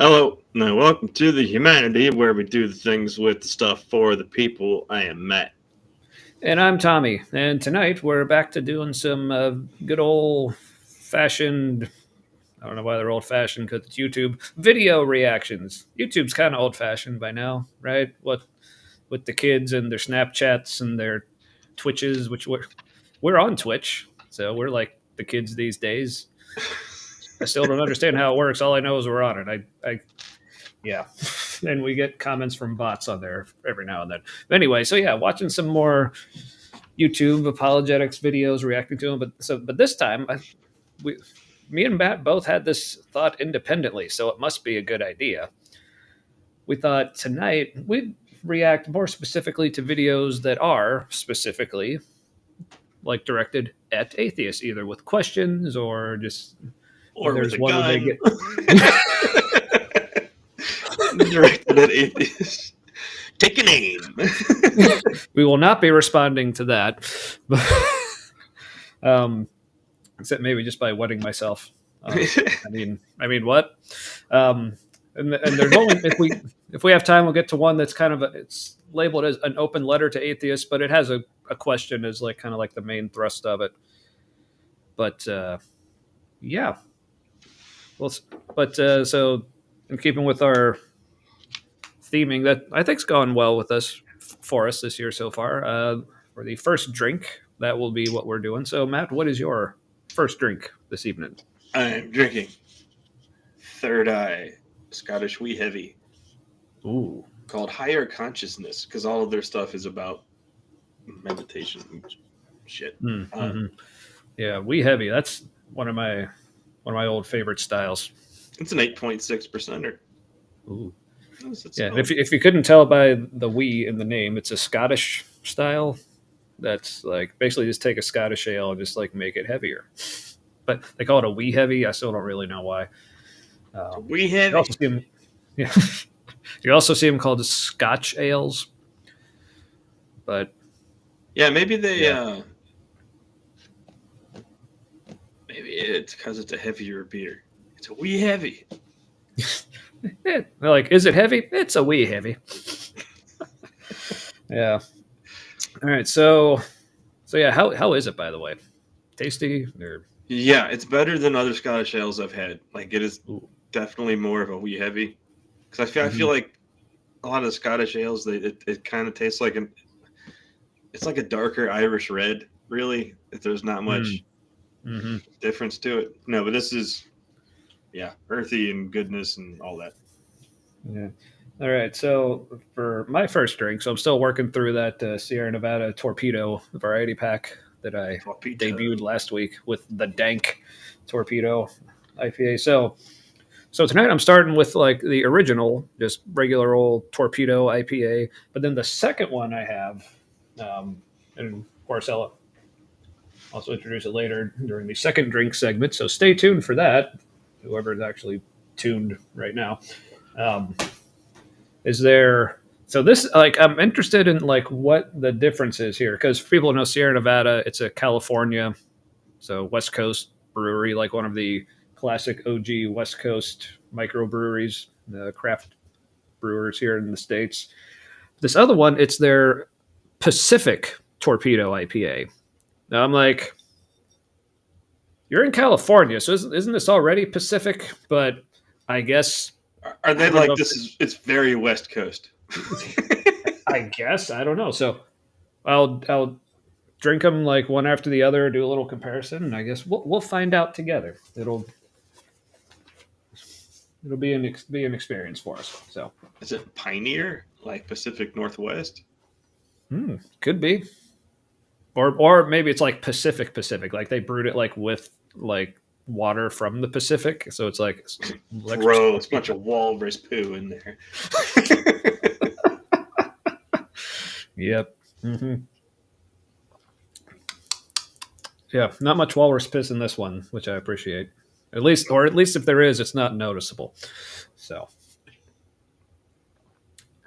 Hello, and welcome to the Humanity, where we do the things with the stuff for the people. I am Matt. And I'm Tommy. And tonight we're back to doing some good old fashioned, I don't know why they're old fashioned because it's YouTube, video reactions. YouTube's kind of old fashioned by now, right? What with the kids and their Snapchats and their Twitches, which we're on Twitch. So we're like the kids these days. I still don't understand how it works. All I know is we're on it. Yeah. And we get comments from bots on there every now and then. But anyway, so yeah, watching some more YouTube apologetics videos, reacting to them. But this time, me and Matt both had this thought independently, so it must be a good idea. We thought tonight we'd react more specifically to videos that are specifically like directed at atheists, either with questions or just Or with there's a one where they gun. get Directed at atheists. Take an aim. we will not be responding to that. Except maybe just by wetting myself. I mean, what? And there's only if we have time, we'll get to one that's kind of it's labeled as an open letter to atheists, but it has a question as like kind of like the main thrust of it. But yeah, well, but so in keeping with our theming, that I think's gone well with us for us this year so far. For the first drink, that will be what we're doing. So, Matt, what is your first drink this evening? I'm drinking Third Eye Scottish Wee Heavy. Ooh. Called Higher Consciousness, because all of their stuff is about meditation and shit. Mm-hmm. Yeah, Wee Heavy. That's one of my old favorite styles. It's an 8.6%er. Ooh. Yeah, if you couldn't tell by the wee in the name, it's a Scottish style. That's like basically just take a Scottish ale and just like make it heavier. But they call it a wee heavy. I still don't really know why. Wee heavy. You also see them called Scotch ales. But yeah, maybe they maybe it's because it's a heavier beer. It's a wee heavy. They're like, is it heavy? It's a wee heavy. Yeah. All right. So yeah, how is it, by the way? Tasty? Or... Yeah, it's better than other Scottish ales I've had. Like it is definitely more of a wee heavy. Because I feel like a lot of the Scottish ales, it kind of tastes like it's like a darker Irish red. Really, if there's not much difference to it. No, but this is earthy and goodness and all that. Yeah. All right. So for my first drink, so I'm still working through that Sierra Nevada Torpedo variety pack that I debuted last week with the Dank Torpedo IPA. So tonight I'm starting with like the original, just regular old Torpedo IPA. But then the second one I have, and of course I'll also introduce it later during the second drink segment. So stay tuned for that. Whoever is actually tuned right now. Is there? So this, like, I'm interested in like what the difference is here because people know Sierra Nevada. It's a California, so West Coast brewery, like one of the classic OG West Coast microbreweries, craft brewers here in the States. This other one, it's their Pacific Torpedo IPA. Now I'm like, you're in California, so isn't this already Pacific? But I guess are they like this? It's very West Coast. I guess I don't know. So I'll drink them like one after the other, do a little comparison, and I guess we'll find out together. It'll be an experience for us. So is it Pioneer, like Pacific Northwest? Could be, or maybe it's like Pacific, like they brewed it like with like water from the Pacific, so it's like gross, bunch of walrus poo in there. Yep. Mm-hmm. Yeah, not much walrus piss in this one, which I appreciate. At least if there is, it's not noticeable. So,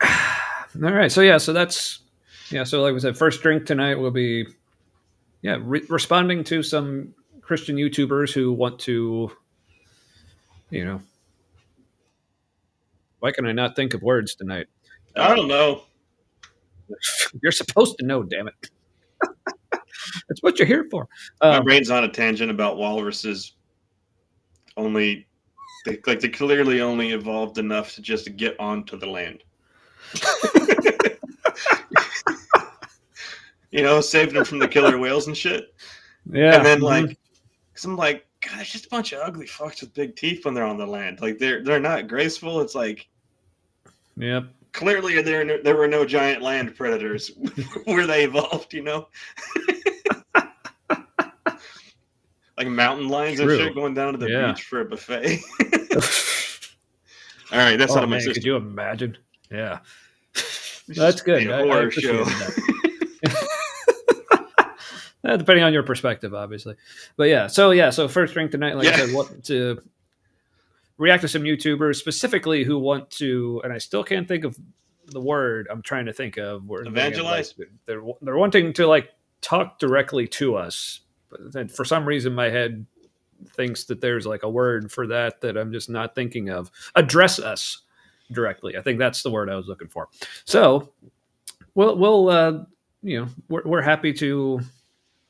all right. So that's So like we said, first drink tonight will be responding to some Christian YouTubers who want to, Why can I not think of words tonight? I don't know. You're supposed to know, damn it. That's what you're here for. My brain's on a tangent about walruses. Only they clearly only evolved enough to just get onto the land. Saved them from the killer whales and shit. Yeah. And then cause I'm like, God, it's just a bunch of ugly fucks with big teeth when they're on the land. Like they're not graceful. It's like, yep. Clearly there were no giant land predators where they evolved. Like mountain lions and shit going down to the beach for a buffet. All right, that's out of my system. Could you imagine? Yeah, that's good. A horror show. Depending on your perspective, obviously. But yeah, so first drink tonight, like I said, what to react to some YouTubers specifically who want to, and I still can't think of the word I'm trying to think of. Evangelize. They're wanting to like talk directly to us, but for some reason my head thinks that there's like a word for that I'm just not thinking of. Address us directly. I think that's the word I was looking for. So we'll we're happy to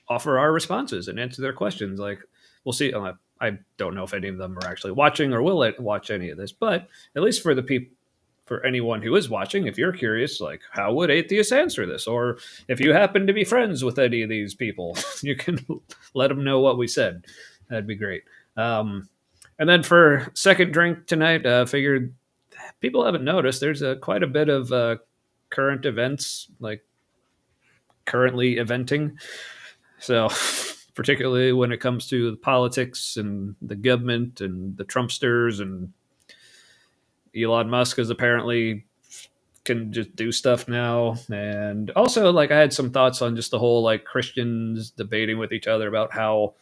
offer our responses and answer their questions. Like we'll see. I don't know if any of them are actually watching or will watch any of this, but at least for the people, for anyone who is watching, if you're curious, like how would atheists answer this? Or if you happen to be friends with any of these people, you can let them know what we said. That'd be great. And then for second drink tonight, figured people haven't noticed there's quite a bit of current events, like currently eventing. So particularly when it comes to the politics and the government and the Trumpsters, and Elon Musk is apparently can just do stuff now. And also, like, I had some thoughts on just the whole like Christians debating with each other about how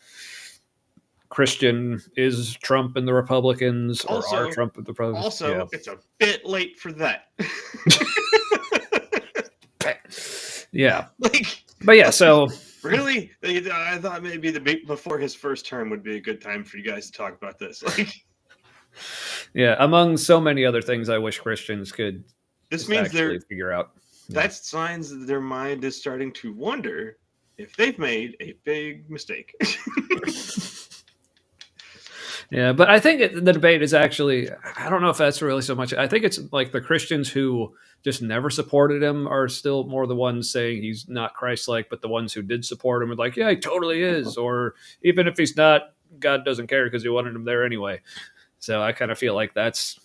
Christian is Trump and the Republicans, or are Trump and the Republicans. Also, it's a bit late for that. Yeah. But yeah, so really, I thought maybe before his first term would be a good time for you guys to talk about this. Yeah, among so many other things, I wish Christians could. This means they're figure out. That's signs that their mind is starting to wonder if they've made a big mistake. Yeah, but I think the debate is actually, I don't know if that's really so much. I think it's like the Christians who just never supported him are still more the ones saying he's not Christ-like, but the ones who did support him are like, yeah, he totally is. Or even if he's not, God doesn't care because he wanted him there anyway. So I kind of feel like that's,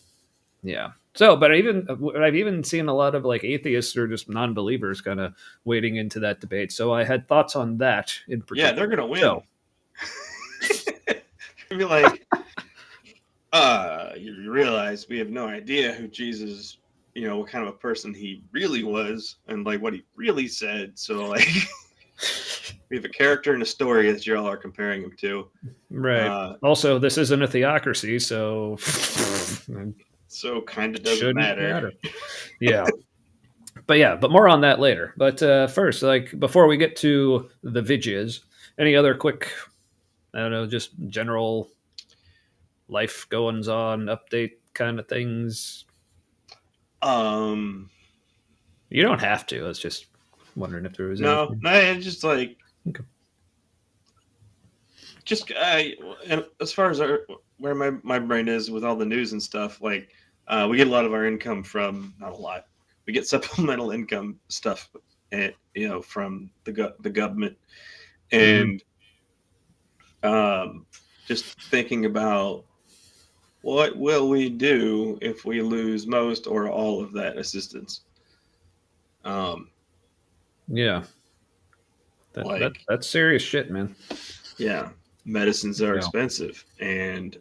yeah. So, but I've even seen a lot of like atheists or just non-believers kind of wading into that debate. So I had thoughts on that in particular. Yeah, they're going to win. So. Be like, you realize we have no idea who Jesus, what kind of a person he really was and like what he really said. So like, we have a character and a story that you all are comparing him to. Right. Also, this isn't a theocracy, so kind of doesn't matter. Yeah. But more on that later. But first, like before we get to the vidges, any other quick, I don't know, just general life goings on update kind of things? You don't have to. I was just wondering if there was anything. No, it's just like okay. Just and as far as where my brain is with all the news and stuff, like we get a lot of our income from, not a lot, we get supplemental income stuff, from the government, and just thinking about what will we do if we lose most or all of that assistance. Yeah, that's serious shit, man. Yeah, medicines are expensive, and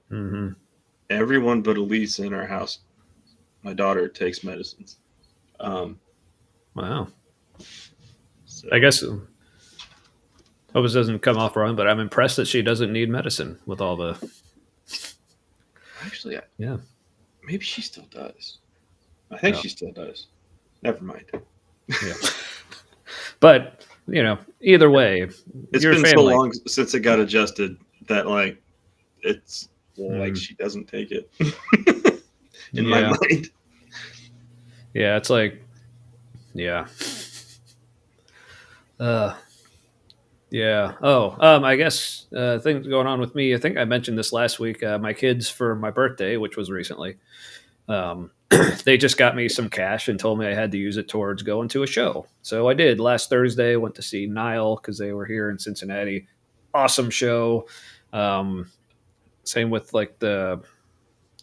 everyone but Elise in our house, my daughter, takes medicines. Wow. So. I guess hope this doesn't come off wrong, but I'm impressed that she doesn't need medicine with all the. Actually, maybe she still does. I think she still does. Never mind. Yeah. But either way, it's been so long since it got adjusted that like it's like she doesn't take it in my mind. Yeah, it's like, yeah. Uh, yeah. Oh, I guess things going on with me. I think I mentioned this last week. My kids, for my birthday, which was recently, um, they just got me some cash and told me I had to use it towards going to a show. So I did. Last Thursday, went to see Nile because they were here in Cincinnati. Awesome show. Um, Same with like the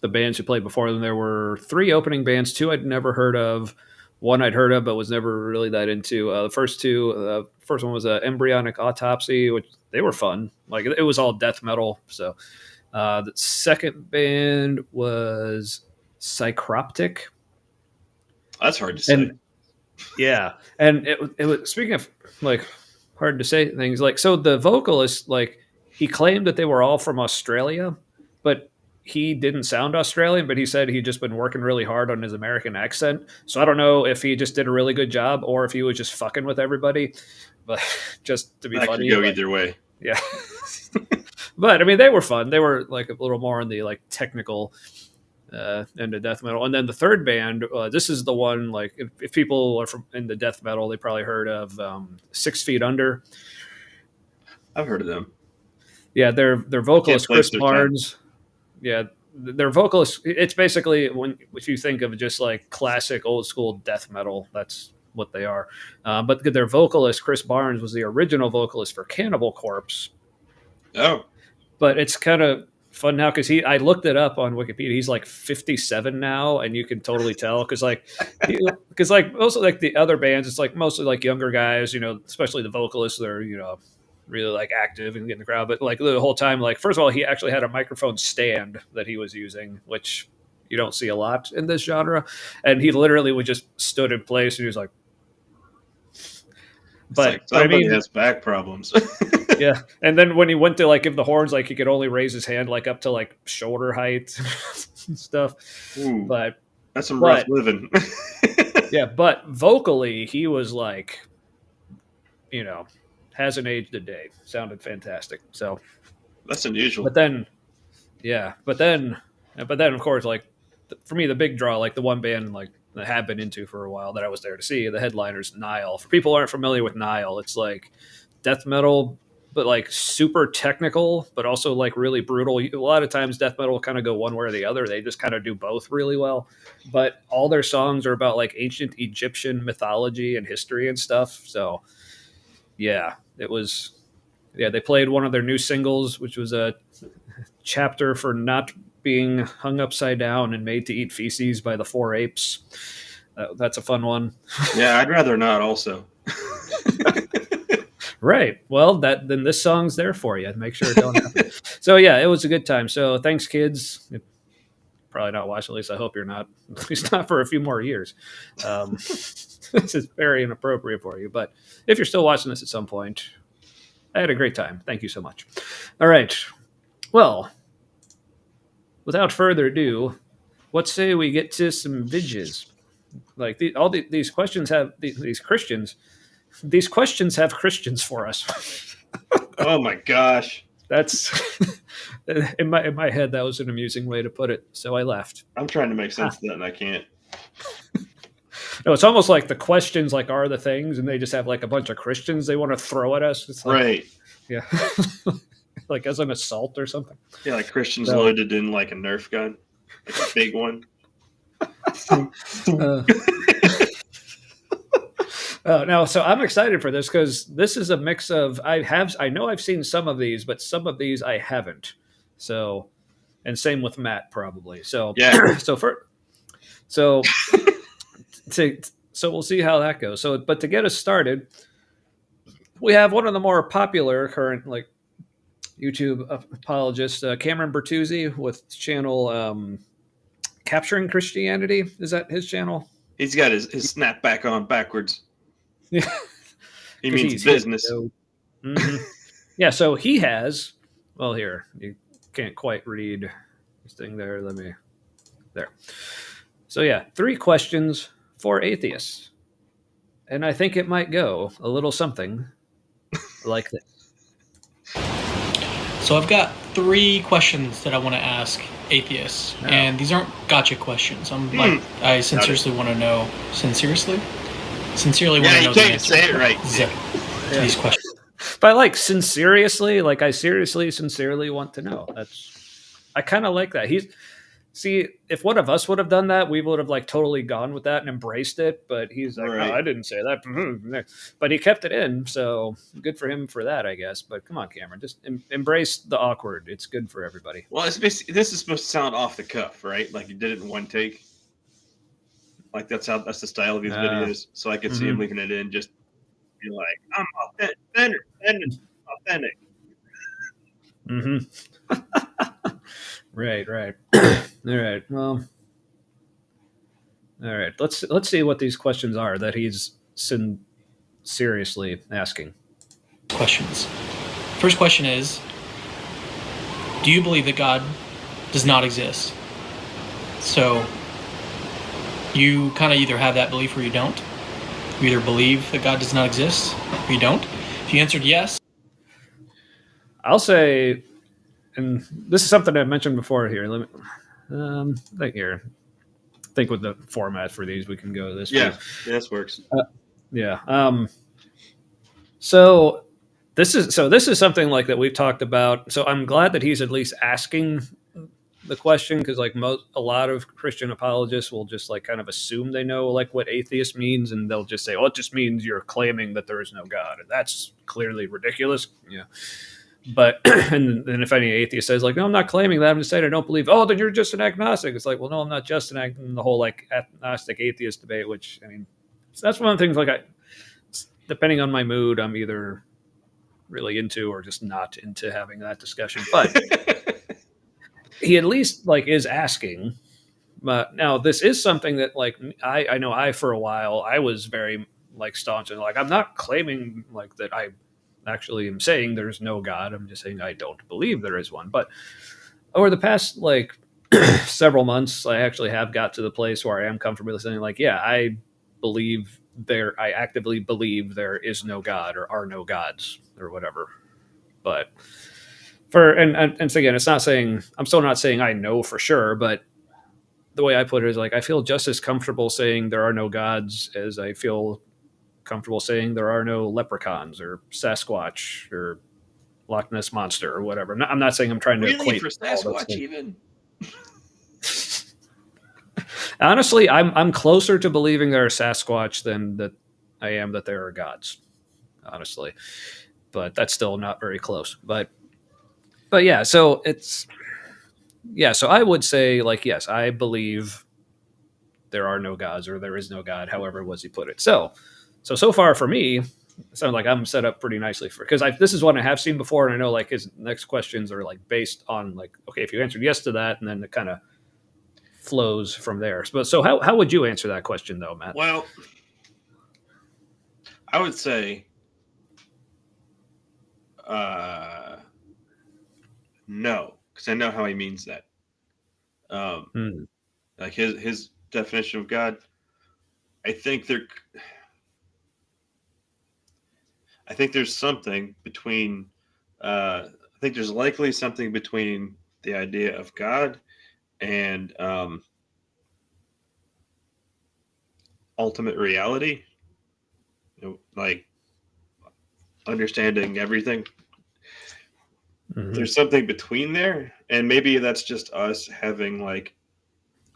bands who played before them. There were three opening bands, two I'd never heard of, one I'd heard of but was never really that into. The first two, first one was Embryonic Autopsy, which they were fun. Like it was all death metal. So the second band was Psychroptic, That's hard to say. and yeah, and it was, speaking of like hard to say things, like, so the vocalist, like, he claimed that they were all from Australia, but he didn't sound Australian, but he said he'd just been working really hard on his American accent. So I don't know if he just did a really good job or if he was just fucking with everybody, but just to be That funny. could go but, either way. yeah. But I mean, they were fun. They were like a little more in the like technical into death metal. And then the third band, this is the one, like, if people are from into death metal, they probably heard of 6 Feet Under. I've heard of them. Yeah, their vocalist place Chris their Barnes. Yeah, their vocalist. It's basically, when if you think of just like classic old school death metal, that's what they are. But their vocalist Chris Barnes was the original vocalist for Cannibal Corpse. Oh, But it's kind of fun now because I looked it up on Wikipedia. He's like 57 now, and you can totally tell because like most of like the other bands, it's like mostly like younger guys, especially the vocalists. They're really like active and get in the crowd. But like the whole time, like, first of all, he actually had a microphone stand that he was using, which you don't see a lot in this genre, and he literally would just stood in place and he was like. But like somebody has back problems. Yeah, and then when he went to like give the horns, like he could only raise his hand like up to like shoulder height and stuff. Ooh, but that's some rough living. Yeah, but vocally he was like, hasn't aged a day. Sounded fantastic. So that's unusual. But then of course, like, for me, the big draw, like the one band like I have been into for a while that I was there to see, the headliners, Nile. For people who aren't familiar with Nile, it's like death metal, but like super technical, but also like really brutal. A lot of times death metal will kind of go one way or the other. They just kind of do both really well. But all their songs are about like ancient Egyptian mythology and history and stuff. So yeah, it was, they played one of their new singles, which was a chapter for not being hung upside down and made to eat feces by the 4 apes. That's a fun one. Yeah, I'd rather not also. Right. Well, then this song's there for you. Make sure it don't happen. So yeah, it was a good time. So thanks, kids. Probably not watching, at least I hope you're not. At least not for a few more years. This is very inappropriate for you. But if you're still watching this at some point, I had a great time. Thank you so much. All right. Well, without further ado, let's say we get to some vidges. Like these questions have these Christians. These questions have Christians for us. Oh my gosh. That's in my head. That was an amusing way to put it. So I laughed. I'm trying to make sense of that, and I can't. No, it's almost like the questions like are the things, and they just have like a bunch of Christians they want to throw at us. It's like, right. Yeah. Like as an assault or something. Yeah, like Christians loaded in like a Nerf gun, like a big one. No, so I'm excited for this because this is a mix of I know I've seen some of these, but some of these I haven't. So, and same with Matt probably. So yeah. So we'll see how that goes. So, but to get us started, we have one of the more popular current like YouTube apologists, Cameron Bertuzzi, with channel Capturing Christianity. Is that his channel? He's got his snapback on backwards. Yeah. He means business. Mm-hmm. Yeah, so he has, well, here, you can't quite read this thing there. There. So yeah, 3 questions for atheists. And I think it might go a little something like this. So I've got 3 questions that I want to ask atheists, and these aren't gotcha questions. I sincerely want to know. Sincerely want to know the answer. Say it right. To these questions. But like sincerely, like I sincerely want to know. I kind of like that. See, if one of us would have done that, we would have like totally gone with that and embraced it. But he's like, no, I didn't say that. But he kept it in, so good for him for that, I guess. But come on, Cameron, just embrace the awkward. It's good for everybody. Well, this is supposed to sound off the cuff, right? Like you did it in one take. Like that's the style of these videos. So I could see him leaving it in, just be like, I'm authentic. Right. All right. Well. All right. Let's see what these questions are that he's seriously asking. Questions. First question is, do you believe that God does not exist? So you kind of either have that belief or you don't. You either believe that God does not exist or you don't. If you answered yes, I'll say, and this is something I mentioned before here. Let me think with the format for these, we can go this way. Yeah, this works. So this is something like that we've talked about. So I'm glad that he's at least asking the question, because like a lot of Christian apologists will just like kind of assume they know like what atheist means, and they'll just say, "Oh, it just means you're claiming that there is no God," and that's clearly ridiculous. Yeah. But and then if any atheist says like, "No, I'm not claiming that. I'm just saying I don't believe." Oh, then you're just an agnostic. It's like, well, no, I'm not just an agnostic. The whole like agnostic atheist debate, which I mean, that's one of the things. Like, depending on my mood, I'm either really into or just not into having that discussion. But he at least like is asking. But now this is something that like I know for a while I was very like staunch and like I'm not claiming like that I actually am saying there's no God. I'm just saying I don't believe there is one. But over the past like several months, I actually have got to the place where I am comfortable saying like, yeah, I actively believe there is no God or are no gods or whatever. But and so again, it's not saying I'm still not saying I know for sure, but the way I put it is like I feel just as comfortable saying there are no gods as I feel comfortable saying there are no leprechauns or Sasquatch or Loch Ness Monster or whatever. I'm not saying I'm trying to equate for Sasquatch even. Honestly, I'm closer to believing there are Sasquatch than that I am that there are gods. Honestly, but that's still not very close. But yeah, so so I would say like yes, I believe there are no gods or there is no God. However, was he put it? So far for me, it sounds like I'm set up pretty nicely for because this is one I have seen before, and I know like his next questions are like based on like okay, if you answered yes to that, and then it kind of flows from there. But so how would you answer that question though, Matt? Well, I would say no, because I know how he means that. Like his definition of God, I think there's something between. I think there's likely something between the idea of God and ultimate reality. Like understanding everything. There's something between there, and maybe that's just us having like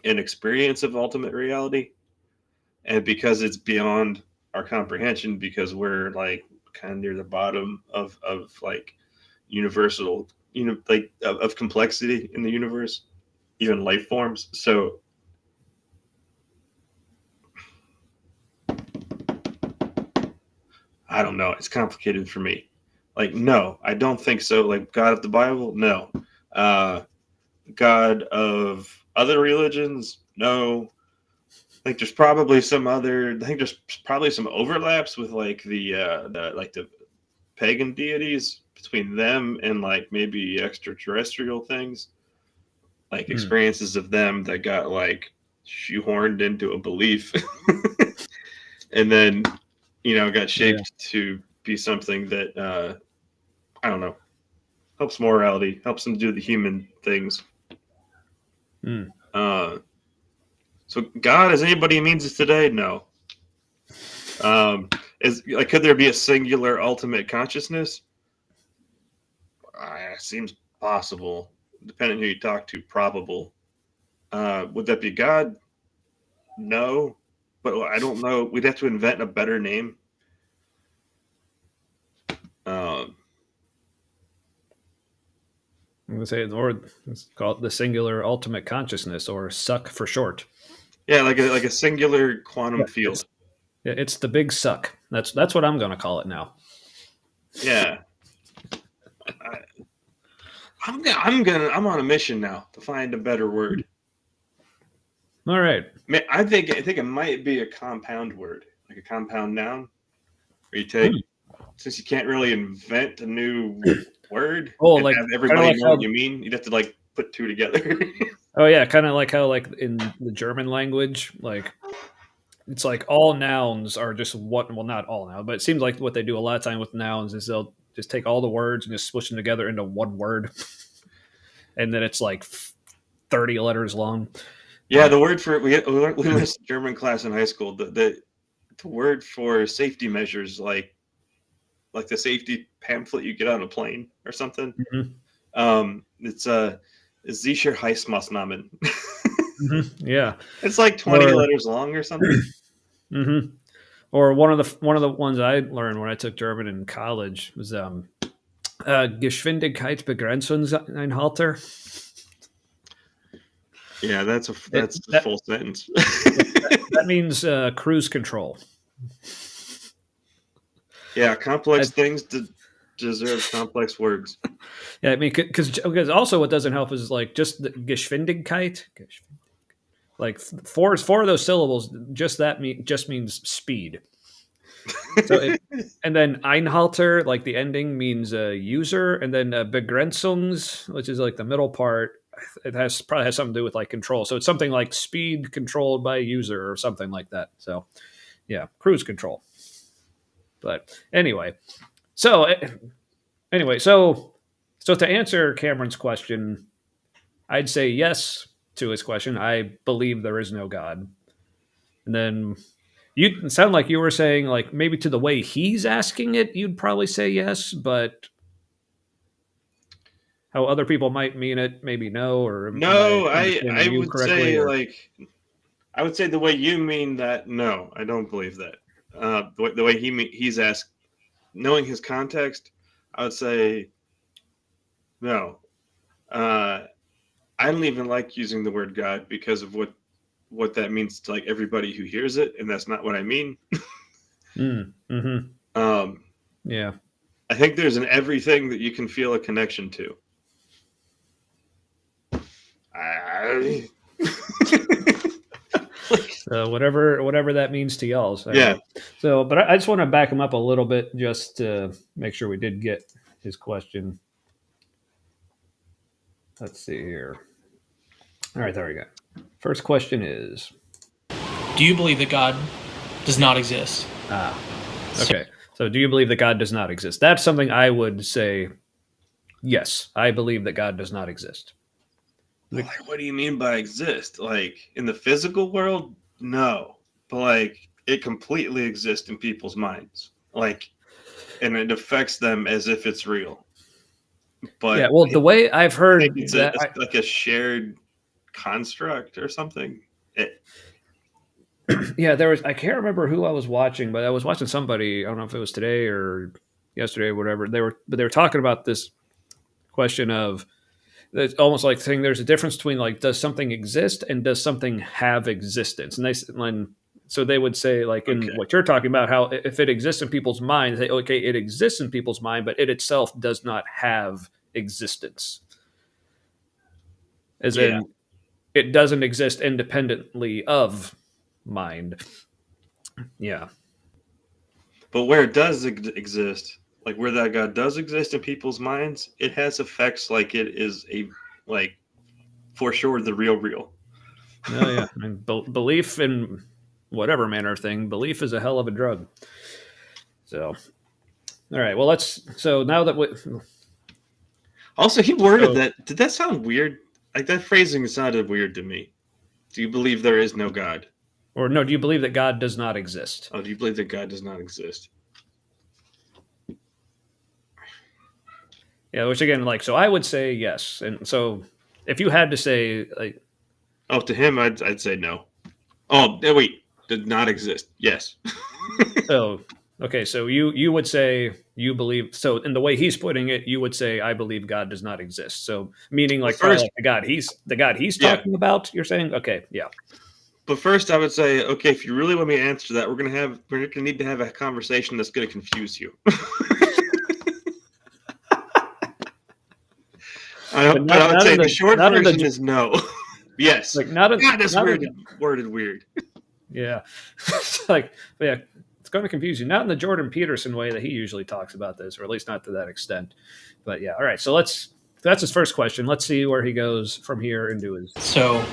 an experience of ultimate reality, and because it's beyond our comprehension, because we're like kind of near the bottom of like universal, like of complexity in the universe, even life forms. So I don't know. It's complicated for me. Like, no, I don't think so. Like God of the Bible, no. God of other religions, no. I think there's probably some overlaps with like the pagan deities between them and like maybe extraterrestrial things, like experiences of them that got like shoehorned into a belief and then got shaped to be something that I don't know. helps morality, helps them do the human things. Hmm. So God, as anybody means it today, no. Is like, could there be a singular ultimate consciousness? Seems possible, depending who you talk to. Probable. Would that be God? No, but I don't know. We'd have to invent a better name. I'm going to say, or it's called the singular ultimate consciousness, or suck for short. Yeah, like a singular quantum field. It's the big suck. That's what I'm going to call it now. Yeah. I'm on a mission now to find a better word. All right. I think it might be a compound word, like a compound noun, where you take, since you can't really invent a new word and like have everybody like know what you mean, you'd have to like put two together. Oh yeah, kind of like how like in the German language, like it's like all nouns are just what, well, not all now, but it seems like what they do a lot of time with nouns is they'll just take all the words and just switch them together into one word, and then it's like 30 letters long. Yeah, the word for we learned German class in high school. The word for safety measures, like the safety pamphlet you get on a plane or something. Mm-hmm. It's Sicherheitsmaßnahmen. Mm-hmm. Yeah, it's like 20 letters long or something. Mm-hmm. Or one of the ones I learned when I took German in college was Geschwindigkeitsbegrenzungseinhalter. Yeah, that's a full sentence. that means cruise control. Yeah, complex things deserve complex words. Yeah, I mean, because also what doesn't help is like just the Geschwindigkeit. Like four of those syllables, just means speed. So and then Einhalter, like the ending, means user, and then Begrenzungs, which is like the middle part, it probably has something to do with like control. So it's something like speed controlled by user or something like that. So yeah, cruise control. But anyway, so to answer Cameron's question, I'd say yes to his question. I believe there is no God. And then you sound like you were saying, like, maybe to the way he's asking it, you'd probably say yes, but how other people might mean it, maybe no. Or no, I you would correctly? say I would say the way you mean that. No, I don't believe that. The way he's asked, knowing his context, I would say no. I don't even like using the word God because of what that means to like everybody who hears it, and that's not what I mean. Mm-hmm. Yeah. I think there's an everything that you can feel a connection to. So whatever that means to y'all. So, yeah. So, but I just want to back him up a little bit just to make sure we did get his question. Let's see here. All right, there we go. First question is: do you believe that God does not exist? Okay. So do you believe that God does not exist? That's something I would say, yes, I believe that God does not exist. Like, what do you mean by exist? Like, in the physical world? No. But, like, it completely exists in people's minds. Like, and it affects them as if it's real. But yeah, well, the way I've heard it's like a shared construct or something. Yeah, there was. I can't remember who I was watching, but I was watching somebody. I don't know if it was today or yesterday or whatever. They were talking about this question of it's almost like saying there's a difference between like does something exist and does something have existence, and so they would say like in what you're talking about, how if it exists in people's minds, they okay, it exists in people's mind, but it itself does not have existence, as in it doesn't exist independently of mind. Yeah. But where it does exist, like where that God does exist in people's minds, it has effects like it is for sure the real. Oh yeah, I mean, belief in whatever manner of thing, belief is a hell of a drug. So, all right, well, so now that Also, he worded that. Did that sound weird? Like that phrasing sounded weird to me. Do you believe there is no God? Or no, do you believe that God does not exist? Oh, do you believe that God does not exist? Yeah, which again, like, so I would say yes. And so if you had to say, like, oh, to him, I'd say no. Oh, wait, did not exist. Yes. so okay, so you would say you believe. So in the way he's putting it, you would say I believe God does not exist. So meaning like first, like the God he's talking about. You're saying okay, yeah. But first, I would say, okay, if you really want me to answer that, we're gonna need to have a conversation that's gonna confuse you. I would say the short version is no. Yes. Like God, that's worded weird. Yeah. Like, yeah, it's going to confuse you. Not in the Jordan Peterson way that he usually talks about this, or at least not to that extent. But yeah, all right. So that's his first question. Let's see where he goes from here into his. So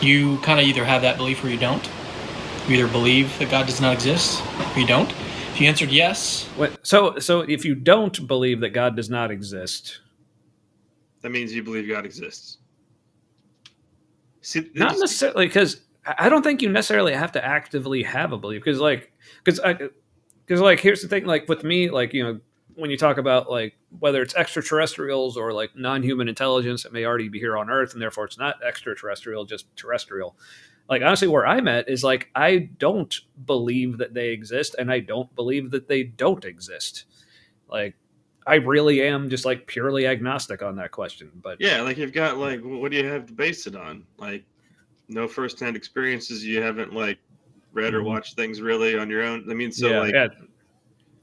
you kind of either have that belief or you don't. You either believe that God does not exist or you don't. If you answered yes. So if you don't believe that God does not exist, that means you believe God exists. See, not necessarily, because I don't think you necessarily have to actively have a belief. Because here's the thing. Like with me, like, you know, when you talk about like whether it's extraterrestrials or like non-human intelligence that may already be here on Earth, and therefore it's not extraterrestrial, just terrestrial. Like honestly, where I'm at is like I don't believe that they exist, and I don't believe that they don't exist. Like I really am just like purely agnostic on that question. But yeah, like you've got like, what do you have to base it on? Like no firsthand experiences. You haven't like read or watched things really on your own. I mean, so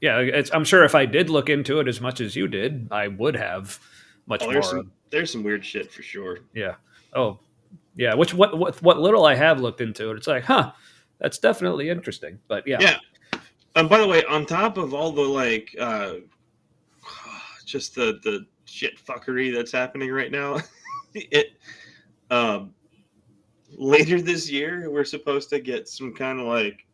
I'm sure if I did look into it as much as you did, I would have much more. There's some weird shit for sure. Yeah. Oh, yeah. Which what little I have looked into it, it's like, that's definitely interesting. But yeah. Yeah. By the way, on top of all the like, just the shit fuckery that's happening right now, later this year we're supposed to get some kind of like,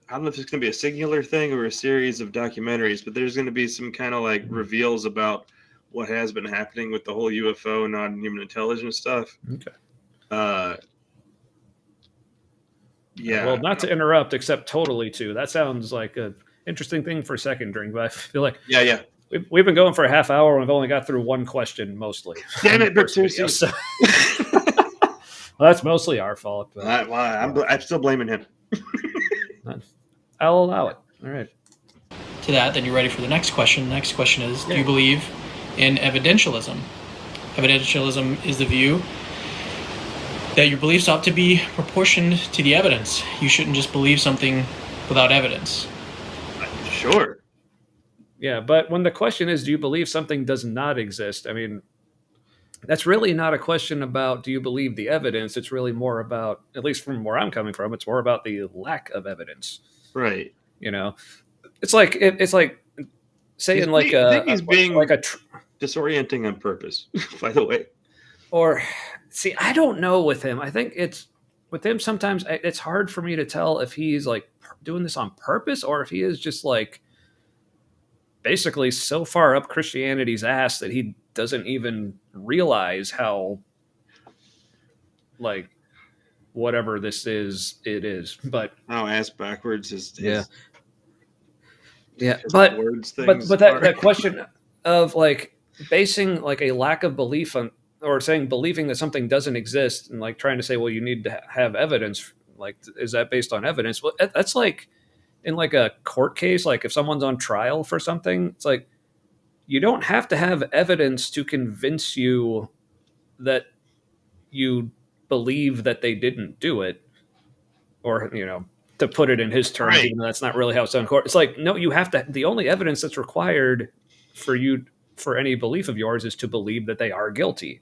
I don't know if it's going to be a singular thing or a series of documentaries, but there's going to be some kind of like reveals about what has been happening with the whole UFO and non-human intelligence stuff. Okay. Yeah. Well, not to interrupt, except totally to. That sounds like an interesting thing for second drink, but I feel like yeah. We've been going for a half hour and we've only got through one question mostly. Damn it, Bertuzzi. So. Well, that's mostly our fault. But, I'm still blaming him. I'll allow it. All right. To that, then you're ready for the next question. The next question is, do you believe in evidentialism? Evidentialism is the view that your beliefs ought to be proportioned to the evidence. You shouldn't just believe something without evidence. Sure. Yeah, but when the question is, do you believe something does not exist? I mean, that's really not a question about do you believe the evidence. It's really more about, at least from where I'm coming from, it's more about the lack of evidence. Right. You know, it's like saying he's being disorienting on purpose, by the way. Or see, I don't know with him. I think with him sometimes it's hard for me to tell if he's like doing this on purpose or if he is just like basically so far up Christianity's ass that he doesn't even realize how like whatever this is, it is. But how ass backwards is but words that question of like basing like a lack of belief on, or saying believing that something doesn't exist and like trying to say, well, you need to have evidence. Like, is that based on evidence? Well, that's like in like a court case. Like if someone's on trial for something, it's like, you don't have to have evidence to convince you that you believe that they didn't do it, or, you know, to put it in his terms, right. Even though that's not really how it's done in court. It's like, no, you have to, the only evidence that's required for any belief of yours is to believe that they are guilty.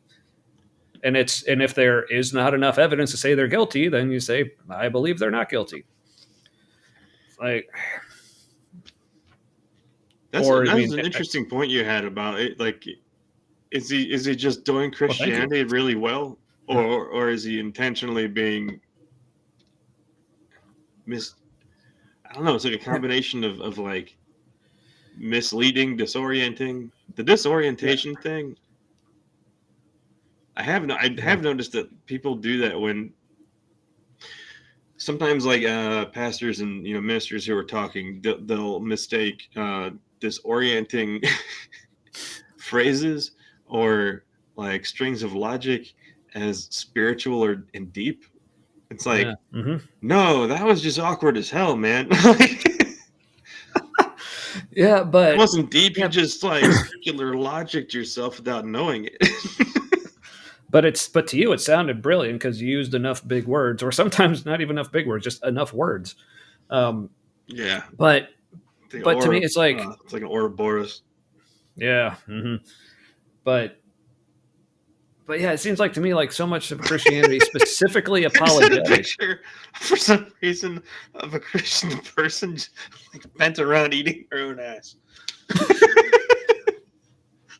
And if there is not enough evidence to say they're guilty, then you say, I believe they're not guilty. Like, that's an interesting point you had about it. Like, is he just doing Christianity really well, or is he intentionally being I don't know. It's like a combination of like misleading, disorienting. The disorientation thing, I have noticed that people do that when sometimes like pastors and ministers who are talking, they'll mistake disorienting phrases or like strings of logic as spiritual or and deep. It's like, no, that was just awkward as hell, man. Yeah, but it wasn't deep. You just like circular logicked yourself without knowing it. But to you it sounded brilliant because you used enough big words, or sometimes not even enough big words, just enough words. Yeah, but to me it's like an Ouroboros. Yeah, but yeah, it seems like to me like so much of Christianity, specifically apologetics. Picture for some reason of a Christian person like bent around eating their own ass,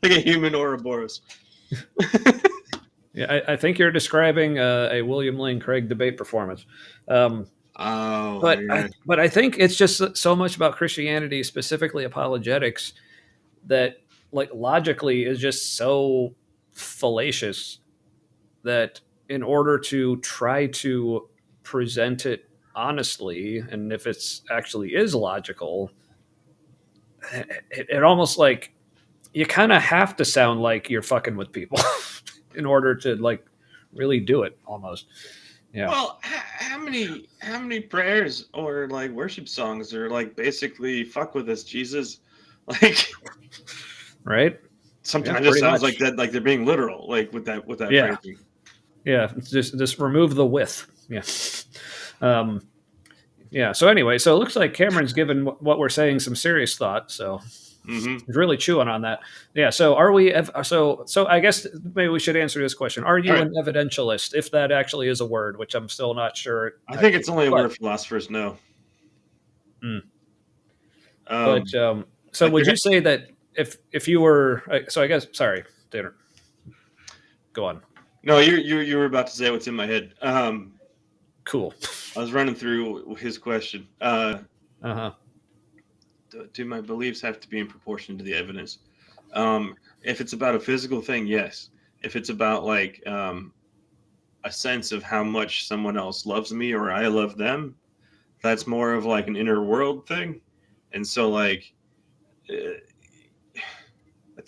like a human Ouroboros. Yeah, I think you're describing a William Lane Craig debate performance. But I think it's just so much about Christianity, specifically apologetics, that like logically is just so fallacious that in order to try to present it honestly, and if it's actually is logical, it almost like you kind of have to sound like you're fucking with people in order to like really do it almost. Yeah. Well, how many prayers or like worship songs are like basically "fuck with us, Jesus"? Like, right? Sometimes it sounds like that, like they're being literal, like with that phrasing. Yeah, just remove the with. Yeah. Yeah. So anyway, so it looks like Cameron's given what we're saying some serious thought. So he's really chewing on that. Yeah. So are we? So I guess maybe we should answer this question: are you an evidentialist? If that actually is a word, which I'm still not sure. I think it's only a word philosophers know. So like would you say that if you were? So I guess sorry, Tanner. Go on. No, you were about to say what's in my head. Cool. I was running through his question. Do my beliefs have to be in proportion to the evidence? If it's about a physical thing, yes. If it's about like a sense of how much someone else loves me or I love them, that's more of like an inner world thing. And so like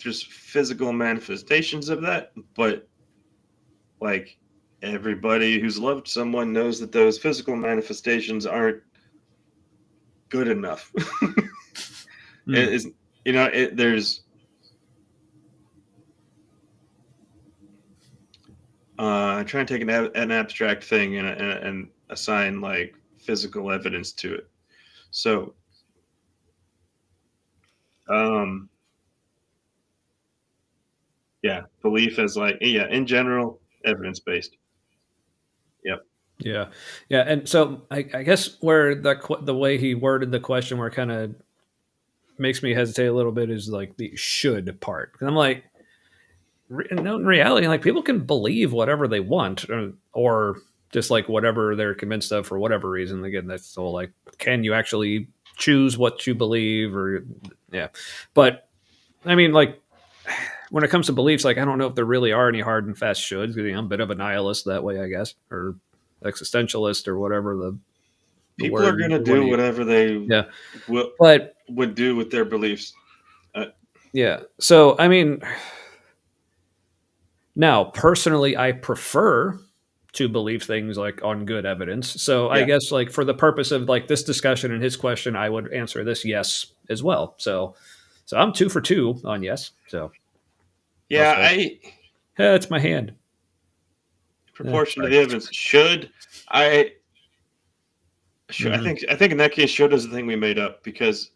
there's physical manifestations of that, but like everybody who's loved someone knows that those physical manifestations aren't good enough. There's I'm trying to take an abstract thing and assign like physical evidence to it. So belief as like in general, evidence based. Yep. Yeah. And so I guess where the way he worded the question, where it kind of makes me hesitate a little bit, is like the should part. Because I'm like, in reality, like people can believe whatever they want, or just like whatever they're convinced of for whatever reason. Again, that's all like, can you actually choose what you believe? Or but I mean, like when it comes to beliefs, like I don't know if there really are any hard and fast shoulds. I'm a bit of a nihilist that way, I guess, or existentialist or whatever the people are going to do whatever they would do with their beliefs. So I mean, now personally, I prefer to believe things like on good evidence. So I guess like for the purpose of like this discussion and his question, I would answer this yes as well. So I'm 2 for 2 on yes. So it's my hand. Proportion to the evidence. I think in that case, should is the thing we made up, because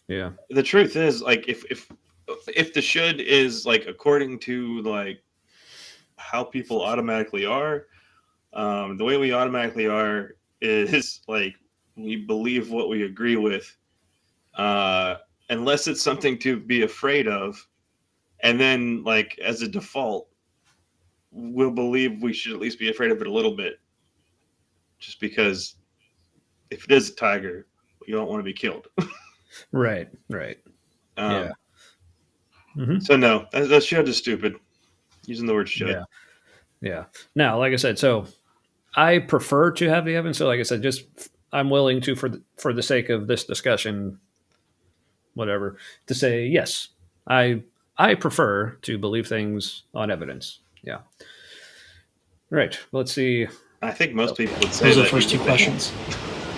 the truth is like if the should is like according to like how people automatically are, the way we automatically are is like we believe what we agree with, unless it's something to be afraid of, and then like as a default we'll believe we should at least be afraid of it a little bit, just because if it is a tiger, you don't want to be killed. Right. Yeah. Mm-hmm. So no, that should is stupid. Using the word should. Yeah. Yeah. Now, like I said, so I prefer to have the evidence. So, like I said, just I'm willing to, for the sake of this discussion, whatever, to say yes. I prefer to believe things on evidence. Yeah. Right. Let's see. I think most people would say Those are that the first two even if they questions.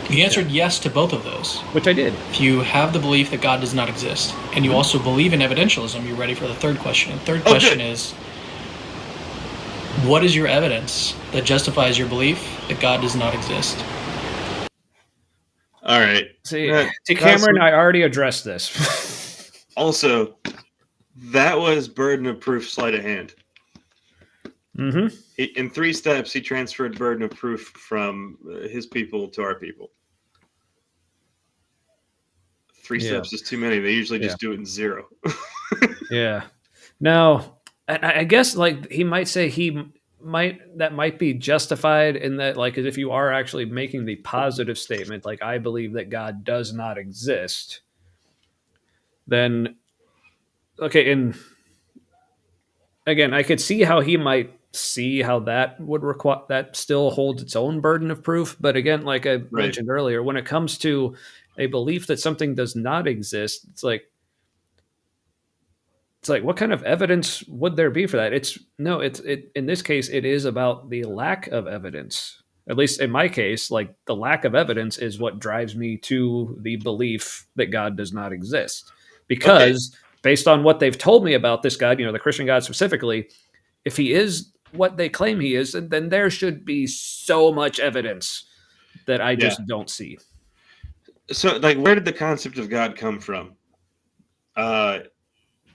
You answered yes to both of those. Which I did. If you have the belief that God does not exist, and you also believe in evidentialism, you're ready for the third question. And third question is, what is your evidence that justifies your belief that God does not exist? All right. See, Cameron, I already addressed this. Also, that was burden of proof sleight of hand. Mm-hmm. In 3 steps, he transferred burden of proof from his people to our people. 3 steps is too many. They usually just do it in 0. Yeah. Now, I guess like he might say that might be justified in that, like, if you are actually making the positive statement, like, I believe that God does not exist, then okay. And again, I could see how he might see how that would require, that still holds its own burden of proof. But again, like I mentioned earlier, when it comes to a belief that something does not exist, it's like what kind of evidence would there be for that? It's in this case, it is about the lack of evidence. At least in my case, like, the lack of evidence is what drives me to the belief that God does not exist. Because based on what they've told me about this God, the Christian God specifically, if he is what they claim he is, then there should be so much evidence that I just don't see. So, like, where did the concept of God come from?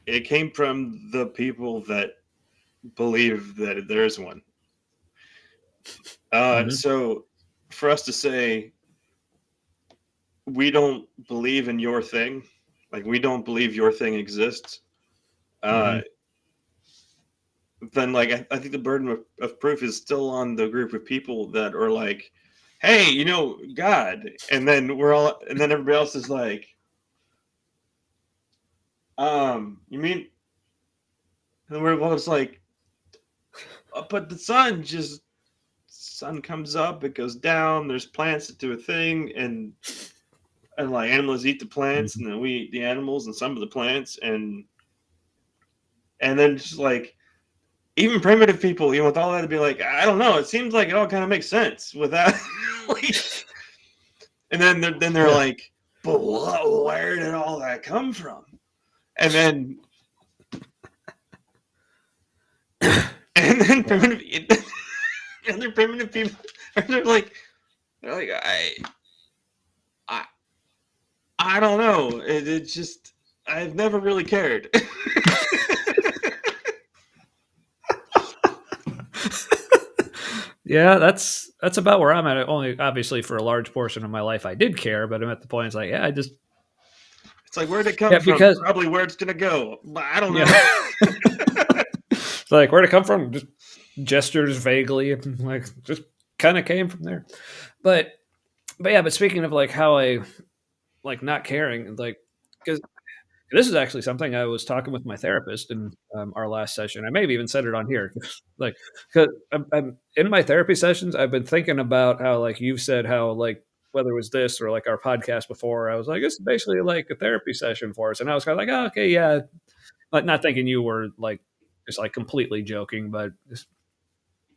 It came from the people that believe that there is one. So, for us to say, we don't believe in your thing, like, we don't believe your thing exists, then, like, I think the burden of proof is still on the group of people that are like, hey, God. And then everybody else is like, you mean? And we're both like, but the sun comes up, it goes down, there's plants that do a thing, and like, animals eat the plants, and then we eat the animals and some of the plants, and then just like, even primitive people, with all that, to be like, I don't know, it seems like it all kind of makes sense without like, and then they're like, but where did all that come from? And then primitive and they're primitive people, they're like I don't know. It's just, I've never really cared. Yeah, that's about where I'm at. Only, obviously, for a large portion of my life, I did care, but I'm at the point, it's like, it's like, where'd it come from? Because probably where it's gonna go. I don't know. It's like, where'd it come from? Just gestures vaguely, like, just kind of came from there. But speaking of, like, how I like not caring, like, because this is actually something I was talking with my therapist in our last session. I may have even said it on here. Like, because I'm in my therapy sessions, I've been thinking about how, like, you've said how, like, whether it was this or like our podcast before, I was like, it's basically like a therapy session for us. And I was kind of like, oh, okay, yeah. Like, not thinking you were like just like completely joking, but just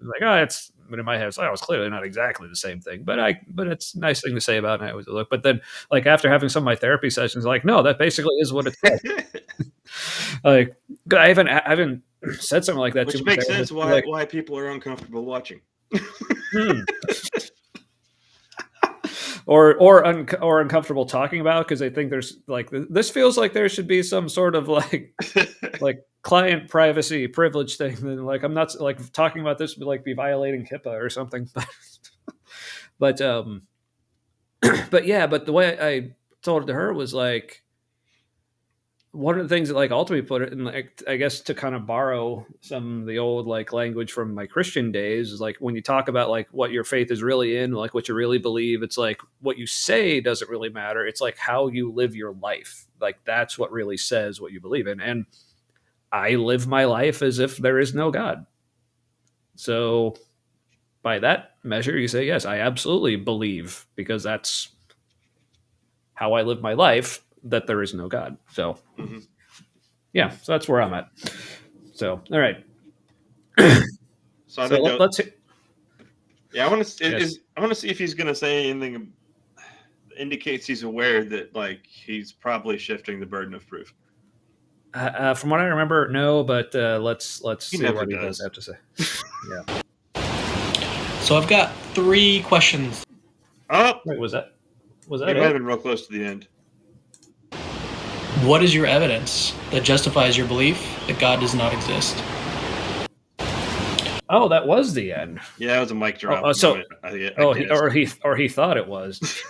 like, but in my head, it's like, it's clearly not exactly the same thing, but it's a nice thing to say about it. And I always look, but then, like, after having some of my therapy sessions, like, no, that basically is what it's like. Like, I haven't said something like that. Which makes sense why people are uncomfortable watching. or uncomfortable talking about, because they think there's like, this feels like there should be some sort of like client privacy privilege thing. Then, like, I'm not, like, talking about this would, like, be violating HIPAA or something. But but the way I told it to her was like, one of the things that like ultimately put it in, like, I guess to kind of borrow some of the old like language from my Christian days, is like when you talk about like what your faith is really in, like what you really believe, it's like what you say doesn't really matter. It's like how you live your life. Like that's what really says what you believe in. And I live my life as if there is no God. So by that measure, you say, yes, I absolutely believe, because that's how I live my life, that there is no God. So, yeah, so that's where I'm at. So, all right. So I So think let's. yeah, I want to Yes. I want to see if he's going to say anything that indicates he's aware that like he's probably shifting the burden of proof. From what I remember, no, but let's He see never what he does. does have to say. Yeah. So I've got 3 questions. Oh, Wait, was that he might have it? been real close to the end. What is your evidence that justifies your belief that God does not exist? Oh, that was the end. Yeah, that was a mic drop. So, moment, I he thought it was.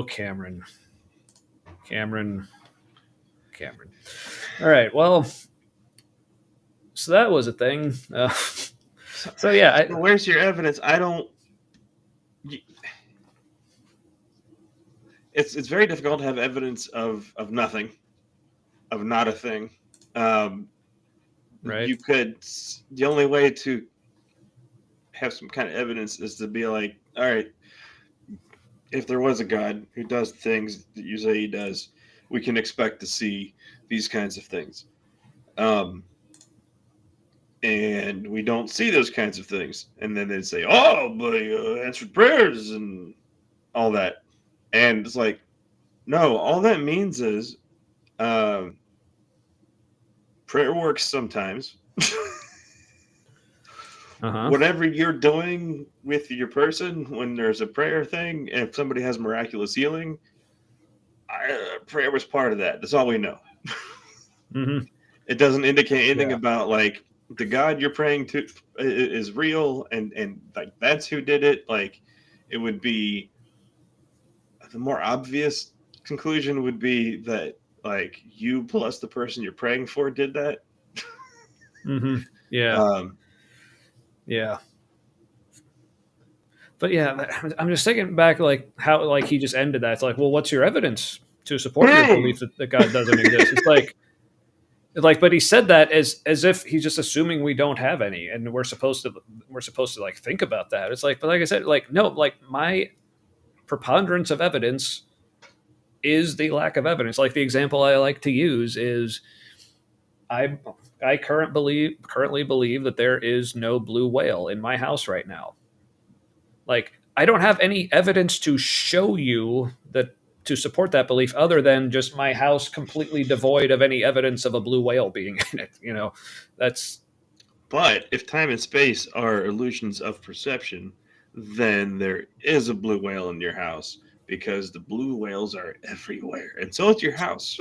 Cameron. All right. Well, so that was a thing. So yeah, So where's your evidence? I don't. It's very difficult to have evidence of nothing, of not a thing. right. You could. The only way to have some kind of evidence is to be like, all right, if there was a God who does things that you say he does, we can expect to see these kinds of things. And we don't see those kinds of things. And then they'd say, oh, but answered prayers and all that. And it's like, no, all that means is prayer works sometimes. Uh-huh. Whatever you're doing with your person, when there's a prayer thing, if somebody has miraculous healing, prayer was part of that. That's all we know. Mm-hmm. It doesn't indicate anything Yeah. about like the God you're praying to is real, and like that's who did it. Like it would be the more obvious conclusion would be that like you plus the person you're praying for did that. Mm-hmm. Yeah. Yeah. But yeah, I'm just thinking back, like how like he just ended that. It's like, well, what's your evidence to support your Boom! belief that God doesn't exist? It's like, but he said that as if he's just assuming we don't have any, and we're supposed to like think about that. It's like, but like I said, like no, like my preponderance of evidence is the lack of evidence. Like the example I like to use is I I currently believe that there is no blue whale in my house right now. Like I don't have any evidence to show you that to support that belief other than just my house completely devoid of any evidence of a blue whale being in it. That's But if time and space are illusions of perception, then there is a blue whale in your house because the blue whales are everywhere, and so is your house.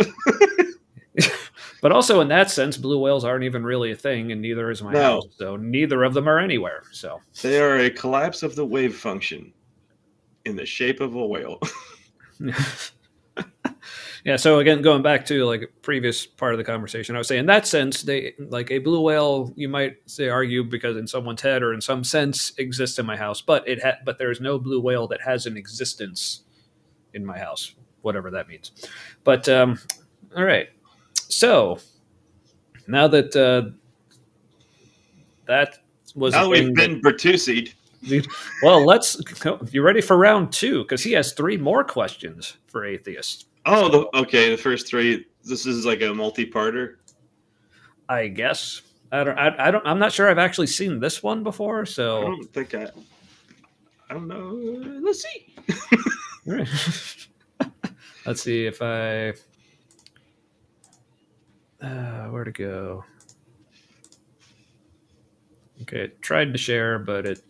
but also in that sense, blue whales aren't even really a thing, and neither is my house. No, So neither of them are anywhere. So they are a collapse of the wave function in the shape of a whale. yeah. So again, going back to like a previous part of the conversation, I was saying in that sense, they like a blue whale. You might say argue because in someone's head or in some sense exists in my house, but but there is no blue whale that has an existence in my house, whatever that means. But all right. So now that that was Now a we've thing been Bertucci'd. well, let's go. You ready for round 2? Because he has 3 more questions for atheists. Oh, So, okay. The first 3. This is like a multi-parter. I guess I don't. I'm not sure I've actually seen this one before. I So don't think I don't know. Let's see. let's see if I where to go. Okay, tried to share, but it.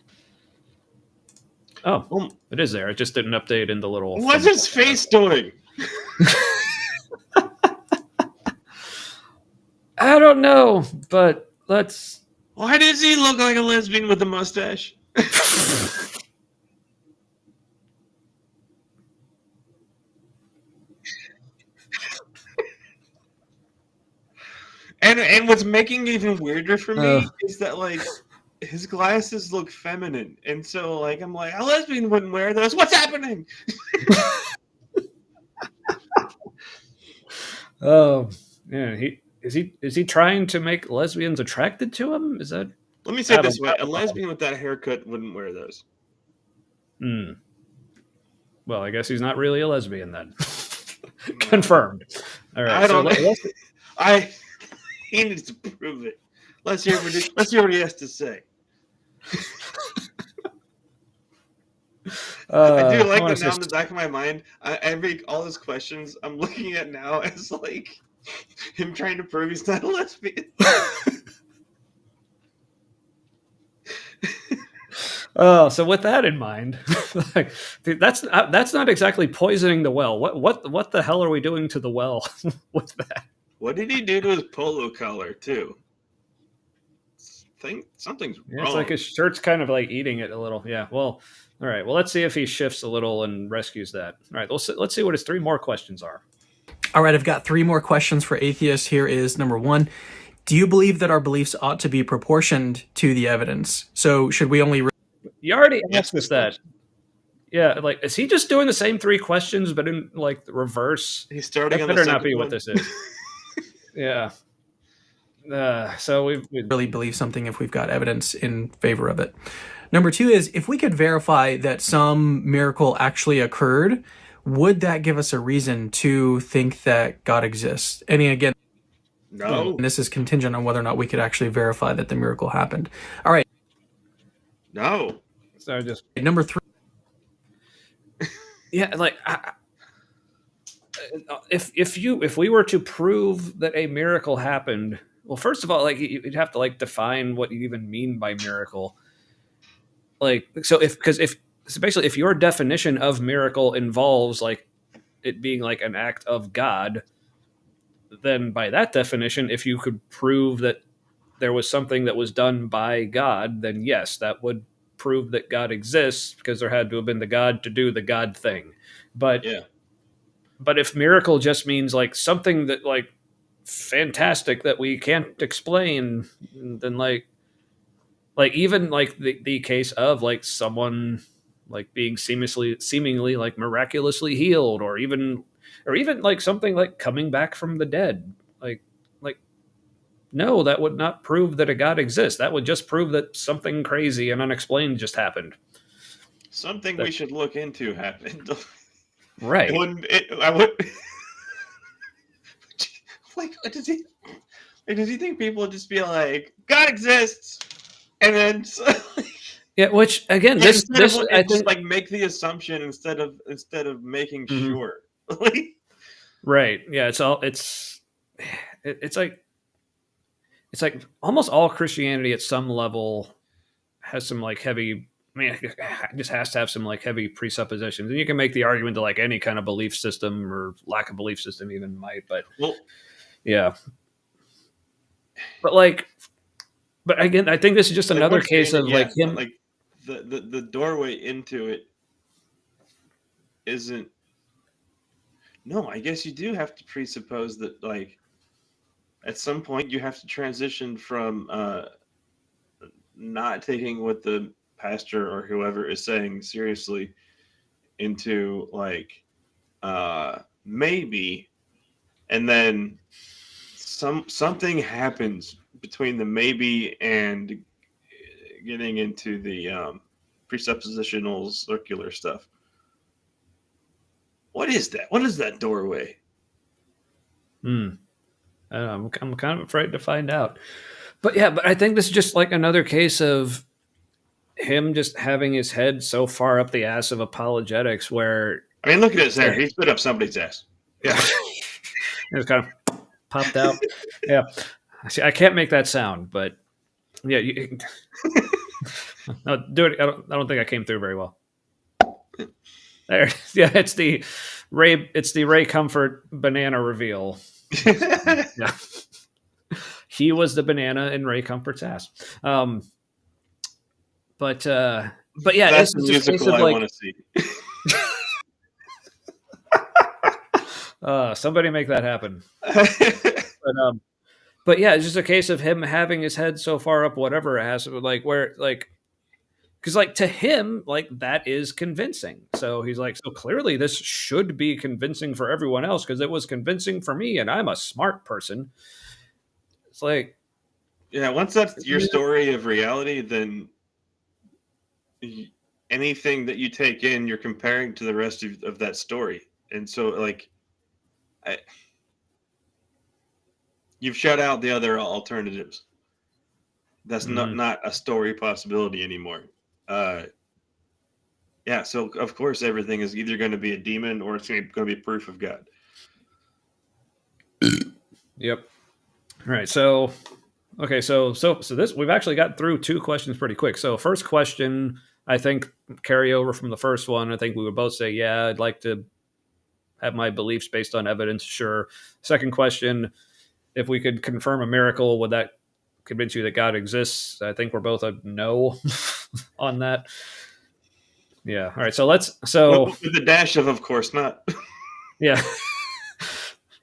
Oh, it is there. It just didn't update in the little. What's his face doing? I don't know, but let's. Why does he look like a lesbian with a mustache? And what's making it even weirder for me is that like his glasses look feminine, and so like I'm like, a lesbian wouldn't wear those. What's happening? Oh, yeah. Is he trying to make lesbians attracted to him? Is that? Let me say it this way: a lesbian with that haircut wouldn't wear those. Hmm. Well, I guess he's not really a lesbian then. Confirmed. All right. I don't. He needs to prove it. Let's hear what he has to say. I do like that now in the back of my mind. I make all his questions I'm looking at now as like him trying to prove he's not a lesbian. So with that in mind, like, that's not exactly poisoning the well. What the hell are we doing to the well with that? What did he do to his polo collar too? Something's wrong. It's like his shirt's kind of like eating it a little. Yeah. Well, all right. Well, let's see if he shifts a little and rescues that. All right. Let's see what his 3 more questions are. All right. I've got 3 more questions for atheists. Here is number 1. Do you believe that our beliefs ought to be proportioned to the evidence? So should we only... You already asked us that. Yeah. Like, is he just doing the same 3 questions, but in like the reverse? He's starting that on better the not be one. what this is. Yeah. So we really believe something if we've got evidence in favor of it. Number 2 is, if we could verify that some miracle actually occurred, would that give us a reason to think that God exists? And again, no. And this is contingent on whether or not we could actually verify that the miracle happened. All right. No. So just number 3. Yeah, like if we were to prove that a miracle happened, well, first of all, like you'd have to like define what you even mean by miracle. Like, so basically if your definition of miracle involves like it being like an act of God, then by that definition, if you could prove that there was something that was done by God, then yes, that would prove that God exists, because there had to have been the God to do the God thing. But yeah. But if miracle just means like something that like fantastic that we can't explain, then like even like the case of like someone like being seemingly like miraculously healed, or even like something like coming back from the dead, like no, that would not prove that a God exists. That would just prove that something crazy and unexplained just happened. Something we should look into happened. Right. I would. Like, does he think people would just be like, God exists, and then yeah, which again, this I think like make the assumption instead of making sure. Right. Yeah. It's like almost all Christianity at some level has some like heavy. I mean, it just has to have some like heavy presuppositions, and you can make the argument to like any kind of belief system or lack of belief system even might. But yeah. But again, I think this is just another case of like him. Like the doorway into it isn't. No, I guess you do have to presuppose that like at some point you have to transition from not taking what the pastor or whoever is saying seriously into like maybe, and then something happens between the maybe and getting into the presuppositional circular stuff. What is that? What is that doorway? I'm kind of afraid to find out. But yeah, but I think this is just like another case of him just having his head so far up the ass of apologetics where... I mean, look at his hair. He spit up somebody's ass. Yeah. It was kind of popped out. Yeah. See, I can't make that sound, but yeah. No, do it. I don't think I came through very well. There. Yeah, it's the Ray Comfort banana reveal. Yeah. He was the banana in Ray Comfort's ass. But yeah, that's the musical I want to see. but yeah, it's just a case of him having his head so far up, whatever it has, like where like because like to him like that is convincing, so he's like, so clearly this should be convincing for everyone else because it was convincing for me and I'm a smart person. It's like, Yeah, once that's your story of reality, then anything that you take in, you're comparing to the rest of that story. And so, like, you've shut out the other alternatives. That's not a story possibility anymore. Yeah, so of course everything is either going to be a demon or it's going to be proof of God. Yep. All right. So, okay. So this we've actually got through two questions pretty quick. So first question, I think carry over from the first one. I think we would both say, yeah, I'd like to have my beliefs based on evidence. Sure. Second question, if we could confirm a miracle, would that convince you that God exists? I think we're both a no on that. Yeah. All right. So with the dash of course not. Yeah.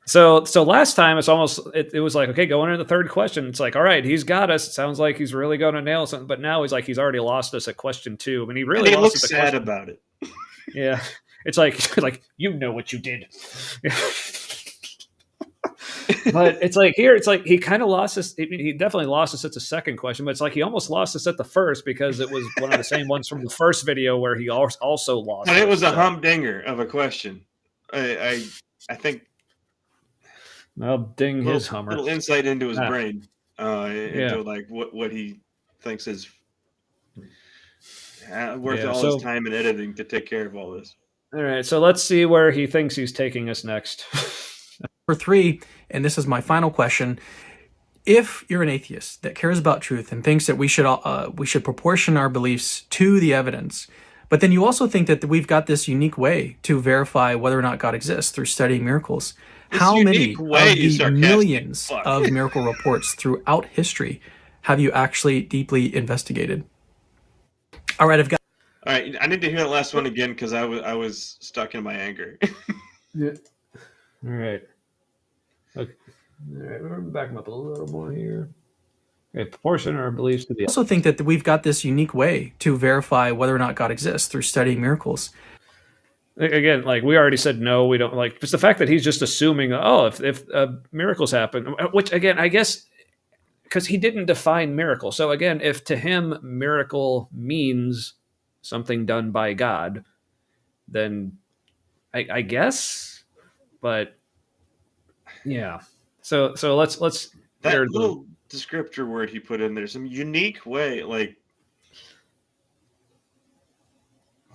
So last time it's almost it was like, okay, going into the third question, it's like, all right, he's got us. It sounds like he's really going to nail something. But now he's like, he's already lost us at question 2. I mean, he really and he lost looks us at sad question. about it. Yeah, it's like you know what you did. But it's like here, it's like he kind of lost us. He definitely lost us at the second question, but it's like he almost lost us at the first because it was one of the same ones from the first video where he also lost. But it was a humdinger of a question. I think. I'll ding his Hummer. Little insight into his brain, into like what he thinks is worth all his time and editing to take care of all this. All right, so let's see where he thinks he's taking us next. Number 3, and this is my final question. If you're an atheist that cares about truth and thinks that we should proportion our beliefs to the evidence, but then you also think that we've got this unique way to verify whether or not God exists through studying miracles, how many of the millions of miracle reports throughout history have you actually deeply investigated? All right, All right, I need to hear that last one again because I was stuck in my anger. Yeah. All right. Okay. All right, we're back him up a little more here. Okay, proportion our beliefs to the. I also think that we've got this unique way to verify whether or not God exists through studying miracles. Again, like we already said, no, we don't like. It's the fact that he's just assuming, oh, if miracles happen, which again, I guess, because he didn't define miracle. So again, if to him miracle means something done by God, then I guess, but yeah. So let's that little descriptor word he put in there, some unique way, like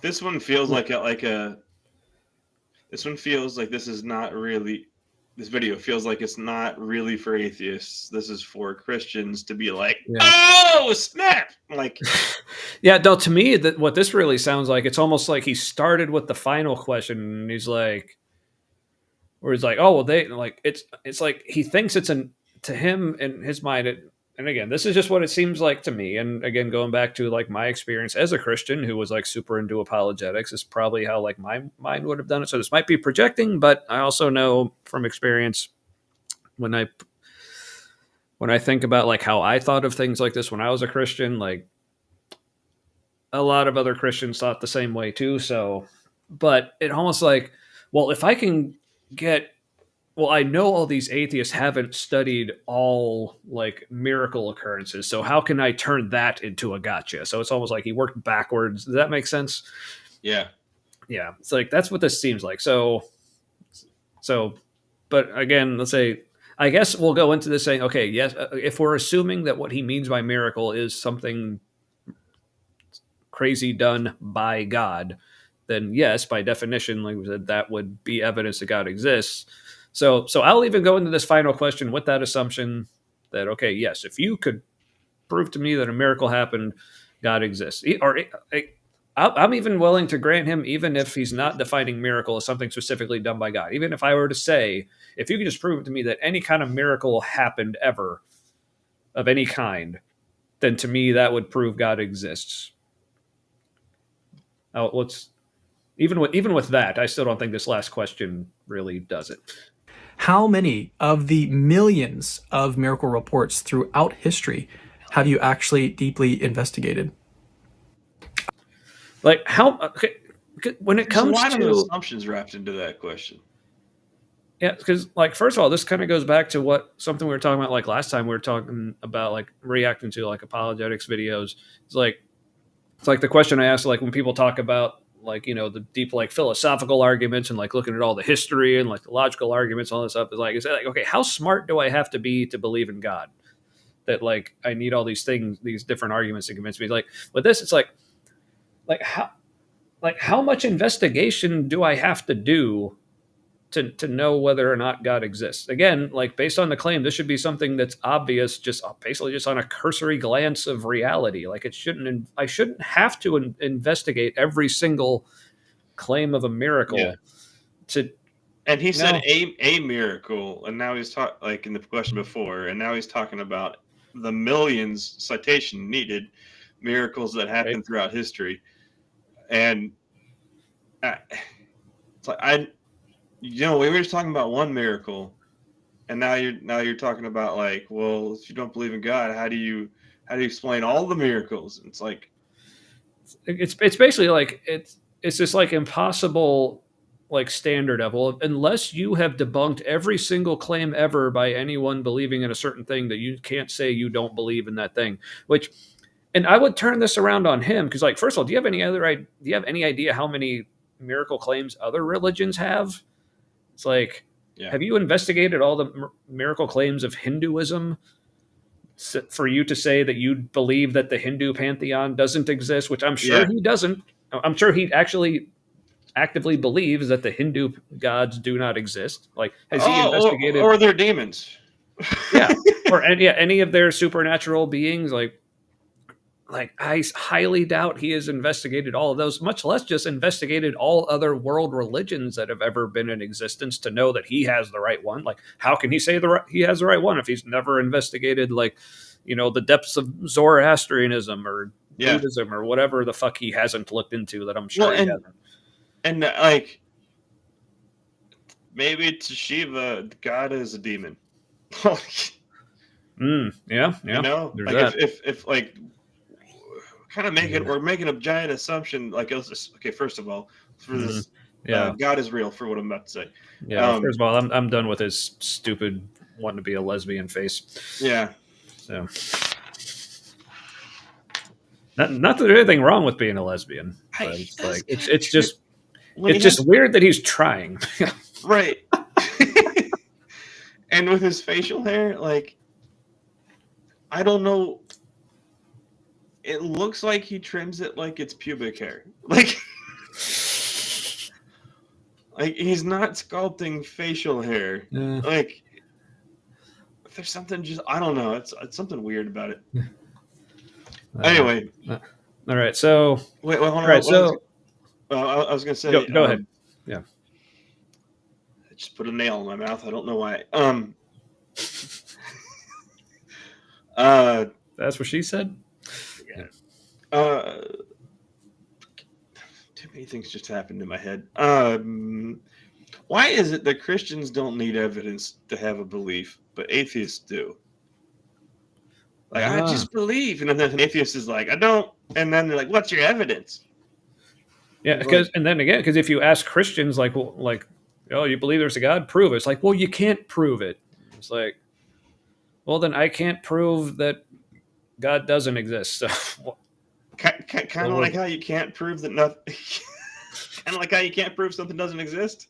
this one feels like a. This one feels like this is not really. This video feels like it's not really for atheists. This is for Christians to be like, oh snap! Like, yeah. No, to me, that what this really sounds like, it's almost like he started with the final question, and he's like, where he's like, oh well, they like it's like he thinks it's to him in his mind. And again, this is just what it seems like to me. And again, going back to like my experience as a Christian who was like super into apologetics is probably how like my mind would have done it. So this might be projecting, but I also know from experience when I think about like how I thought of things like this when I was a Christian, like a lot of other Christians thought the same way too. So, but it almost like, well, if I can I know all these atheists haven't studied all like miracle occurrences, so how can I turn that into a gotcha? So it's almost like he worked backwards. Does that make sense? Yeah. It's like that's what this seems like. So, but again, let's say I guess we'll go into this saying, okay, yes, if we're assuming that what he means by miracle is something crazy done by God, then yes, by definition, like we said, that would be evidence that God exists. So I'll even go into this final question with that assumption that, okay, yes, if you could prove to me that a miracle happened, God exists. Or I'm even willing to grant him, even if he's not defining miracle as something specifically done by God. Even if I were to say, if you could just prove to me that any kind of miracle happened ever of any kind, then to me that would prove God exists. Even with that, I still don't think this last question really does it. how many of the millions of miracle reports throughout history have you actually deeply investigated? Like how when it There's a comes lot of to assumptions wrapped into that question. yeah, because like first of all, this kind of goes back to what something we were talking about like last time we were talking about like reacting to like apologetics videos. It's like the question I asked like when people talk about like the deep like philosophical arguments and like looking at all the history and like the logical arguments, all this stuff is like okay, how smart do I have to be to believe in God? That like I need all these things, these different arguments to convince me. Like with this, it's like how much investigation do I have to do to know whether or not God exists? Again, like based on the claim, this should be something that's obvious, just basically just on a cursory glance of reality. Like I shouldn't have to investigate every single claim of a miracle Yeah. to. And he said No. a miracle, and now he's talking like in the question before, and now he's talking about the millions citation needed miracles that happen Right. throughout history, and it's like we were just talking about one miracle, and now you're talking about like, well, if you don't believe in God, how do you explain all the miracles? It's like It's basically like it's just like impossible like standard of, well, unless you have debunked every single claim ever by anyone believing in a certain thing, that you can't say you don't believe in that thing. Which, and I would turn this around on him because, like, first of all, do you have any idea how many miracle claims other religions have? It's like, yeah, have you investigated all the miracle claims of Hinduism for you to say that you believe that the Hindu pantheon doesn't exist? Which I'm sure yeah. he doesn't. I'm sure he actually actively believes that the Hindu gods do not exist. Like, has he investigated? Or they're demons. Yeah, or any of their supernatural beings. Like I highly doubt he has investigated all of those, much less just investigated all other world religions that have ever been in existence to know that he has the right one. Like, how can he say he has the right one if he's never investigated like, the depths of Zoroastrianism or Yeah. Buddhism or whatever the fuck he hasn't looked into that I'm sure he hasn't. And like maybe to Shiva, God is a demon. Yeah. Like that. if like kind of we're making a giant assumption. Like, okay, first of all, for this, God is real, for what I'm about to say. Yeah. First of all, I'm done with his stupid wanting to be a lesbian face. Yeah. So, not that there's anything wrong with being a lesbian, but it's just weird that he's trying. Right. And with his facial hair, like, I don't know. It looks like he trims it like it's pubic hair. Like he's not sculpting facial hair. Like, there's something I don't know. It's something weird about it. Anyway. All right. So wait, hold on. All right, I was gonna say. Go ahead. Yeah. I just put a nail in my mouth. I don't know why. That's what she said. Yeah. Too many things just happened in my head. Why is it that Christians don't need evidence to have a belief, but atheists do? Like, I just believe, and then an atheist is like, I don't, and then they're like, what's your evidence? Yeah, because if you ask Christians, like, well, like, oh, you believe there's a God? Prove it. It's like, well, you can't prove it. It's like, well, then I can't prove that God doesn't exist. So, kind of like how you can't prove that nothing. Kind of like how you can't prove something doesn't exist,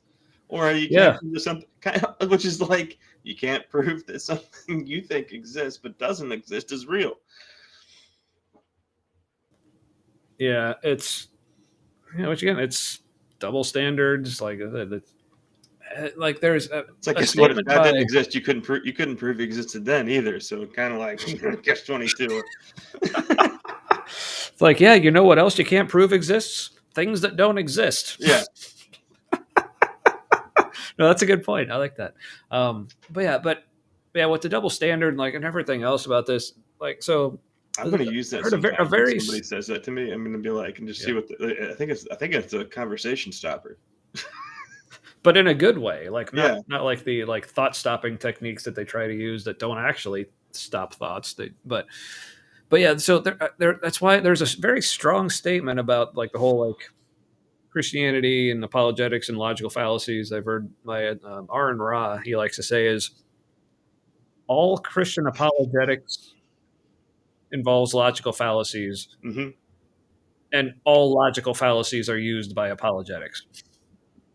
or you can't prove something, which is like you can't prove that something you think exists but doesn't exist is real. Yeah, it's which again, it's double standards. Like there's it's like what if that didn't exist? You couldn't prove it existed then either. So kind of like catch 22. It's like, yeah, you know what else you can't prove exists? Things that don't exist. Yeah. No, that's a good point. I like that. But with the double standard, like, and everything else about this, like, so I'm going to use that. Somebody says that to me, I'm going to be like, and just see what I think it's a conversation stopper. but in a good way, like Yeah. not like the like thought stopping techniques that they try to use that don't actually stop thoughts. But yeah, so that's why there's a very strong statement about like the whole like Christianity and apologetics and logical fallacies. I've heard by Aaron Ra, he likes to say is all Christian apologetics involves logical fallacies, Mm-hmm. and all logical fallacies are used by apologetics.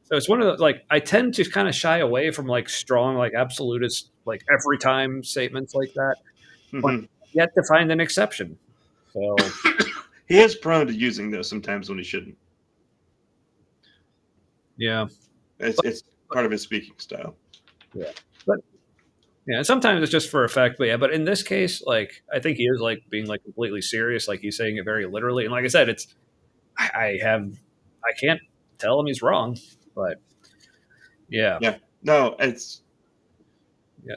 So it's one of the like I tend to kind of shy away from like strong like absolutist like every time statements like that, but Mm-hmm. yet to find an exception. So He is prone to using those sometimes when he shouldn't. yeah, It's part of his speaking style. yeah, but yeah, sometimes it's just for effect. But yeah, but in this case, like I think he is like being like completely serious, like he's saying it very literally. And like I said, it's I can't tell him he's wrong, but yeah, Yeah. No, it's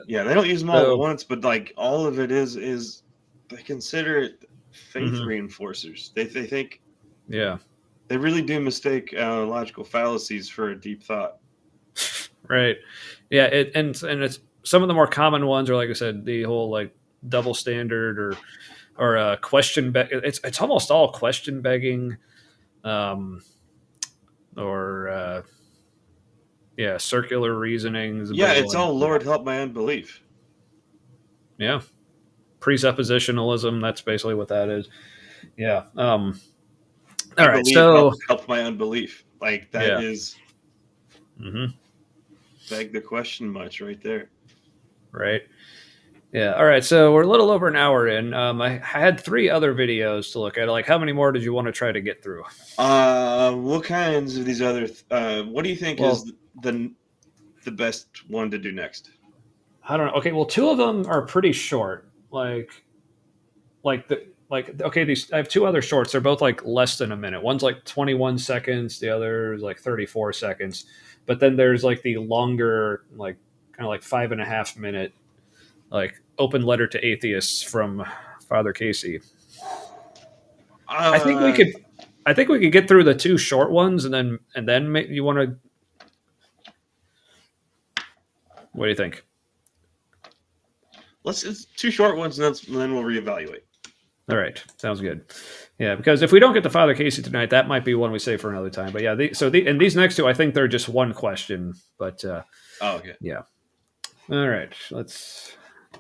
yeah. they don't use them all So at once, but like all of it is they consider it faith Mhm. reinforcers. They think yeah, they really do mistake logical fallacies for a deep thought. right, yeah. And it's some of the more common ones are like I said, the whole like double standard or question. It's almost all question begging, um, or yeah, circular reasonings. Yeah, But it's all Lord help my unbelief. yeah, presuppositionalism. That's basically what that is. Yeah. All I right. believe So help my unbelief. Like that yeah. is Mm-hmm. beg the question much right there. Right. Yeah. All right. So we're a little over an hour in. I had 3 other videos to look at. Like, how many more did you want to try to get through? What kinds of these other? What do you think Well, is the best one to do next? I don't know. Okay. Well, 2 of them are pretty short. Okay. These I have 2 other shorts. They're both like less than a minute. One's like 21 seconds. The other is like 34 seconds. But then there's like the longer, like kind of like 5.5 minute, like open letter to atheists from Father Casey. I think we Uh, could. I think we could get through the 2 short ones, and then you want to. What do you think? it's 2 short ones, and then we'll reevaluate. All right, sounds good. Yeah, because if we don't get to Father Casey tonight, that might be one we save for another time. But yeah, and these next 2, I think they're just one question. But Okay. yeah. All right, let's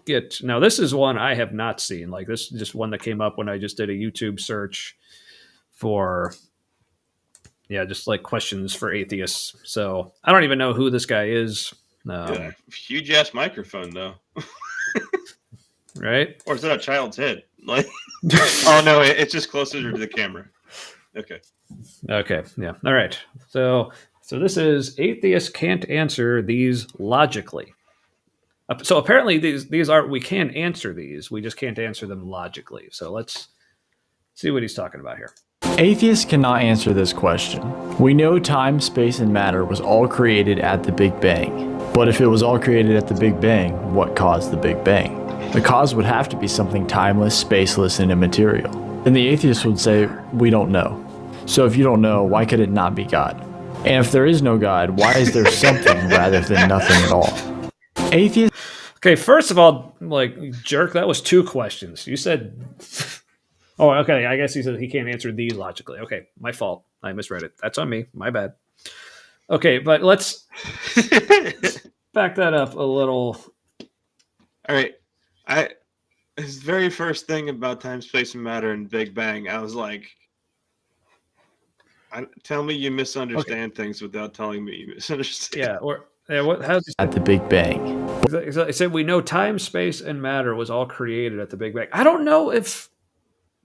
get now. This is one I have not seen. Like this is just one that came up when I just did a YouTube search for just like questions for atheists. So I don't even know who this guy is. Yeah, huge ass microphone though. Right? Or is that a child's head? Like, oh no, it's just closer to the camera. Okay. Okay. Yeah. All right. So this is atheists can't answer these logically. So apparently these are we can answer these. We just can't answer them logically. So let's see what he's talking about here. Atheists cannot answer this question. We know time, space, and matter was all created at the Big Bang. But if it was all created at the Big Bang, what caused the Big Bang? The cause would have to be something timeless, spaceless, and immaterial. Then the atheist would say, we don't know. So if you don't know, why could it not be God? And if there is no God, why is there something rather than nothing at all? Atheists... Okay, first of all, like, jerk, that was 2 questions. You said... Oh, okay, I guess he said he can't answer these logically. Okay, my fault. I misread it. That's on me. My bad. Okay, but let's back that up a little. All right. His very first thing about time, space, and matter and Big Bang, I was like, tell me you misunderstand things without telling me you misunderstand. Yeah, what? How's at the Big Bang. I said we know time, space, and matter was all created at the Big Bang. I don't know if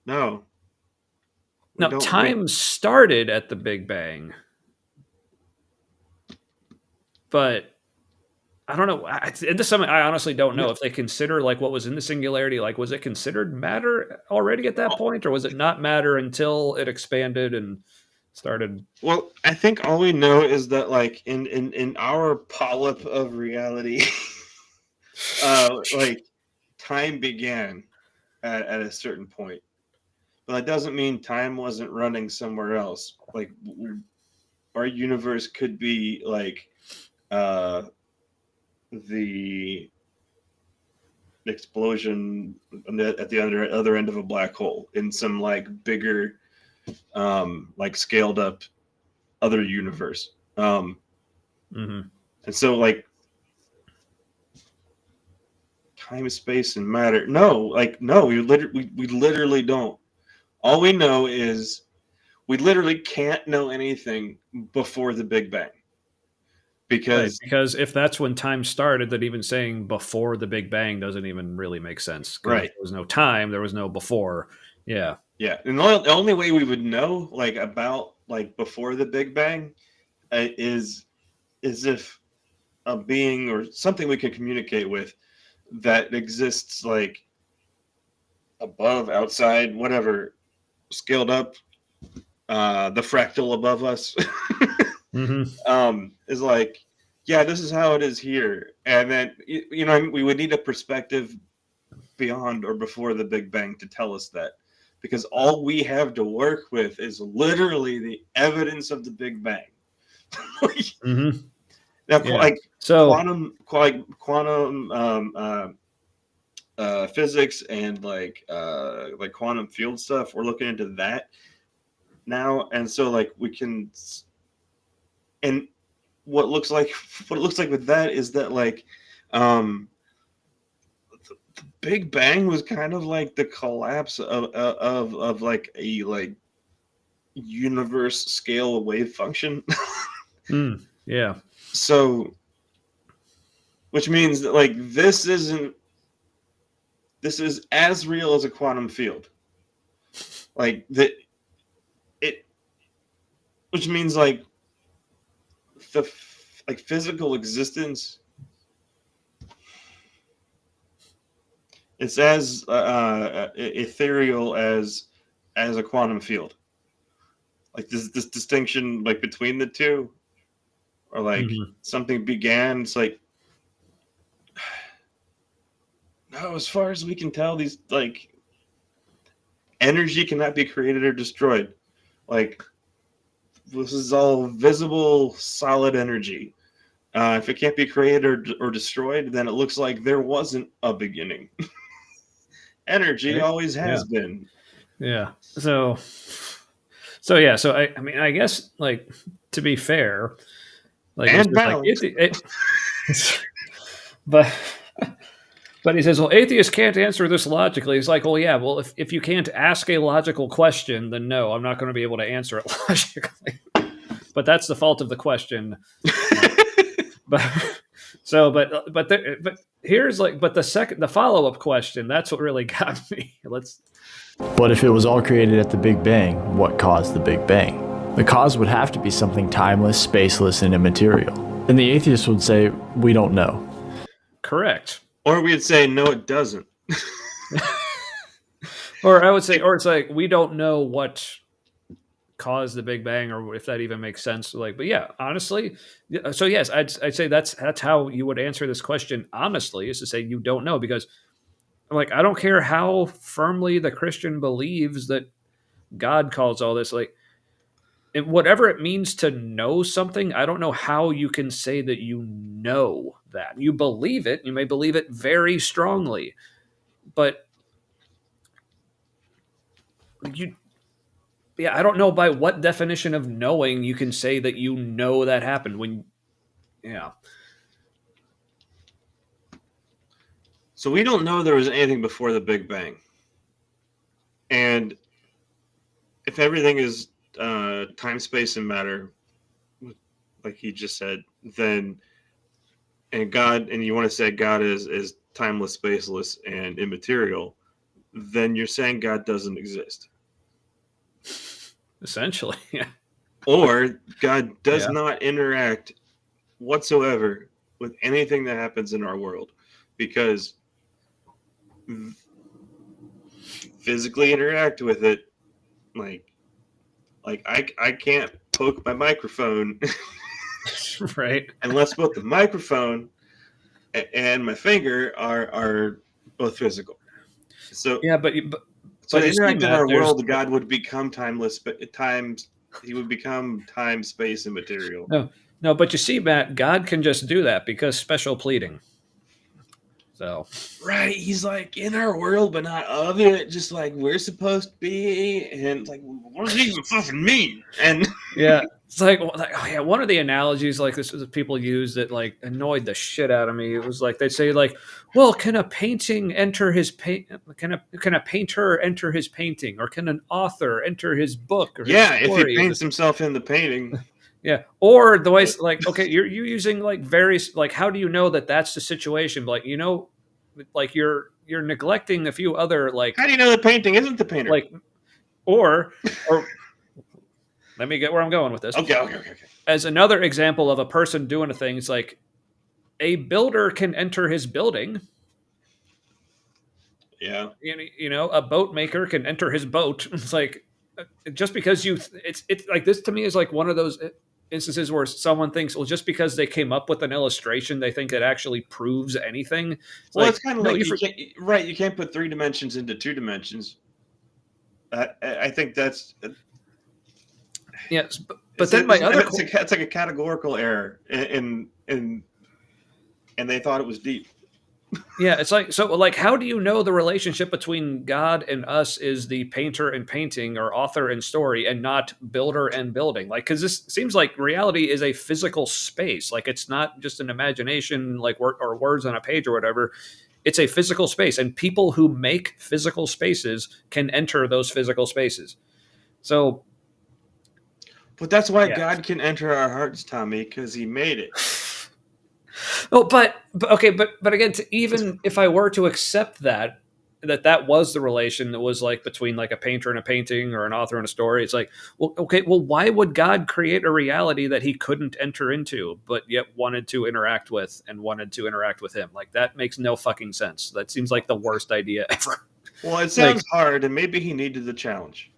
No. time started at the Big Bang, but I don't know. This something I honestly don't know if they consider like what was in the singularity. Like, was it considered matter already at that point, or was it not matter until it expanded and started? Well, I think all we know is that, like, in our polyp of reality, like, time began at a certain point, but that doesn't mean time wasn't running somewhere else. Like, our universe could be like the explosion at the other end of a black hole in some like bigger, like scaled up other universe. Mm-hmm. And so like time, space, and matter. No, we literally don't. All we know is we literally can't know anything before the Big Bang. Because if that's when time started, then even saying before the Big Bang doesn't even really make sense. Right. If there was no time, there was no before. Yeah. Yeah. And the only way we would know like about like before the Big Bang is if a being or something we can communicate with that exists like above, outside, whatever, scaled up, the fractal above us, is like, yeah, this is how it is here. And then, we would need a perspective beyond or before the Big Bang to tell us that. Because all we have to work with is literally the evidence of the Big Bang. Now, quantum physics and like quantum field stuff, we're looking into that now, and so like we can, and what it looks like with that is that like the Big Bang was kind of like the collapse of like a like universe scale wave function. Yeah. So, which means that like this is as real as a quantum field. Like which means like the like physical existence. It's as ethereal as a quantum field. Like this distinction like between the two, or like something began. It's like, no, as far as we can tell, these like energy cannot be created or destroyed. Like this is all visible, solid energy. If it can't be created or destroyed, then it looks like there wasn't a beginning. Energy always has been. Yeah. So yeah. So I mean, I guess like to be fair, like, and balance. But he says, well, atheists can't answer this logically. He's like, well, yeah, well, if you can't ask a logical question, then no, I'm not going to be able to answer it logically. But that's the fault of the question. But here's like, but the follow-up question, that's what really got me. But if it was all created at the Big Bang, what caused the Big Bang? The cause would have to be something timeless, spaceless, and immaterial. And the atheist would say, we don't know. Correct. Or we'd say, no, it doesn't. Or I would say, or it's like, we don't know what caused the Big Bang, or if that even makes sense. Like, but yeah, honestly, so yes, I'd say that's how you would answer this question honestly, is to say you don't know, because like I don't care how firmly the Christian believes that God calls all this, like whatever it means to know something, I don't know how you can say that you know that. You believe it, you may believe it very strongly, but I don't know by what definition of knowing you can say that you know that happened So we don't know there was anything before the Big Bang. And if everything is time, space, and matter, like he just said, then and you want to say God is timeless, spaceless, and immaterial, then you're saying God doesn't exist. Essentially, yeah. Or God does not interact whatsoever with anything that happens in our world, because physically interact with it, like I can't poke my microphone, right? Unless both the microphone and my finger are both physical. So yeah, but to interact in our world, God would become timeless, but time he would become time, space, and material. No, but you see, Matt, God can just do that because special pleading. So Right, he's like in our world, but not of it, just like we're supposed to be. And it's like, what does it even fucking mean? And yeah, it's like oh yeah, one of the analogies like this is people use that like annoyed the shit out of me. It was like they'd say like, well, can a painting enter his paint? Can a painter enter his painting, or can an author enter his book or his yeah, if story? he paints himself in the painting. Yeah, or the way like okay, you're using like various like how do you know that that's the situation? Like like you're neglecting a few other like How do you know the painting isn't the painter? like or let me get where I'm going with this. Okay. As another example of a person doing a thing, it's like a builder can enter his building. Yeah. A boat maker can enter his boat. It's like just because it's like this to me is like one of those instances where someone thinks, well, just because they came up with an illustration, they think it actually proves anything. It's kind of like you can't put 3 dimensions into 2 dimensions. I think that's yes, but then my other it's like a categorical error, and they thought it was deep. Yeah, it's like so. Like, how do you know the relationship between God and us is the painter and painting, or author and story, and not builder and building? Like, because this seems like reality is a physical space. Like, it's not just an imagination, like or words on a page or whatever. It's a physical space, and people who make physical spaces can enter those physical spaces. So, but that's why God can enter our hearts, Tommy, because He made it. Oh, but again, even if I were to accept that was the relation that was like between like a painter and a painting or an author and a story, it's like, well, okay, well, why would God create a reality that He couldn't enter into, but yet wanted to interact with Him? Like that makes no fucking sense. That seems like the worst idea ever. Well, it sounds hard, and maybe He needed the challenge.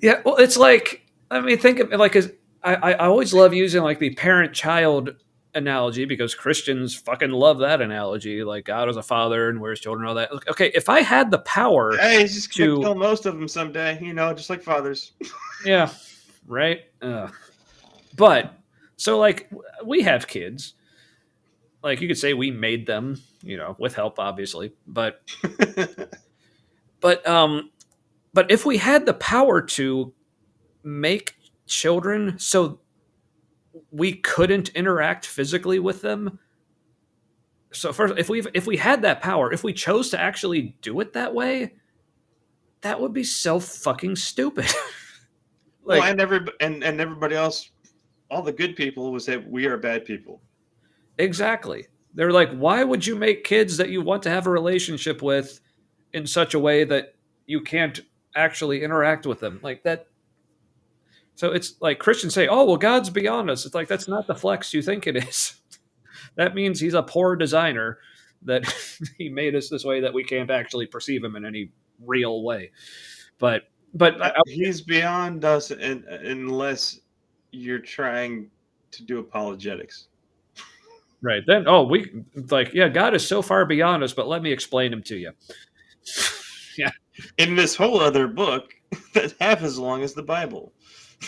Yeah, well, it's like. I mean, think of it like I always love using like the parent-child analogy because Christians fucking love that analogy. Like God is a father and we're His children, all that. Okay, if I had the power, He's just gonna kill most of them someday, just like fathers. Yeah, right. But so like we have kids. Like you could say we made them, with help, obviously. But if we had the power to make children so we couldn't interact physically with them. So first, if we had that power, if we chose to actually do it that way, that would be so fucking stupid. Well, and everybody else, all the good people would say we are bad people. Exactly. They're like, why would you make kids that you want to have a relationship with in such a way that you can't actually interact with them like that? So it's like Christians say, oh, well, God's beyond us. It's like, that's not the flex you think it is. That means He's a poor designer that He made us this way that we can't actually perceive Him in any real way. But He's beyond us unless you're trying to do apologetics. Right. Then, God is so far beyond us, but let me explain Him to you. Yeah. In this whole other book that's half as long as the Bible.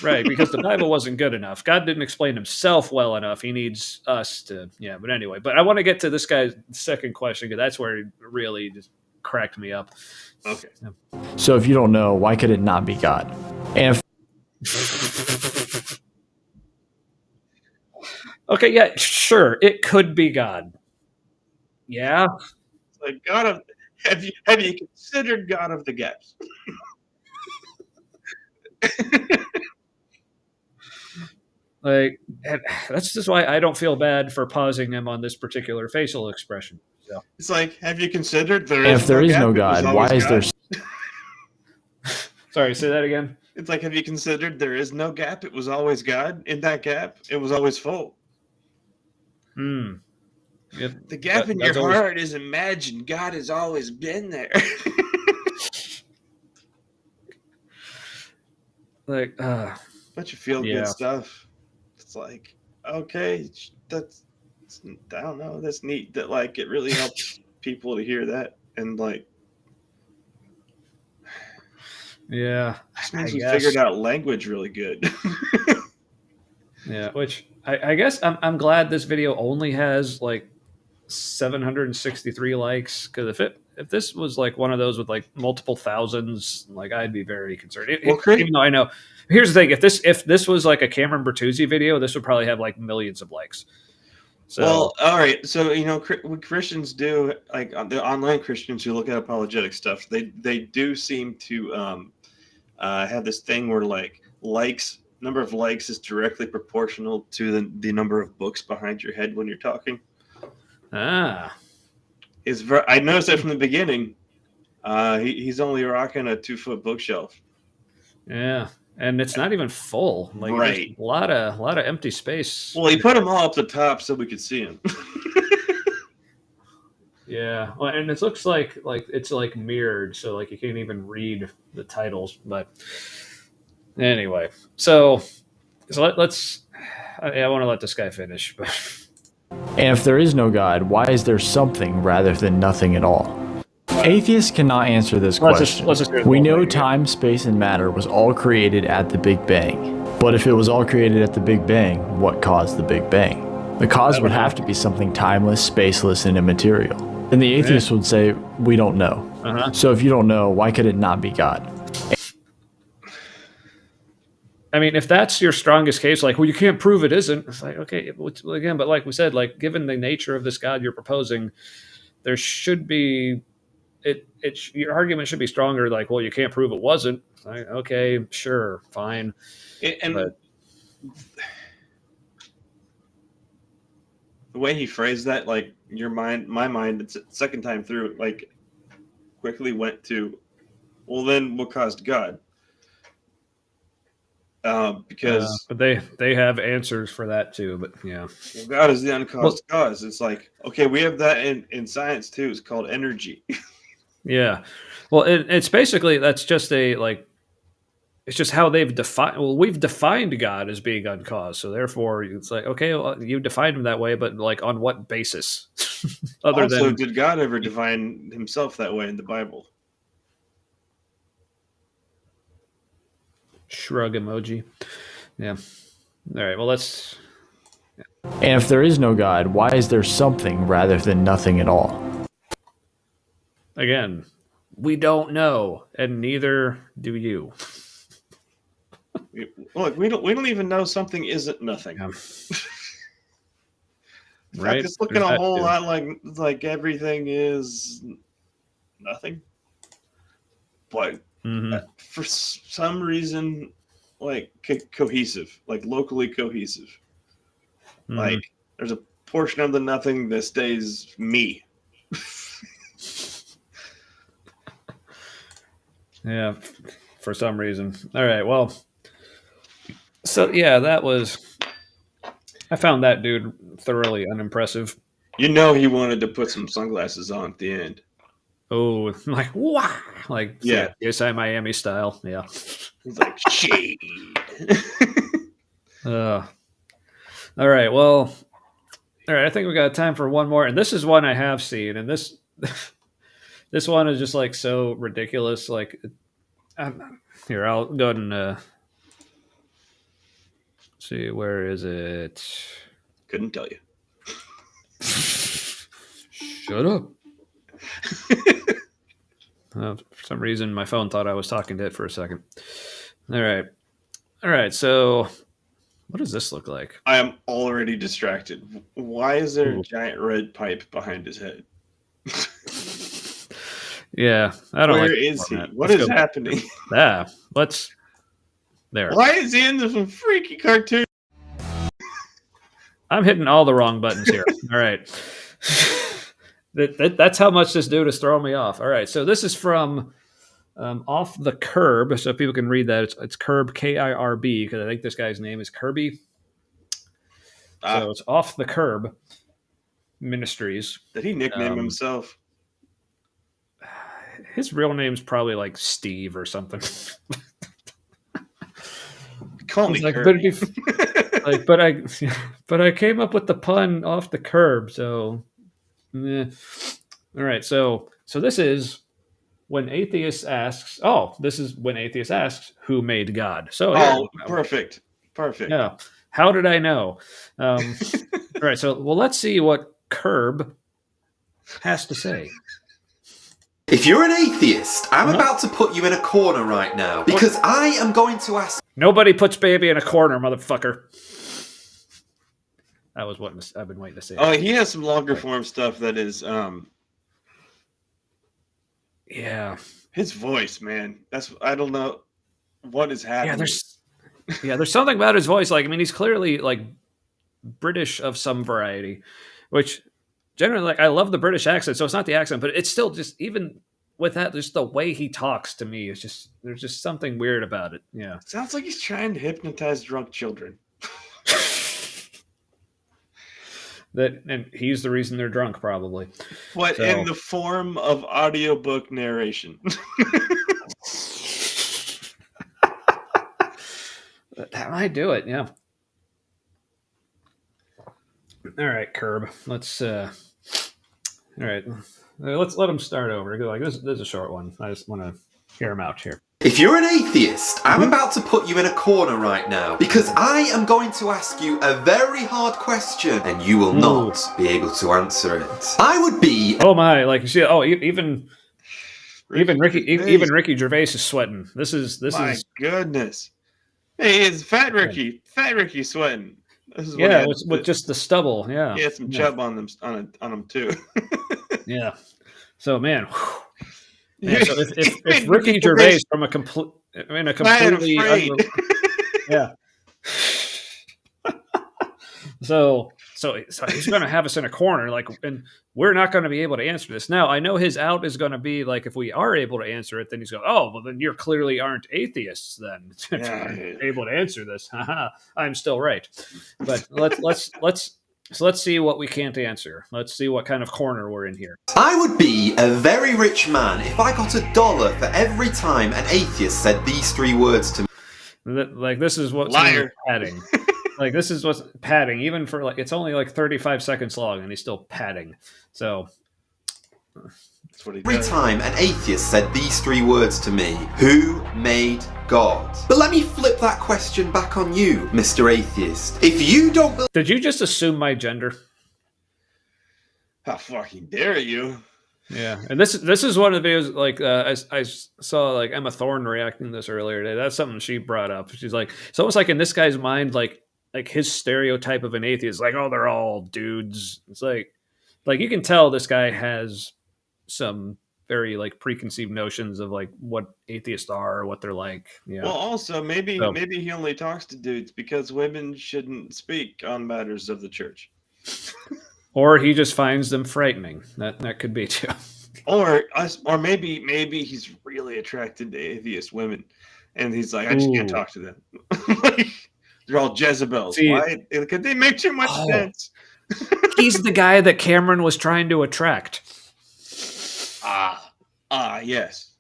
Right, because the Bible wasn't good enough. God didn't explain Himself well enough. He needs us to, but anyway. But I want to get to this guy's second question because that's where he really just cracked me up. Okay. So if you don't know, why could it not be God? And okay, yeah, sure, it could be God. Yeah. It's like God of have you considered God of the gaps? Like that's just why I don't feel bad for pausing him on this particular facial expression. So. It's like, have you considered if there is no God, why is there? Sorry, say that again. It's like, have you considered there is no gap? It was always God. In that gap, it was always full. Yep. The gap in your heart is imagined. God has always been there. Like, but you feel good stuff. It's like, okay, that's, I don't know, that's neat that like it really helps people to hear that. And like, Yeah, This I means we guess. figured out language really good. Yeah, which I guess I'm glad this video only has like 763 likes, because if this was like one of those with like multiple thousands, like I'd be very concerned. Well, Even though I know, here's the thing: if this was like a Cameron Bertuzzi video, this would probably have like millions of likes. So, well, all right. So what Christians do, like the online Christians who look at apologetic stuff, they do seem to have this thing where like number of likes is directly proportional to the number of books behind your head when you're talking. I noticed that from the beginning. He's only rocking a 2-foot bookshelf. Yeah, and it's not even full. Like, right, a lot of empty space. Well, he put them all up the top so we could see him. Yeah, well, and it looks like it's like mirrored, so like you can't even read the titles. But anyway, so let's. I want to let this guy finish. And if there is no God, why is there something rather than nothing at all? Atheists cannot answer this question. We know time, space, and matter was all created at the Big Bang. But if it was all created at the Big Bang, what caused the Big Bang? The cause would have to be something timeless, spaceless, and immaterial. And the atheist would say, we don't know. So if you don't know, why could it not be God? I mean, if that's your strongest case, like, well, you can't prove it isn't. It's like, okay, again, but like we said, like, given the nature of this God you're proposing, there should be your argument should be stronger. Like, well, you can't prove it wasn't. Like, okay, sure, fine. But the way he phrased that, like my mind, it's second time through, like quickly went to, well, then what caused God? Because but they have answers for that too. But yeah, well, God is the uncaused cause. It's like, okay, we have that in science too. It's called energy. Yeah, well, it's basically that's just it's just how they've defined. Well, we've defined God as being uncaused, so therefore it's like, okay, well, you defined him that way, but like on what basis? Did God ever define himself that way in the Bible? Shrug emoji. Yeah. All right. Well, let's. Yeah. And if there is no God, why is there something rather than nothing at all? Again, we don't know, and neither do you. Look, we don't even know something isn't nothing. Yeah. In fact, it's looking a whole lot like everything is nothing. But for some reason, like cohesive, like locally cohesive. Like there's a portion of the nothing that stays me. Yeah, for some reason. All right, well, so yeah, I found that dude thoroughly unimpressive. You know, he wanted to put some sunglasses on at the end. Oh, like, wow. Like, yeah, CSI Miami style. Yeah. He's like, shade. All right, well, all right, I think we got time for one more. And this is one I have seen. And this one is just like so ridiculous. Like, here, I'll go ahead and see, where is it? Couldn't tell you. Shut up. For some reason, my phone thought I was talking to it for a second. All right. So, what does this look like? I am already distracted. Why is there a giant red pipe behind his head? Yeah, I don't. Where is he? What is happening? Yeah, let's. There. Why is he in this freaky cartoon? I'm hitting all the wrong buttons here. All right. That's how much this dude is throwing me off. All right. So this is from Off the Curb. So people can read that. It's Curb, Kirb, because I think this guy's name is Kirby. So it's Off the Curb Ministries. Did he nickname himself? His real name's probably like Steve or something. Call me like, Kirby. but I came up with the pun off the curb. So, all right. So this is when atheists asks, who made God? So yeah, perfect. yeah. How did I know? All right. So let's see what Curb has to say. If you're an atheist, I'm about to put you in a corner right now because I am going to ask. Nobody puts baby in a corner, motherfucker. That was what I've been waiting to say. Oh, he has some longer form stuff that is, yeah. His voice, man. I don't know what is happening. There's something about his voice. Like, I mean, he's clearly like British of some variety, which generally, like, I love the British accent. So it's not the accent, but it's still just, even with that, just the way he talks to me is just, there's just something weird about it. Yeah. Sounds like he's trying to hypnotize drunk children. And he's the reason they're drunk, probably. What, in the form of audiobook narration? That might do it, yeah. All right, Curb. Let's all right. Let's let him start over. Like, this is a short one. I just want to hear him out here. If you're an atheist, I'm about to put you in a corner right now because I am going to ask you a very hard question and you will not be able to answer it. I would be. Oh my! Like, you see, even Ricky Gervais is sweating. This is my goodness. Hey, it's Fat Ricky. Fat Ricky sweating. This is with just the stubble. Yeah, he had some chub on him too. Yeah. So man. Yeah, so if Ricky Gervais from a completely yeah. So he's going to have us in a corner, like, and we're not going to be able to answer this. Now, I know his out is going to be like, if we are able to answer it, then he's going, oh, well, then you clearly aren't atheists then. If you're able to answer this. I'm still right. But let's see what we can't answer. Let's see what kind of corner we're in here. I would be a very rich man if I got $1 for every time an atheist said these 3 words to me. Like, this is what's padding. Like, this is what's padding. Even for, like, it's only like 35 seconds long, and he's still padding. So that's what he does. Every time an atheist said these 3 words to me, who made God? But let me flip that question back on you, Mr. Atheist. If you don't believe... Did you just assume my gender? How fucking dare you? Yeah, and this is one of the videos, like, I saw, like, Emma Thorne reacting to this earlier today. That's something she brought up. She's like, it's almost like in this guy's mind, like his stereotype of an atheist, like, oh, they're all dudes. It's like you can tell this guy has some very, like, preconceived notions of, like, what atheists are or what they're like. Yeah. Well, also maybe he only talks to dudes because women shouldn't speak on matters of the church. Or he just finds them frightening. That could be too. Or maybe he's really attracted to atheist women, and he's like, I just can't talk to them. Like, they're all Jezebels. Why? Because they make too much sense. He's the guy that Cameron was trying to attract. Yes.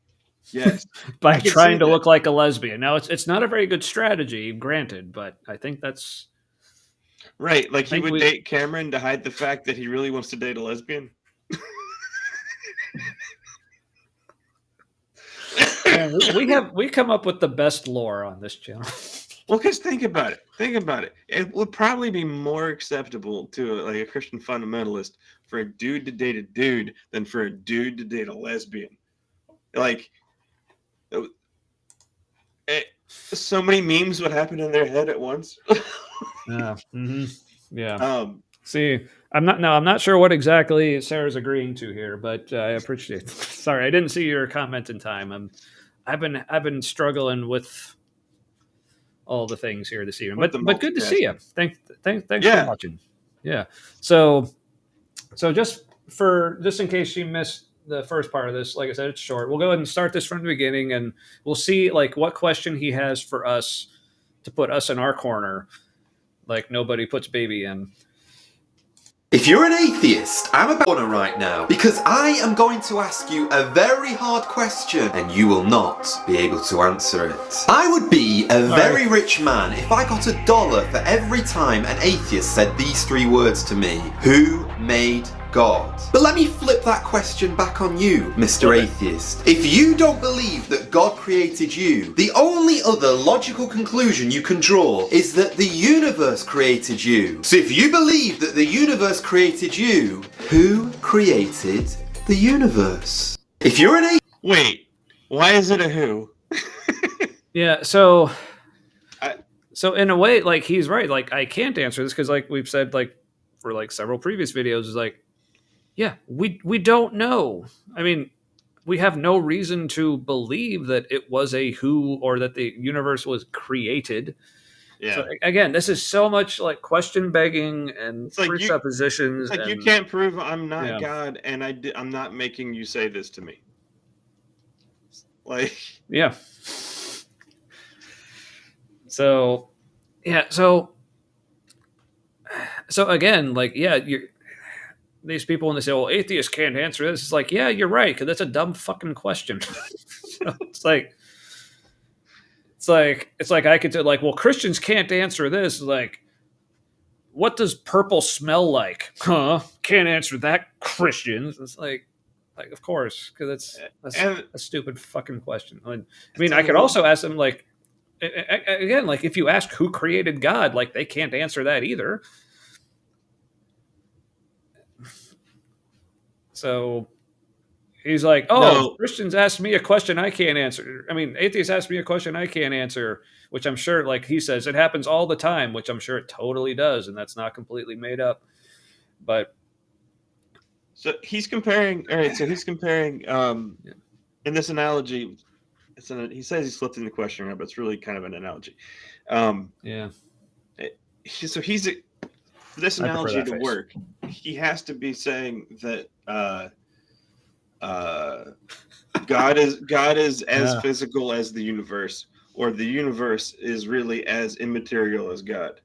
By trying to look like a lesbian. Now, it's not a very good strategy, granted, but I think that's right. Like, he would date Cameron to hide the fact that he really wants to date a lesbian. Man, we come up with the best lore on this channel. Well, because think about it. It would probably be more acceptable to a Christian fundamentalist for a dude to date a dude than for a dude to date a lesbian. Like, so many memes would happen in their head at once. Yeah. Mm-hmm. Yeah. See, I'm not sure what exactly Sarah's agreeing to here, but I appreciate it. Sorry, I didn't see your comment in time. I've been struggling with all the things here this evening, but good to see you. Thanks for watching. Yeah. So just in case you missed the first part of this, like I said, it's short. We'll go ahead and start this from the beginning, and we'll see, like, what question he has for us to put us in our corner, like nobody puts baby in. If you're an atheist, I'm about to right now because I am going to ask you a very hard question and you will not be able to answer it. I would be a very rich man if I got $1 for every time an atheist said these 3 words to me. Who made God. But let me flip that question back on you, Mr. Atheist. If you don't believe that God created you, the only other logical conclusion you can draw is that the universe created you. So if you believe that the universe created you, who created the universe? If you're an atheist... Wait, why is it a who? Yeah, so in a way, like, he's right. Like, I can't answer this because, like, we've said, like, for like several previous videos, is like, yeah, we don't know. I mean, we have no reason to believe that it was a who or that the universe was created. Yeah. So again, this is so much like question begging and It's like presuppositions. It's like, you can't prove I'm not God, and I'm not making you say this to me. Like, yeah. So, yeah. So again, like, yeah, these people, when they say, "Well, atheists can't answer this," it's like, yeah, you're right, because that's a dumb fucking question. So it's like I could say, like, well, Christians can't answer this. Like, what does purple smell like? Huh? Can't answer that, Christians. It's like of course, because that's a stupid fucking question. I mean, I could also ask them, like, again, like, if you ask who created God, like, they can't answer that either. So he's like, oh, no. Christians asked me a question I can't answer. I mean, atheists asked me a question I can't answer, which I'm sure, like he says, it happens all the time, which I'm sure it totally does, and that's not completely made up. But so he's comparing. All right, so he's comparing. In this analogy, he says he's flipping the question around, but it's really kind of an analogy. Yeah. So he's for this analogy to work, he has to be saying that God is as physical as the universe, or the universe is really as immaterial as God.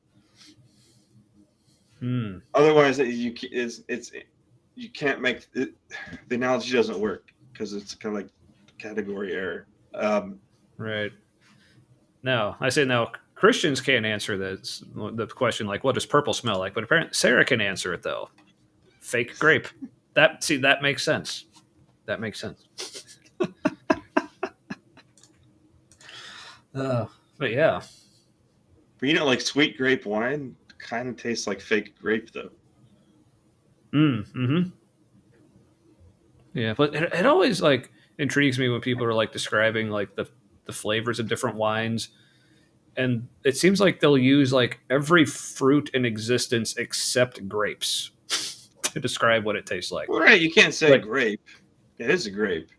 Otherwise, you can't make it, the analogy doesn't work, because it's kind of like category error. Right. No, I say no. Christians can't answer the question, like, what does purple smell like? But apparently Sarah can answer it, though. Fake grape. That makes sense. That makes sense. But yeah. But like, sweet grape wine kind of tastes like fake grape, though. Mm-hmm. Yeah, but it always, like, intrigues me when people are, like, describing, like, the flavors of different wines. And it seems like they'll use, like, every fruit in existence except grapes to describe what it tastes like. Well, right, you can't say grape. It is a grape.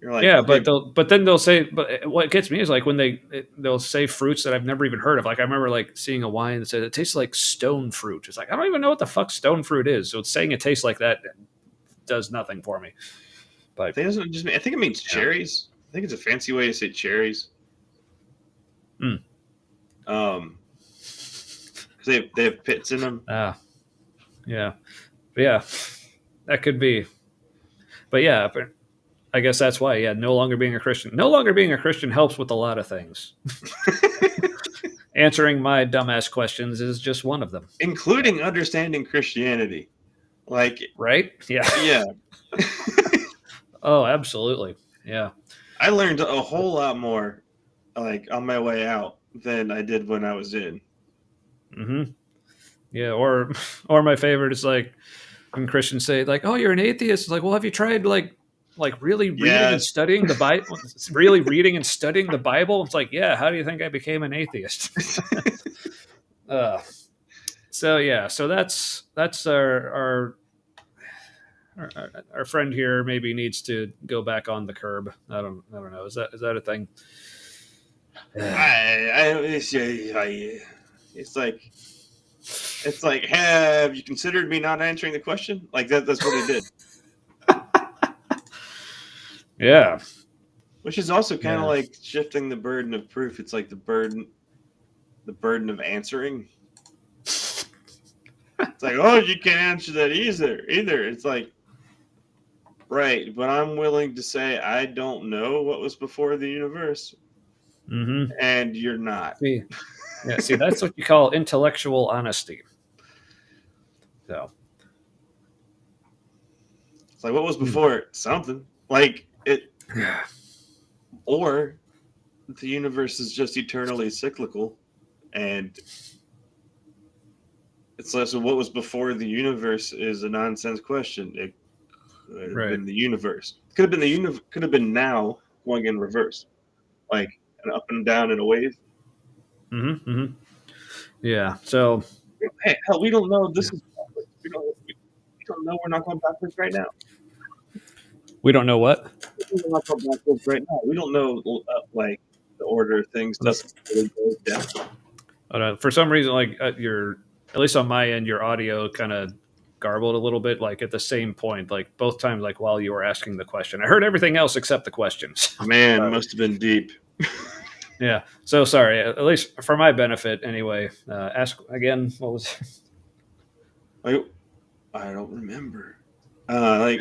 You're like, yeah, but then they'll say, but what gets me is, like, when they'll say fruits that I've never even heard of. Like, I remember, like, seeing a wine that said it tastes like stone fruit. It's like, I don't even know what the fuck stone fruit is. So it's saying it tastes like that does nothing for me. But I think it means cherries. I think it's a fancy way to say cherries. Because they have pits in them. Yeah, that could be. But yeah, but I guess that's why. Yeah, no longer being a Christian helps with a lot of things. Answering my dumbass questions is just one of them, including understanding Christianity. Like, right? Yeah. Oh, absolutely. Yeah. I learned a whole lot more, like, on my way out than I did when I was in. Mm-hmm. Yeah, or my favorite is, like, when Christians say, like, "Oh, you're an atheist." It's like, well, have you tried like really reading and studying the Bible? Really reading and studying the Bible? It's like, yeah. How do you think I became an atheist? So that's our friend here maybe needs to go back on the curb. I don't know. Is that a thing? It's like, have you considered me not answering the question? Like, that's what he did. Yeah. Which is also kind of like shifting the burden of proof. It's like the burden of answering. It's like, oh, you can't answer that either. It's like, right, but I'm willing to say I don't know what was before the universe. Mm-hmm. And you're not. See, that's what you call intellectual honesty. So, It's like, what was before? Something. Like, it. Or the universe is just eternally cyclical, and it's less of what was before the universe is a nonsense question. It could have been the universe. Could have been could have been now going in reverse, like an up and down and a wave. Mm-hmm. Mm-hmm. Yeah. So, Hey, hell, we don't know. This is we don't know. We're not going backwards right now. we don't know what. We're not going backwards right now. We don't know like the order of things doesn't really go down. For some reason, like your, at least on my end, your audio kind of garbled a little bit. Like at the same point, like both times, like while you were asking the question, I heard everything else except the questions. Man, must have been deep. Yeah. So sorry. At least for my benefit, anyway. Ask again. What was? I don't remember. Like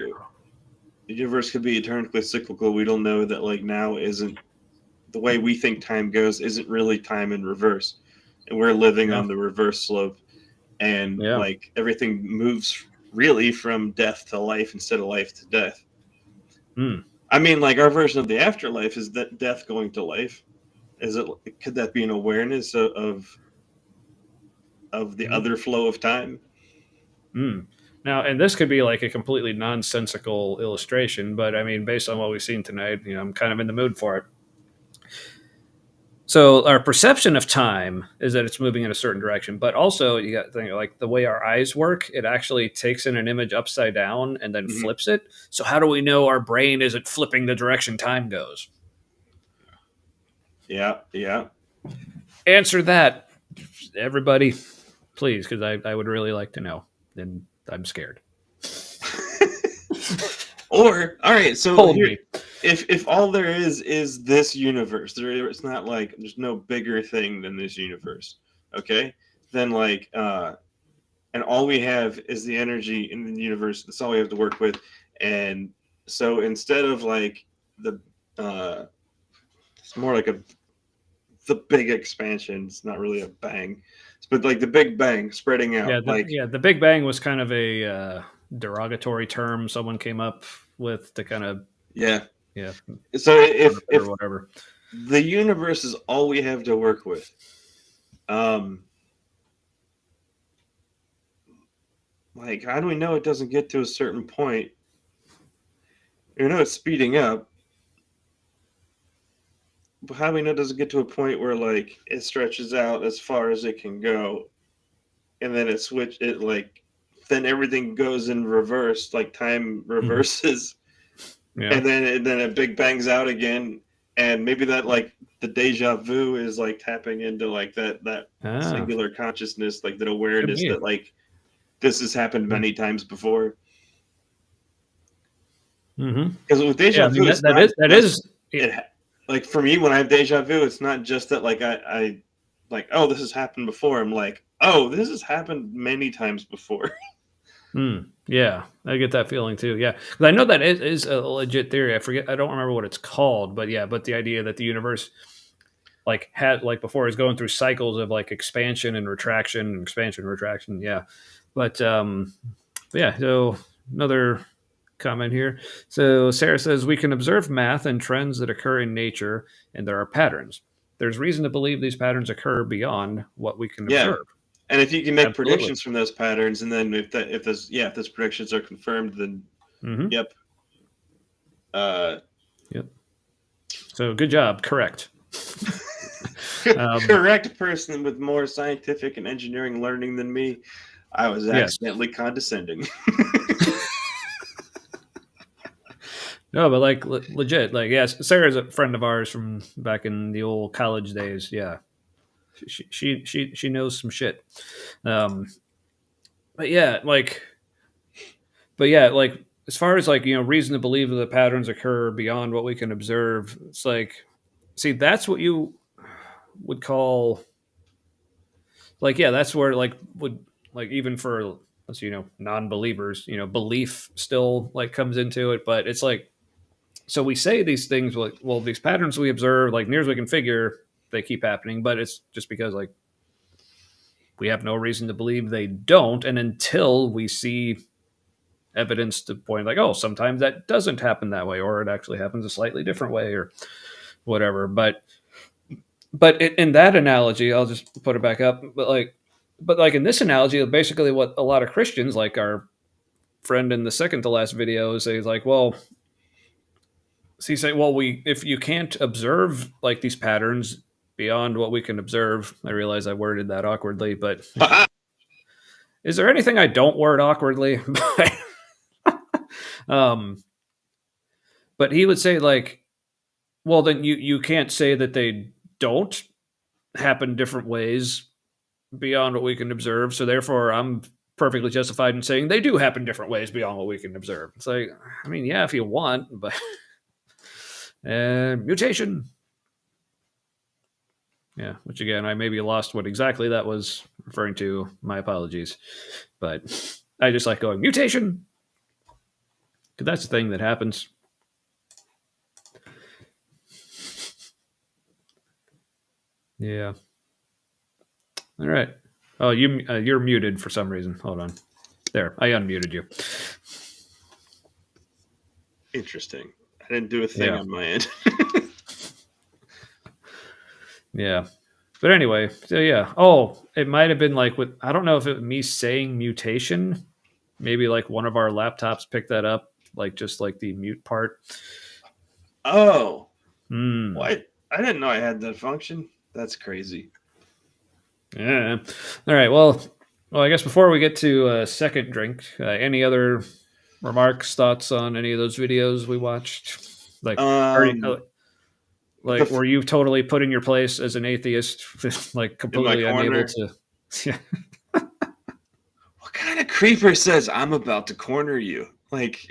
the universe could be eternally cyclical. We don't know that like now isn't the way we think time goes isn't really time in reverse, and we're living on the reverse slope, and like everything moves really from death to life instead of life to death. I mean, like our version of the afterlife is that death going to life. Is it? Could that be an awareness of the other flow of time? Now, and this could be like a completely nonsensical illustration, but I mean, based on what we've seen tonight, I'm kind of in the mood for it. So our perception of time is that it's moving in a certain direction, but also you got to think like the way our eyes work, it actually takes in an image upside down and then flips it. So how do we know our brain isn't flipping the direction time goes? Yeah. Answer that, everybody, please, because I would really like to know, and I'm scared. Or all right, so Hold me. If all there is this universe, it's not like there's no bigger thing than this universe. Okay, then like and all we have is the energy in the universe. That's all we have to work with. And so instead of like the it's more like the big expansion. It's not really a bang, but like the Big Bang spreading out. The Big Bang was kind of a derogatory term someone came up with to kind of So if whatever, the universe is all we have to work with, like how do we know it doesn't get to a certain point? You know it's speeding up. But how do we know it doesn't get to a point where like it stretches out as far as it can go, and then then everything goes in reverse, like time reverses, and then it big bangs out again, and maybe that like the deja vu is like tapping into like that singular consciousness, like that awareness that like this has happened many times before. Because with deja vu, like for me, when I have deja vu, it's not just that like I like, oh, this has happened before. I'm like, oh, this has happened many times before. Yeah, I get that feeling too. Yeah, because I know that is a legit theory. I don't remember what it's called, but the idea that the universe like had like before is going through cycles of like expansion and retraction, Yeah, but yeah. So another comment here. So Sarah says we can observe math and trends that occur in nature, and there are patterns. There's reason to believe these patterns occur beyond what we can observe. And if you can make predictions from those patterns, and then if those predictions are confirmed, then yep. So good job. Correct. Correct person with more scientific and engineering learning than me. I was accidentally condescending. No, but like legit, like Sarah's a friend of ours from back in the old college days. Yeah, she knows some shit. But as far as like reason to believe that the patterns occur beyond what we can observe, it's like, see, that's what you would call like that's where like would like even for non-believers, belief still like comes into it, but it's like. So we say these things like, well, these patterns we observe, like near as we can figure, they keep happening, but it's just because like we have no reason to believe they don't, and until we see evidence to point like, oh, sometimes that doesn't happen that way, or it actually happens a slightly different way, or whatever. But in that analogy, I'll just put it back up. But like in this analogy, basically what a lot of Christians, like our friend in the second to last video, is he's like, well, so he's saying, well, if you can't observe like these patterns beyond what we can observe, I realize I worded that awkwardly, but is there anything I don't word awkwardly? But he would say like, well, then you can't say that they don't happen different ways beyond what we can observe. So therefore, I'm perfectly justified in saying they do happen different ways beyond what we can observe. It's like, I mean, yeah, if you want, but mutation. Yeah, which again, I maybe lost what exactly that was referring to. My apologies. But I just like going, mutation. Because that's the thing that happens. Yeah. All right. Oh, you're muted for some reason. Hold on. There, I unmuted you. Interesting. I didn't do a thing on my end. Yeah. But anyway, so yeah. Oh, it might have been like with, I don't know if it was me saying mutation. Maybe like one of our laptops picked that up, like just like the mute part. Oh. What? I didn't know I had that function. That's crazy. Yeah. All right. Well, I guess before we get to a second drink, any other remarks, thoughts on any of those videos we watched? Like, were you totally put in your place as an atheist, like completely unable to? Yeah. What kind of creeper says I'm about to corner you? Like,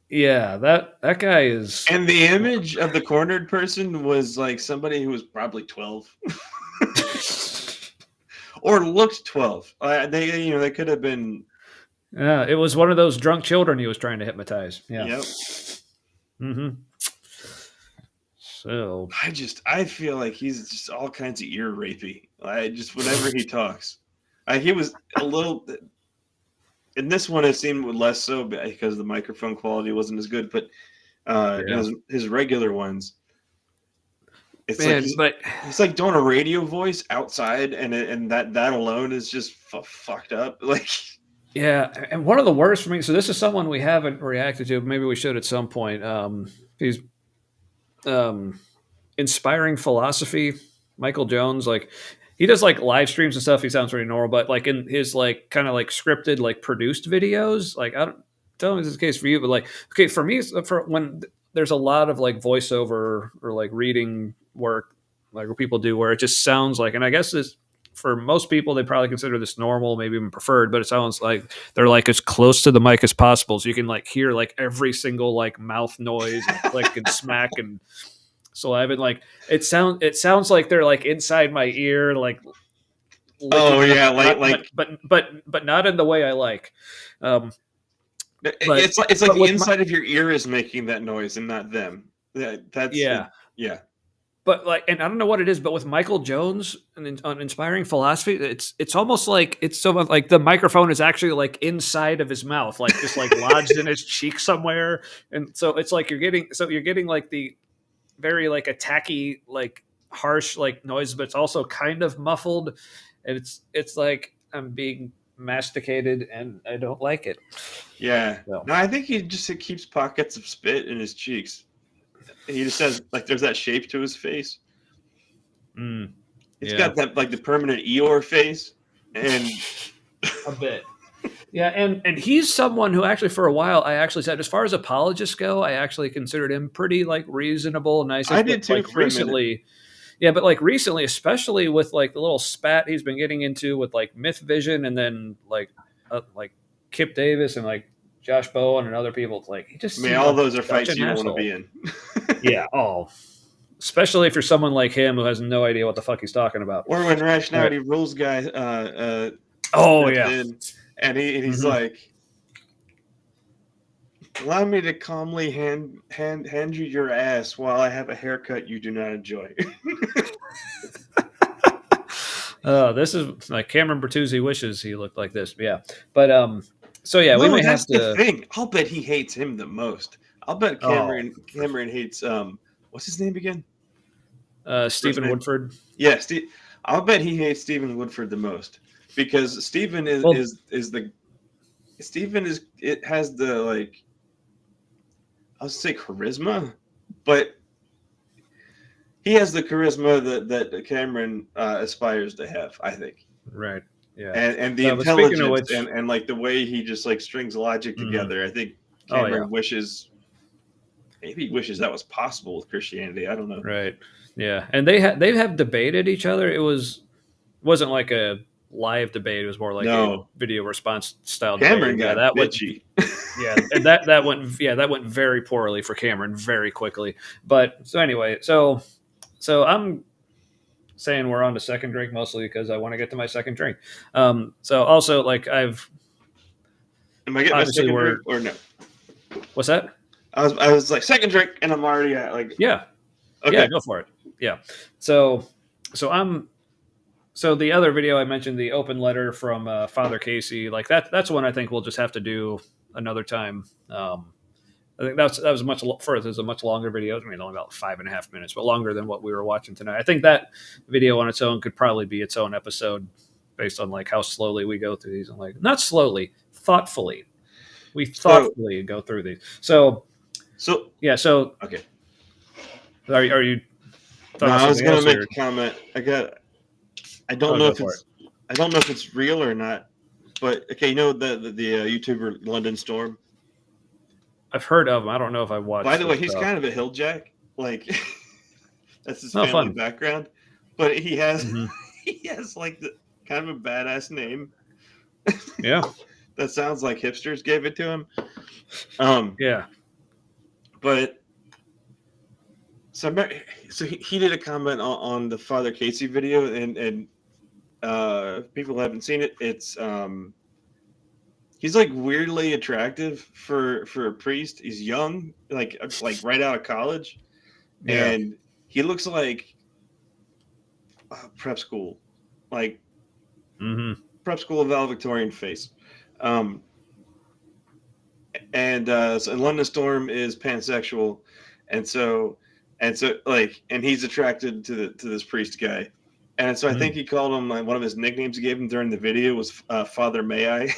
yeah, that guy is. And the image of the cornered person was like somebody who was probably 12. Or looked 12. They could have been. Yeah, it was one of those drunk children he was trying to hypnotize. Yeah. Yep. Mm-hmm. So I feel like he's just all kinds of ear rapey. Whenever he talks, he was a little. In this one, it seemed less so because the microphone quality wasn't as good. But his regular ones. It's he's like doing a radio voice outside, and that alone is just fucked up. Like, yeah, and one of the worst for me. So this is someone we haven't reacted to. Maybe we should at some point. He's Inspiring Philosophy. Michael Jones, like he does like live streams and stuff. He sounds pretty normal, but like in his like kind of like scripted, like produced videos, like I don't know if this is the case for you, but like okay, for me, for when there's a lot of like voiceover or like reading work like what people do where it just sounds like, and I guess this for most people they probably consider this normal, maybe even preferred, but it sounds like they're like as close to the mic as possible so you can like hear like every single like mouth noise and click and smack and saliva, and like it sounds like they're like inside my ear, like oh yeah, but not in the way I like. It's like the inside of your ear is making that noise and not them. Yeah. But like, and I don't know what it is, but with Michael Jones and on Inspiring Philosophy, it's almost like it's so like the microphone is actually like inside of his mouth, like just like lodged in his cheek somewhere, and so it's like you're getting like the very like attacky, like harsh like noise, but it's also kind of muffled, and it's like I'm being masticated and I don't like it. Yeah. So. No, I think he keeps pockets of spit in his cheeks. He just has like there's that shape to his face. It's got that like the permanent Eeyore face and a bit. Yeah, and he's someone who actually for a while I actually said as far as apologists go, I actually considered him pretty like reasonable, nice. I did too like for recently. Yeah, but like recently, especially with like the little spat he's been getting into with like Myth Vision and then like Kip Davis and like Josh Bowen and other people, it's like he just all those are fights you don't want to be in. Yeah, especially if you're someone like him who has no idea what the fuck he's talking about. Or when Rationality Rules guy and he's like, allow me to calmly hand you your ass while I have a haircut you do not enjoy. This is like Cameron Bertuzzi wishes he looked like this. Yeah. But So yeah, we No, may have that's the to. thing. I'll bet he hates him the most. I'll bet Cameron hates what's his name again? Stephen name? Woodford. Yeah, I'll bet he hates Stephen Woodford the most because Stephen Well- it has the like I'll say charisma, but he has the charisma that Cameron aspires to have, I think. Right. Yeah. And the But speaking of intelligence which, and like the way he just like strings logic Mhm. together. I think Oh, Cameron yeah. wishes that was possible with Christianity. I don't know. right. Yeah, and they have debated each other. Wasn't like a live debate. It was more like a No. video response style Cameron debate. Yeah, got that went. bitchy. Yeah, and that went very poorly for Cameron very quickly. But so anyway, so I'm saying we're on to second drink mostly because I want to get to my second drink. So also like Am I getting my obviously second we're drink or no? what's that? I was like second drink and I'm already at like Yeah, okay. yeah, go for it. Yeah, so the other video I mentioned, the open letter from Father Casey, like that's one I think we'll just have to do another time. I think that was much further. It's a much longer video. I mean, only about 5.5 minutes, but longer than what we were watching tonight. I think that video on its own could probably be its own episode, based on like how slowly we go through these. And like not slowly, thoughtfully. We thoughtfully go through these. So yeah. So okay. Are you? No, I was gonna make or? a comment. I don't know if it's real or not, but okay, you know the YouTuber London Storm. I've heard of him. I don't know if I watched. By the way, he's kind of a hilljack. Like that's his family background, but he has he has like the kind of a badass name. Yeah, that sounds like hipsters gave it to him. Yeah, but so he did a comment on the Father Casey video, and people who haven't seen it, it's he's like weirdly attractive for a priest. He's young, like right out of college, and he looks like prep school, like prep school Valedictorian face. And London Storm is pansexual, and he's attracted to this priest guy, and so I think he called him like one of his nicknames he gave him during the video was Father May I.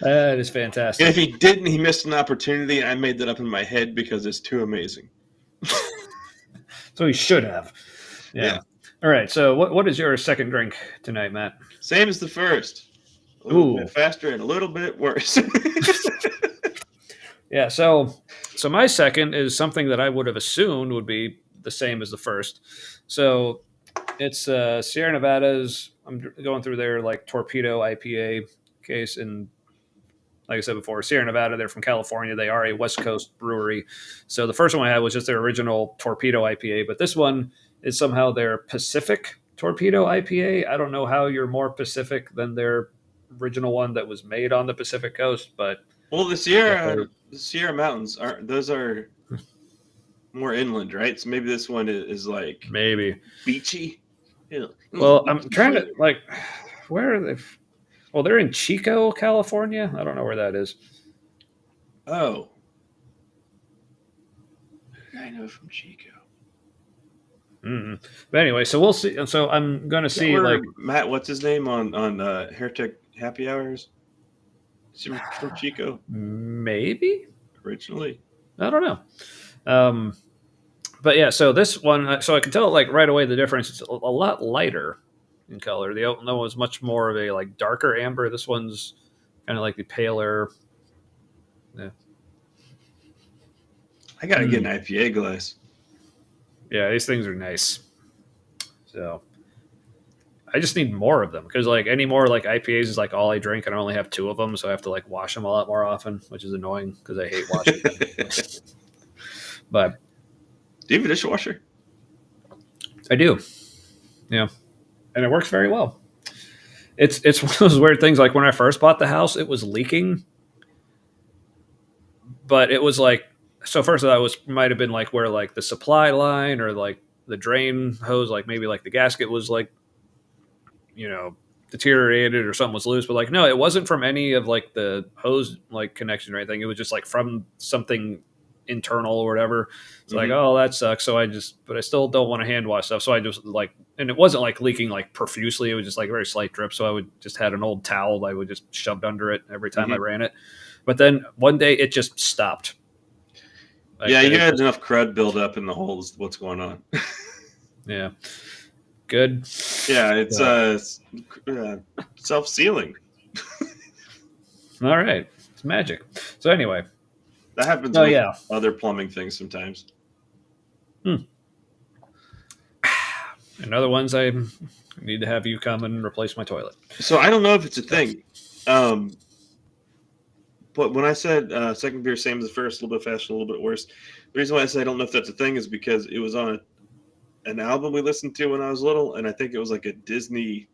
That is fantastic. And if he didn't, he missed an opportunity. I made that up in my head because it's too amazing. So he should have. Yeah. All right. So what is your second drink tonight, Matt? Same as the first. A little bit faster and a little bit worse. Yeah. So my second is something that I would have assumed would be the same as the first. So it's Sierra Nevada's. I'm going through their like Torpedo IPA case, and like I said before, Sierra Nevada, they're from California. They are a West Coast brewery. So the first one I had was just their original Torpedo IPA, but this one is somehow their Pacific Torpedo IPA. I don't know how you're more Pacific than their original one that was made on the Pacific Coast, but the Sierra Mountains are more inland, right? So maybe this one is like maybe beachy. Yeah. Well, I'm trying to like, where are they? Well, they're in Chico, California. I don't know where that is. Oh. I know from Chico. But anyway, so we'll see. So I'm going to see like Matt, what's his name on Heretic Happy Hours? Is he from Chico? Maybe Originally. I don't know. But yeah, so this one, so I can tell like right away the difference. It's a lot lighter in color. The other one was much more of a like darker amber. This one's kind of like the paler. Yeah. I gotta get an IPA glass. Yeah, these things are nice. So I just need more of them because like any more like IPAs is like all I drink, and I only have 2 of them, so I have to like wash them a lot more often, which is annoying because I hate washing them. But do you have a dishwasher? I do. Yeah. And it works very well. It's one of those weird things. Like when I first bought the house, it was leaking, but it was like, so first of all, might have been like where like the supply line or like the drain hose, like maybe like the gasket was like, deteriorated or something was loose, but like no, it wasn't from any of like the hose like connection or anything. It was just like from something internal or whatever. It's like, oh, that sucks. So but I still don't want to hand wash stuff. So I just like, and it wasn't like leaking like profusely. It was just like very slight drip. So I would just had an old towel I would just shoved under it every time I ran it. But then one day it just stopped. Like, yeah, you had enough crud build up in the holes. What's going on? Yeah. Good. Yeah, it's self-sealing. All right. It's magic. So anyway. That happens with other plumbing things sometimes. And other ones I need to have you come and replace my toilet. So I don't know if it's a thing. But when I said second beer, same as the first, a little bit faster, a little bit worse. The reason why I say I don't know if that's a thing is because it was on an album we listened to when I was little, and I think it was like a Disney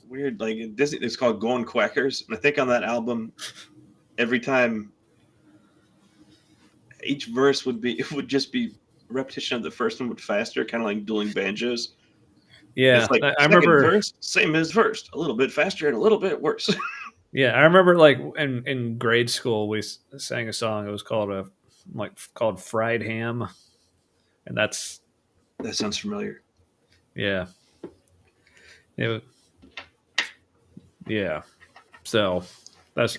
weird, like Disney. It's called Going Quackers, and I think on that album, every time each verse would just be repetition of the first one, but faster, kind of like dueling banjos. Yeah, it's like I remember verse, same as first, a little bit faster and a little bit worse. Yeah, I remember like in grade school we sang a song. It was called Fried Ham, and that sounds familiar. Yeah. Yeah. So that's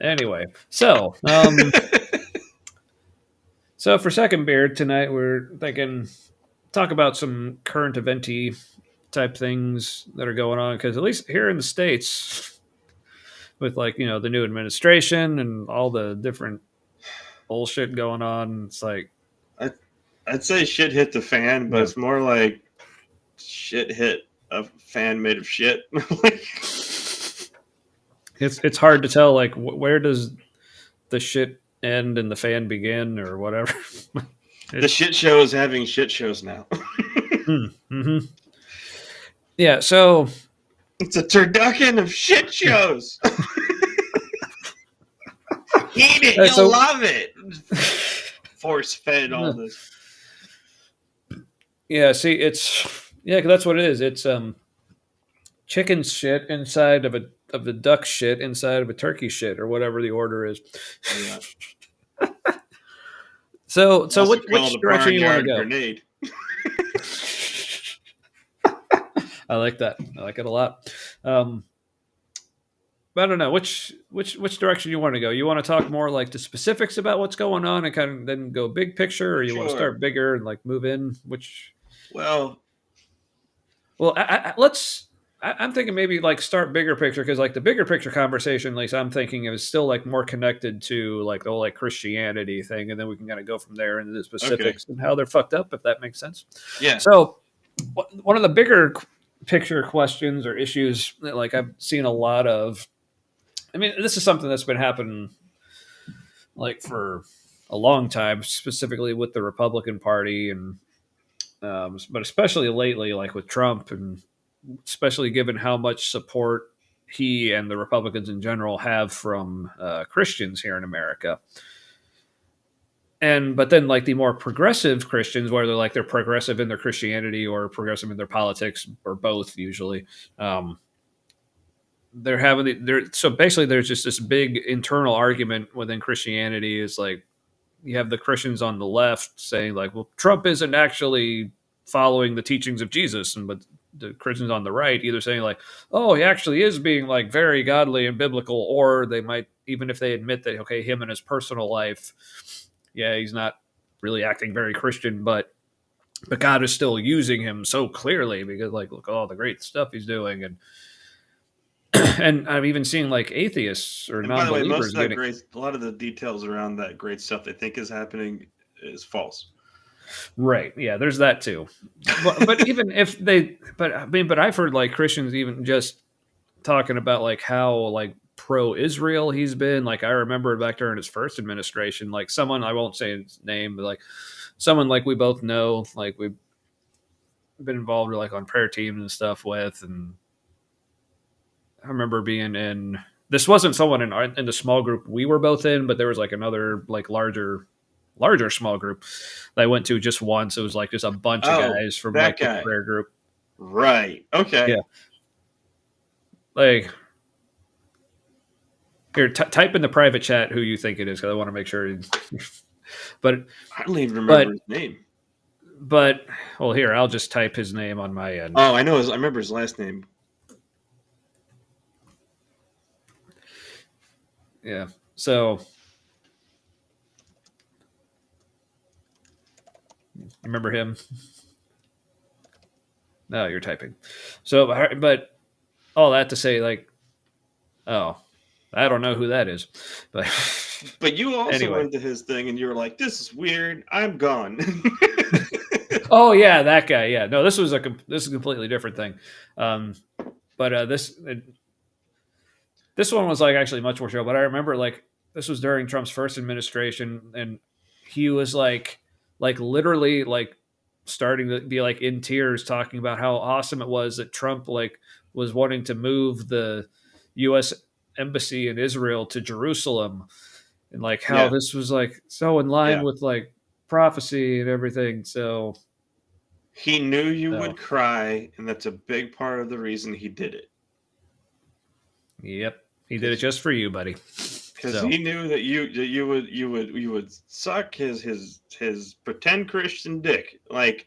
anyway. So so for second beer tonight, we're thinking talk about some current eventy type things that are going on, because at least here in the States, with like, you know, the new administration and all the different bullshit going on, it's like I'd say shit hit the fan, but it's more like shit hit a fan made of shit. It's hard to tell like where does the shit end and the fan begin or whatever. The shit show is having shit shows now. Yeah, so it's a turducken of shit shows. Eat it, you'll love it. Force fed all this. Yeah, see, cause that's what it is. It's chicken shit inside of a duck shit inside of a turkey shit, or whatever the order is. Yeah. So which direction you want to go? Grenade. I like that. I like it a lot. But I don't know which direction you want to go. You want to talk more like the specifics about what's going on and kind of then go big picture, or you want to start bigger and like move in? I'm thinking maybe like start bigger picture, because like the bigger picture conversation, at least I'm thinking, is still like more connected to like the whole like Christianity thing, and then we can kind of go from there into the specifics and how they're fucked up, if that makes sense. Yeah. So one of the bigger picture questions or issues that like I've seen a lot of, I mean, this is something that's been happening like for a long time, specifically with the Republican Party, and but especially lately, like with Trump, and especially given how much support he and the Republicans in general have from Christians here in America. But then like the more progressive Christians, whether they're progressive in their Christianity or progressive in their politics, or both usually, so basically there's just this big internal argument within Christianity. Is like, you have the Christians on the left saying like, well, Trump isn't actually following the teachings of Jesus, but the Christians on the right either saying like, oh, he actually is being like very godly and biblical, or they might, even if they admit that, okay, him in his personal life, yeah, he's not really acting very Christian, but God is still using him so clearly, because like, look at all the great stuff he's doing. And and I've even seen like atheists or non-believers. By the way, most of that a lot of the details around that great stuff they think is happening is false. Right. Yeah, there's that too. But even if but I've heard like Christians even just talking about like how like pro-Israel he's been. Like I remember back during his first administration, like someone, I won't say his name, but like someone like we both know, like we've been involved like on prayer teams and stuff with, and I remember being in, this wasn't someone in the small group we were both in, but there was like another like larger small group that I went to just once. It was like just a bunch of guys from like the prayer group. Right. Okay. Yeah. Like, here, type in the private chat who you think it is, because I want to make sure. But I don't even remember his name. But well, here, I'll just type his name on my end. Oh, I know. I remember his last name. Yeah. So, remember him? No, you're typing. So, but all that to say, like, oh, I don't know who that is, but But you also Anyway. went to his thing and you were like, "This is weird. I'm gone." oh yeah, that guy. Yeah, no, this is a completely different thing. But this one was like actually much more chill. But I remember like this was during Trump's first administration, and he was like literally like starting to be like in tears talking about how awesome it was that Trump like was wanting to move the U.S. embassy in Israel to Jerusalem, and like how this was like so in line with like prophecy and everything. So he knew you would cry, and that's a big part of the reason he did it. Yep, he did it just for you, buddy. Because he knew that you would suck his pretend Christian dick. Like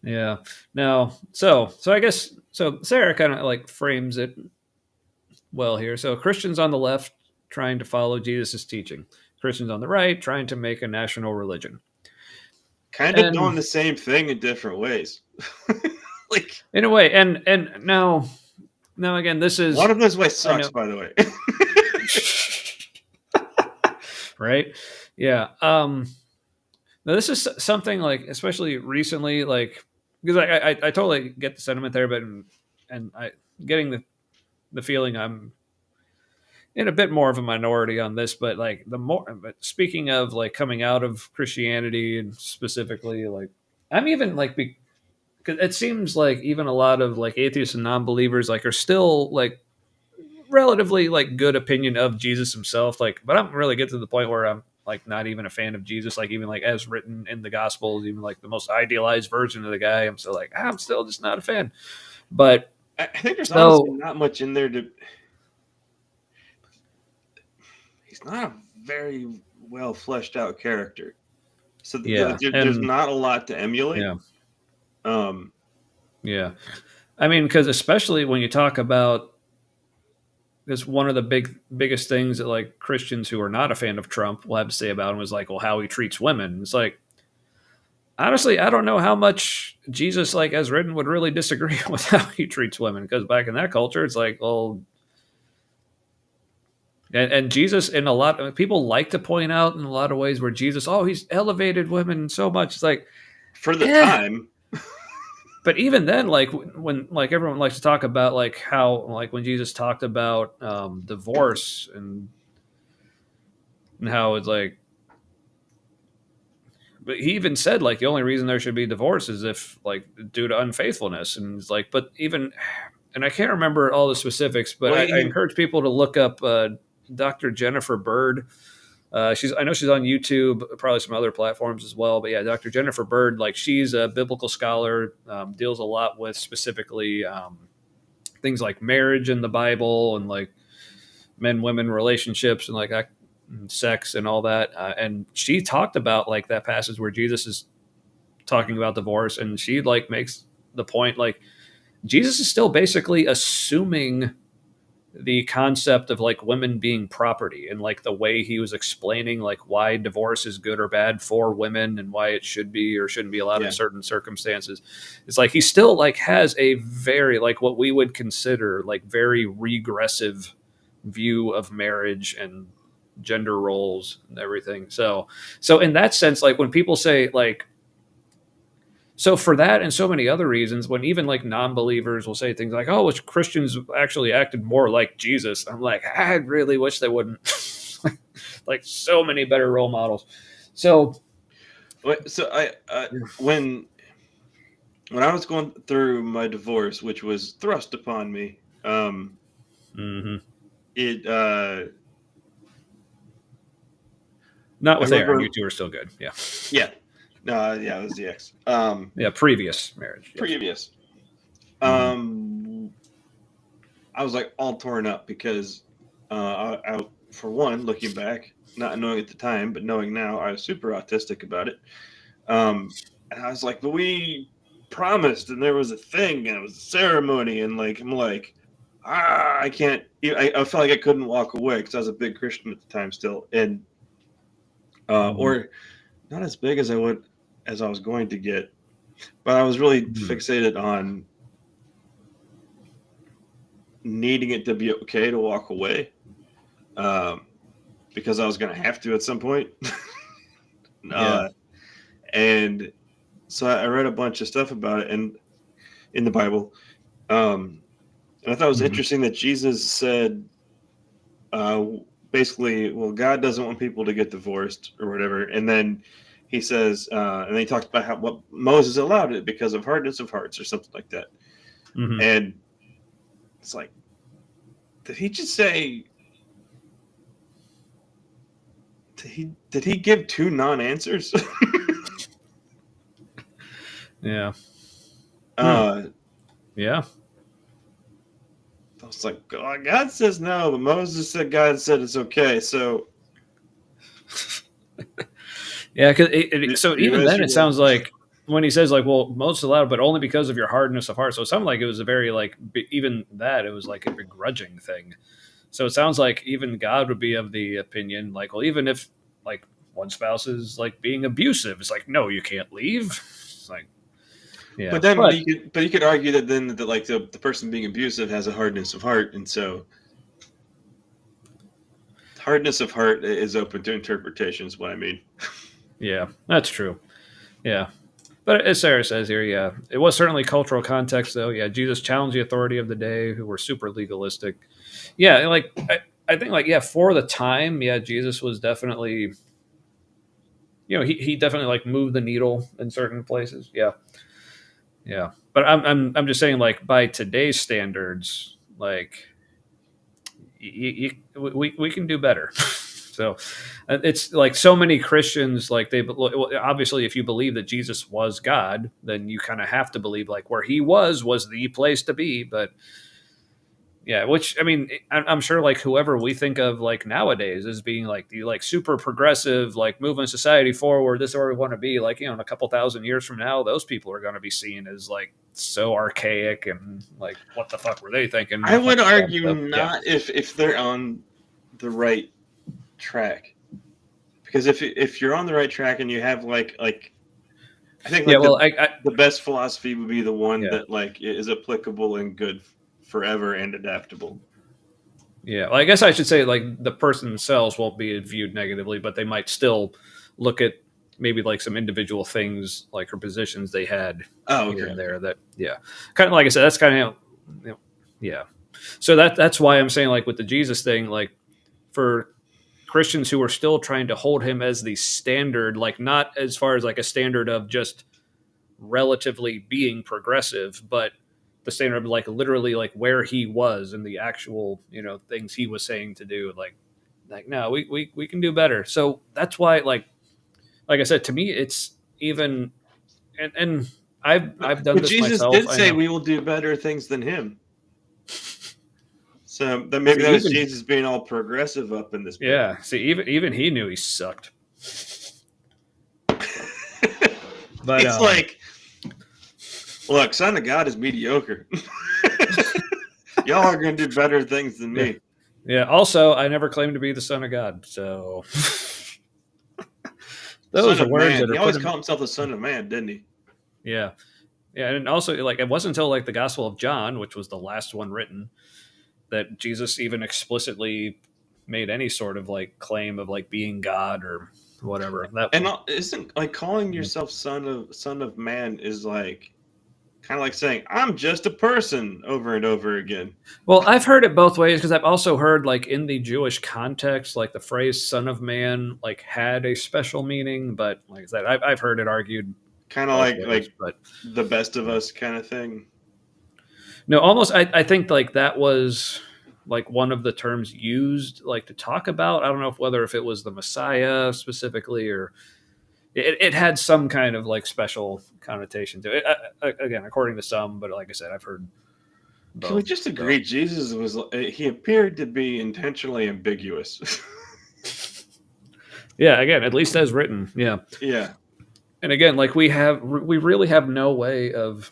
yeah. No. So I guess so Sarah kind of like frames it well here. So Christians on the left trying to follow Jesus' teaching. Christians on the right trying to make a national religion. Kind of doing the same thing in different ways. Like in a way. And now again, this is one of those ways sucks, by the way. Right? Yeah. Now this is something like, especially recently, like because I totally get the sentiment there, but and I getting the feeling I'm in a bit more of a minority on this, but like but speaking of like coming out of Christianity and specifically, like I'm even like because it seems like even a lot of like atheists and non-believers like are still like relatively like good opinion of Jesus himself, like, but I'm really get to the point where I'm like not even a fan of Jesus, like even like as written in the Gospels, even like the most idealized version of the guy, I'm still like I'm still just not a fan. But I think there's honestly not much in there to. He's not a very well fleshed out character, so there's not a lot to emulate. Yeah, I mean, because especially when you talk about this, one of the biggest things that like Christians who are not a fan of Trump will have to say about him is like, well, how he treats women. It's like, honestly, I don't know how much Jesus, like as written, would really disagree with how he treats women, because back in that culture, it's like, well. And Jesus, in a lot of people like to point out in a lot of ways where Jesus, he's elevated women so much. It's like for the time, but even then, like when like everyone likes to talk about like how like when Jesus talked about divorce and how it's like, but he even said like the only reason there should be divorce is if like due to unfaithfulness, and it's like, but even, and I can't remember all the specifics, but I encourage people to look up Dr. Jennifer Bird. I know she's on YouTube, probably some other platforms as well. But yeah, Dr. Jennifer Bird, like she's a biblical scholar, deals a lot with specifically things like marriage in the Bible and like men-women relationships and like sex and all that. And she talked about like that passage where Jesus is talking about divorce, and she like makes the point like Jesus is still basically assuming the concept of like women being property, and like the way he was explaining like why divorce is good or bad for women and why it should be or shouldn't be allowed in certain circumstances. It's like he still like has a very like what we would consider like very regressive view of marriage and gender roles and everything. So in that sense, like when people say like, so for that and so many other reasons, when even like non-believers will say things like, "Oh, which Christians actually acted more like Jesus," I'm like, I really wish they wouldn't. Like so many better role models. So I when I was going through my divorce, which was thrust upon me, it not with Aaron. You two are still good. Yeah. Yeah. Yeah, it was the ex. Yeah, previous marriage. Yes. Previous. Mm-hmm. I was like all torn up because, for one, looking back, not knowing at the time, but knowing now, I was super autistic about it. And I was like, but we promised, and there was a thing, and it was a ceremony, and like I'm like, I can't. I felt like I couldn't walk away because I was a big Christian at the time still, and or not as big as I was going to get, but I was really fixated on needing it to be okay to walk away, because I was going to have to at some point. And so I read a bunch of stuff about it and in the Bible. And I thought it was interesting that Jesus said, basically, well, God doesn't want people to get divorced or whatever. And then he says, and then he talks about what Moses allowed it because of hardness of hearts or something like that. And it's like, did he just say? Did he give two non-answers? Yeah. Yeah. I was like, God says no, but Moses said God said it's okay. So. Yeah, because so even then it sounds like when he says like, well, Moses allowed, but only because of your hardness of heart. So it sounded like it was a very like even that it was like a begrudging thing. So it sounds like even God would be of the opinion like, well, even if like one spouse is like being abusive, it's like, no, you can't leave. It's like, yeah. But then you could argue that then that like the person being abusive has a hardness of heart, and so hardness of heart is open to interpretation is what I mean. Yeah, that's true. Yeah. But as Sarah says here, yeah, it was certainly cultural context, though. Yeah, Jesus challenged the authority of the day, who were super legalistic. Yeah, like I think, like for the time, yeah, Jesus was definitely, he definitely like moved the needle in certain places. Yeah, yeah. But I'm just saying, like by today's standards, like we can do better. So it's like so many Christians, like obviously, if you believe that Jesus was God, then you kind of have to believe like where he was the place to be. But yeah, which I mean, I'm sure like whoever we think of like nowadays as being like the like super progressive, like moving society forward, this is where we want to be. Like, in a couple thousand years from now, those people are going to be seen as like so archaic and like, what the fuck were they thinking? I would argue not if they're on the right track, because if you're on the right track and you have like I think the best philosophy would be the one that like is applicable and good forever and adaptable. Yeah, well, I guess I should say like the person themselves won't be viewed negatively, but they might still look at maybe like some individual things like her positions they had here and there that kind of like I said, that's kind of so that's why I'm saying like with the Jesus thing, like for Christians who are still trying to hold him as the standard, like not as far as like a standard of just relatively being progressive, but the standard of like literally like where he was and the actual, things he was saying to do. Like no, we can do better. So that's why like I said, to me, it's even, and I've done but this Jesus myself. Jesus did say we will do better things than him. So that maybe that was Jesus being all progressive up in this. Yeah. See, even he knew he sucked. But it's like, look, Son of God is mediocre. Y'all are going to do better things than me. Yeah. Also, I never claimed to be the Son of God. So those are words that he always called himself the Son of Man, didn't he? Yeah. Yeah. And also, like, it wasn't until like the Gospel of John, which was the last one written, that Jesus even explicitly made any sort of like claim of like being God or whatever. Isn't like calling yourself son of man is like kind of like saying I'm just a person over and over again. Well, I've heard it both ways, because I've also heard like in the Jewish context, like the phrase "son of man" like had a special meaning, but like I said, I've heard it argued kind of like but the best of us kind of thing. No, almost. I think like that was like one of the terms used like to talk about. I don't know whether if it was the Messiah specifically or it had some kind of like special connotation to it. Again, according to some, but like I said, I've heard both. Can we just agree Jesus he appeared to be intentionally ambiguous? Yeah, again, at least as written. Yeah. Yeah. And again, like we really have no way of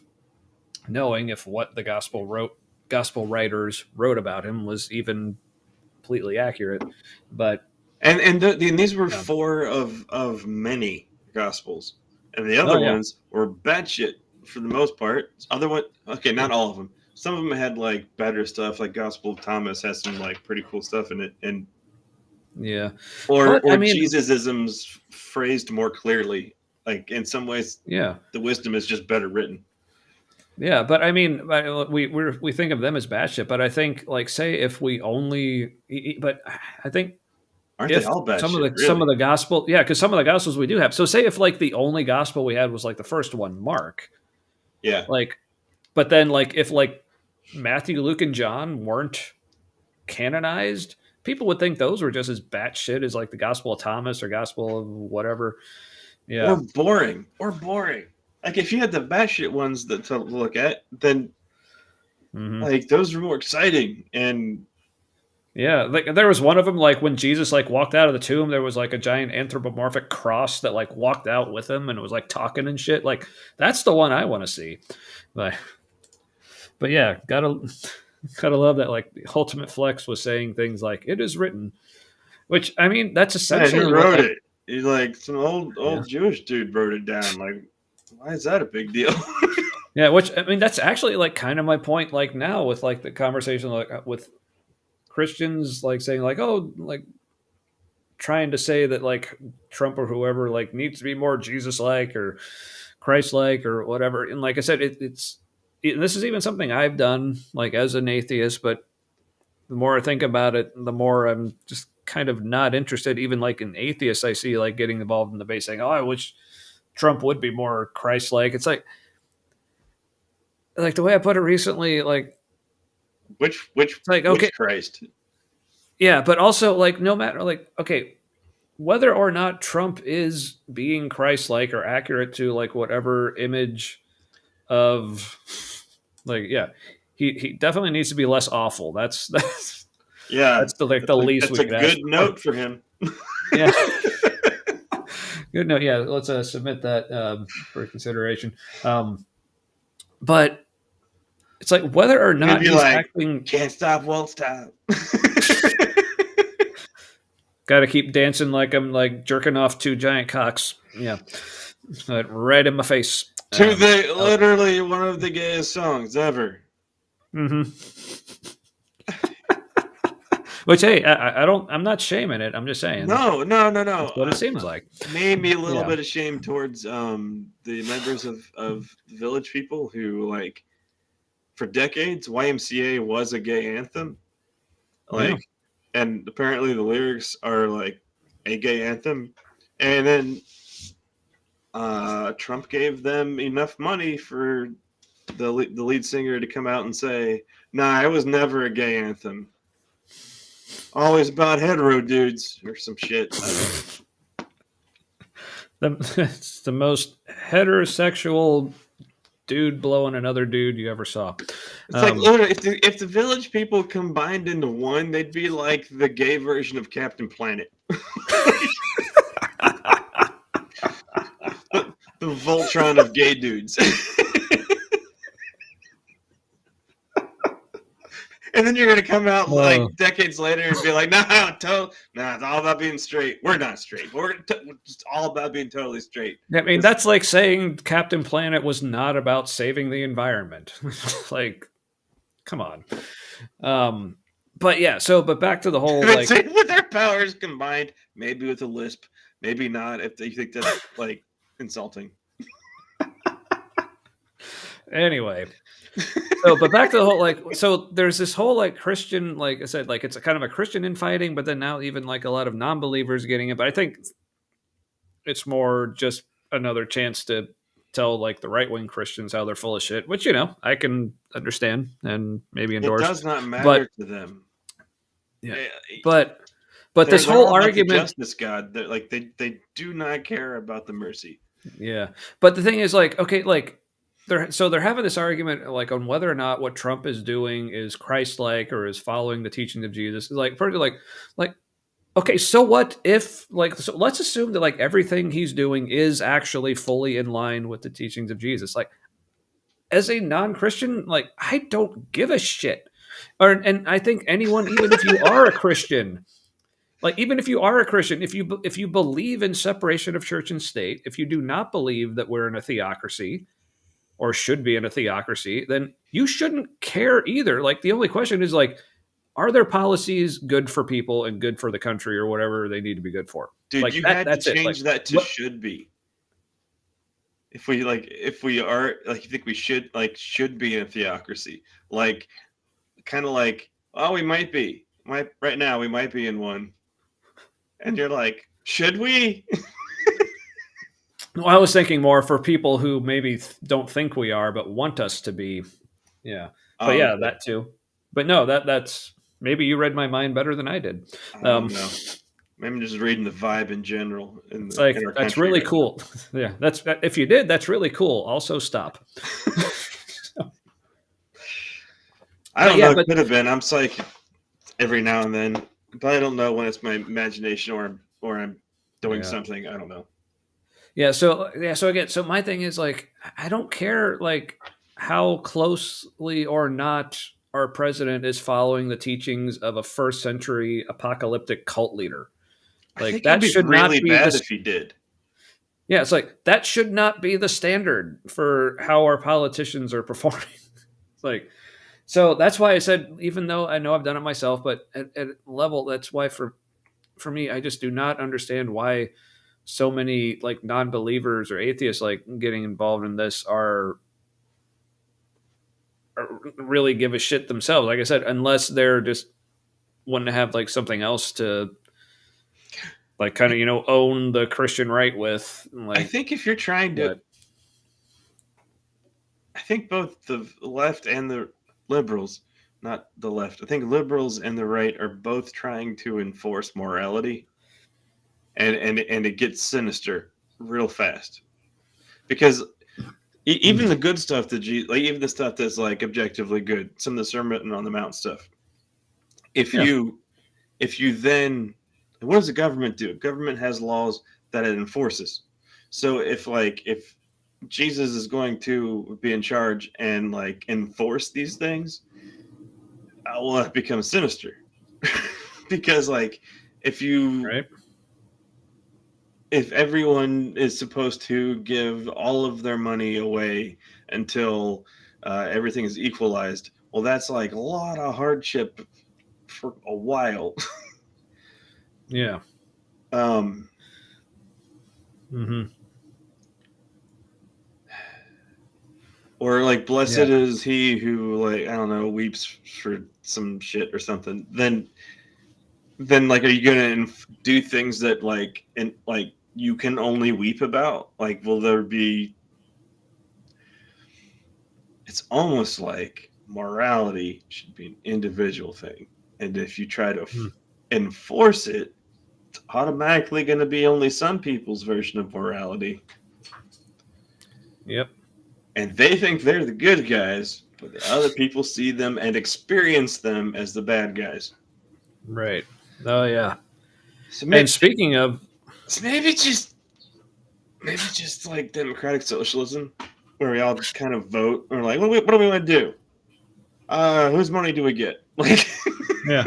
knowing if what the gospel writers wrote about him was even completely accurate. But and these were 4 of many gospels, and the other ones were bad shit for the most part. Other one, okay, not all of them. Some of them had like better stuff, like Gospel of Thomas has some like pretty cool stuff in it, and or Jesus-isms phrased more clearly. Like in some ways, the wisdom is just better written. Yeah, but I mean, we think of them as bad shit. But I think, like, say if we only, but I think aren't they all bad? Some of the gospel, yeah, because some of the gospels we do have. So say if like the only gospel we had was like the first one, Mark. Yeah. Like, but then like if like Matthew, Luke, and John weren't canonized, people would think those were just as batshit as like the Gospel of Thomas or Gospel of whatever. Yeah. Or boring. Like if you had the batshit ones to look at, then like those were more exciting. And yeah, like there was one of them, like when Jesus like walked out of the tomb, there was like a giant anthropomorphic cross that like walked out with him and it was like talking and shit. Like that's the one I want to see. But yeah, gotta love that. Like the Ultimate Flex was saying things like "it is written," which I mean that's essentially who wrote it. He's like some old Jewish dude wrote it down. Like, why is that a big deal? Yeah, which I mean that's actually like kind of my point. Like now with like the conversation like with Christians like saying like, oh, like trying to say that like Trump or whoever like needs to be more Jesus-like or Christ-like or whatever. And like I said, this is even something I've done like as an atheist, but the more I think about it, the more I'm just kind of not interested. Even like in atheists, I see like getting involved in the debate saying, oh, I wish Trump would be more Christ-like. It's like the way I put it recently, like which like, okay, Christ. Yeah, but also like no matter like okay, whether or not Trump is being Christ-like or accurate to like whatever image of like he definitely needs to be less awful. That's that's the least we could ask. That's a good note for him. Yeah. Good note. Yeah, let's submit that for consideration. But it's like whether or not he's like, acting. Can't stop, won't stop. Got to keep dancing like I'm like jerking off 2 giant cocks. Yeah, right in my face. Literally one of the gayest songs ever. Mm-hmm. Which hey, I'm not shaming it. I'm just saying. No. That's what it seems like. Maybe a little bit of shame towards the members of Village People who like for decades YMCA was a gay anthem. Like and apparently the lyrics are like a gay anthem. And then Trump gave them enough money for the lead singer to come out and say, "Nah, it was never a gay anthem. Always about hetero dudes," or some shit. It's the most heterosexual dude blowing another dude you ever saw. It's like literally, if the Village People combined into one, they'd be like the gay version of Captain Planet. The Voltron of gay dudes. And then you're going to come out like decades later and be like, no, it's all about being straight. We're not straight. We're just all about being totally straight. I mean, that's like saying Captain Planet was not about saving the environment. Like, come on. But yeah, but back to the whole like with their powers combined, maybe with a lisp, maybe not, if they think that's like insulting. Anyway. But back to the whole like so there's this whole like Christian, like I said, like it's a kind of a Christian infighting, but then now even like a lot of non-believers getting it. But I think it's more just another chance to tell like the right-wing Christians how they're full of shit, which I can understand and maybe endorse. It does not matter to them. Yeah. But But this They're whole all about the argument, justice God. They're like they do not care about the mercy. yeah. But the thing is, like, okay, like they're having this argument like on whether or not what Trump is doing is Christ-like or is following the teachings of Jesus. Like, first, like, okay, so what if, like, so let's assume that like everything he's doing is actually fully in line with the teachings of Jesus. Like, as a non-Christian, like, I don't give a shit. And I think anyone, even if you are a Christian, like, even if you are a Christian, if you believe in separation of church and state, if you do not believe that we're in a theocracy or should be in a theocracy, then you shouldn't care either. Like, the only question is, like, are their policies good for people and good for the country or whatever they need to be good for? Dude, Like, you had to that's it. Like, change that to what, should be. If we are like, you think we should be in a theocracy, like, kind of like, oh, we might be, right now we might be in one, and you're like, should we? well, I was thinking more for people who maybe don't think we are, but want us to be. Yeah. But Oh, yeah, okay. that too. But no, that's maybe you read my mind better than I did. I don't know. Maybe I'm just reading the vibe in general It's like, in our that's country really right cool. Yeah, that's, if you did, that's really cool. Also, stop. I don't yeah, know. but- It could have been. I'm psych every now and then, but I don't know when it's my imagination or I'm doing Yeah. something. I don't know. Yeah. So again, so my thing is, like, I don't care like how closely or not our president is following the teachings of a first century apocalyptic cult leader. I Like, think that it'd be should really not be bad the, if he did. yeah, it's like that should not be the standard for how our politicians are performing. It's like, so that's why I said, even though I know I've done it myself, but at level, that's why for me, I just do not understand why so many like non-believers or atheists like getting involved in this are really give a shit themselves. Like I said, unless they're just wanting to have like something else to like kind of, own the Christian right with. Like, I think if you're trying to, but, I think both the left and the liberals, not the left, I think liberals and the right are both trying to enforce morality, and it gets sinister real fast, because even the good stuff that like even the stuff that's like objectively good, some of the Sermon on the Mount stuff. If you then, what does the government do? Government has laws that it enforces. So if Jesus is going to be in charge and like enforce these things, well, that becomes sinister. Because like if right? everyone is supposed to give all of their money away until everything is equalized, well, that's like a lot of hardship for a while. Yeah. Mm-hmm. Or like, blessed is he who, like, I don't know, weeps for some shit or something. Then like, are you gonna do things that like, and like you can only weep about? Like, will there be? It's almost like morality should be an individual thing, and if you try to enforce it, it's automatically going to be only some people's version of morality. Yep. And they think they're the good guys, but the other people see them and experience them as the bad guys. Right. Oh yeah. So maybe, and speaking of, maybe just like democratic socialism, where we all kind of vote, or like, what do we want to do? Whose money do we get? Like, yeah,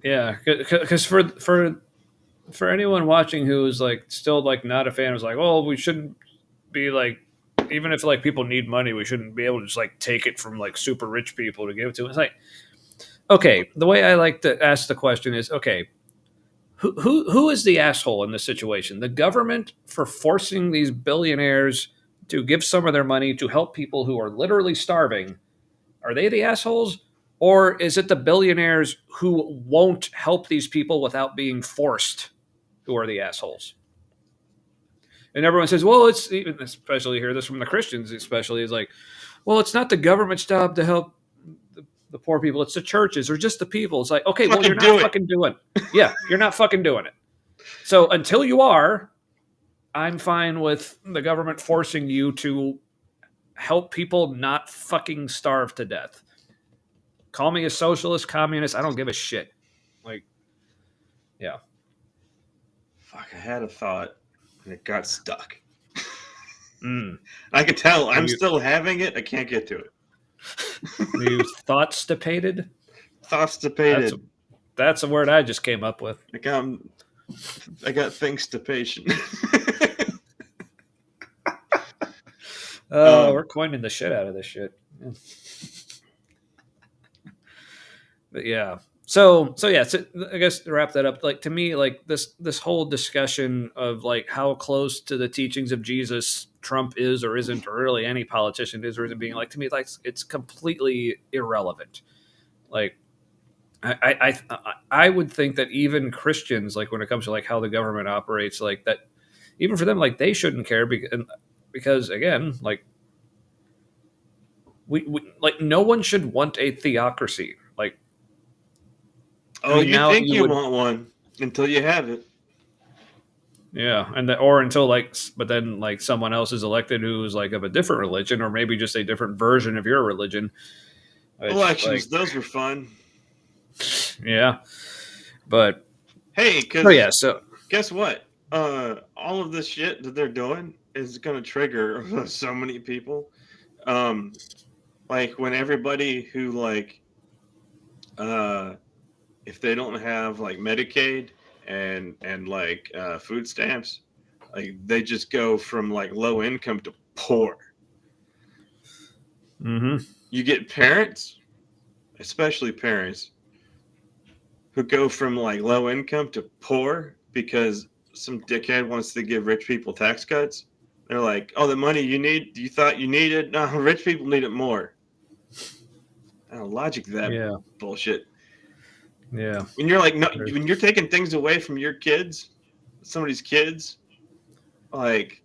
yeah, because for anyone watching who's like still like not a fan, was like, well, we shouldn't be like, even if like people need money, we shouldn't be able to just like take it from like super rich people to give it to them. It's like, okay, the way I like to ask the question is, okay, who is the asshole in this situation? The government for forcing these billionaires to give some of their money to help people who are literally starving. Are they the assholes? Or is it the billionaires who won't help these people without being forced who are the assholes? And everyone says, well, it's, especially hear this from the Christians, especially, is like, well, it's not the government's job to help the poor people. It's the churches or just the people. It's like, okay, well, Fucking you're do not it. fucking doing it. Yeah, you're not fucking doing it. So until you are, I'm fine with the government forcing you to help people not fucking starve to death. Call me a socialist, communist. I don't give a shit. Like, yeah. Fuck, I had a thought and it got stuck. Mm. I could tell I'm You- still having it. I can't get to it. You thoughts dissipated? Thoughts debated. That's a word I just came up with. I got things to patient. We're coining the shit out of this shit. Yeah. But yeah. So yeah, so I guess to wrap that up, like to me, like this whole discussion of like how close to the teachings of Jesus Trump is or isn't, or really any politician is or isn't being, like, to me, like it's completely irrelevant. Like I would think that even Christians, like when it comes to like how the government operates, like that, even for them, like they shouldn't care because again, like we like no one should want a theocracy. Like, Oh, I mean, you now think you you would- want one until you have it. yeah, or until like, but then like someone else is elected who's like of a different religion, or maybe just a different version of your religion. Which, Elections, those were fun. yeah, but Hey, because oh yeah, so guess what? All of this shit that they're doing is going to trigger so many people. Like when everybody who like, if they don't have like Medicaid and like food stamps, like they just go from like low income to poor. You get parents, especially parents, who go from like low income to poor because some dickhead wants to give rich people tax cuts. They're like, oh, the money you thought you needed? No, rich people need it more. Logic to that yeah, bullshit. yeah, When you're like, no, when you're taking things away from your kids, somebody's kids, like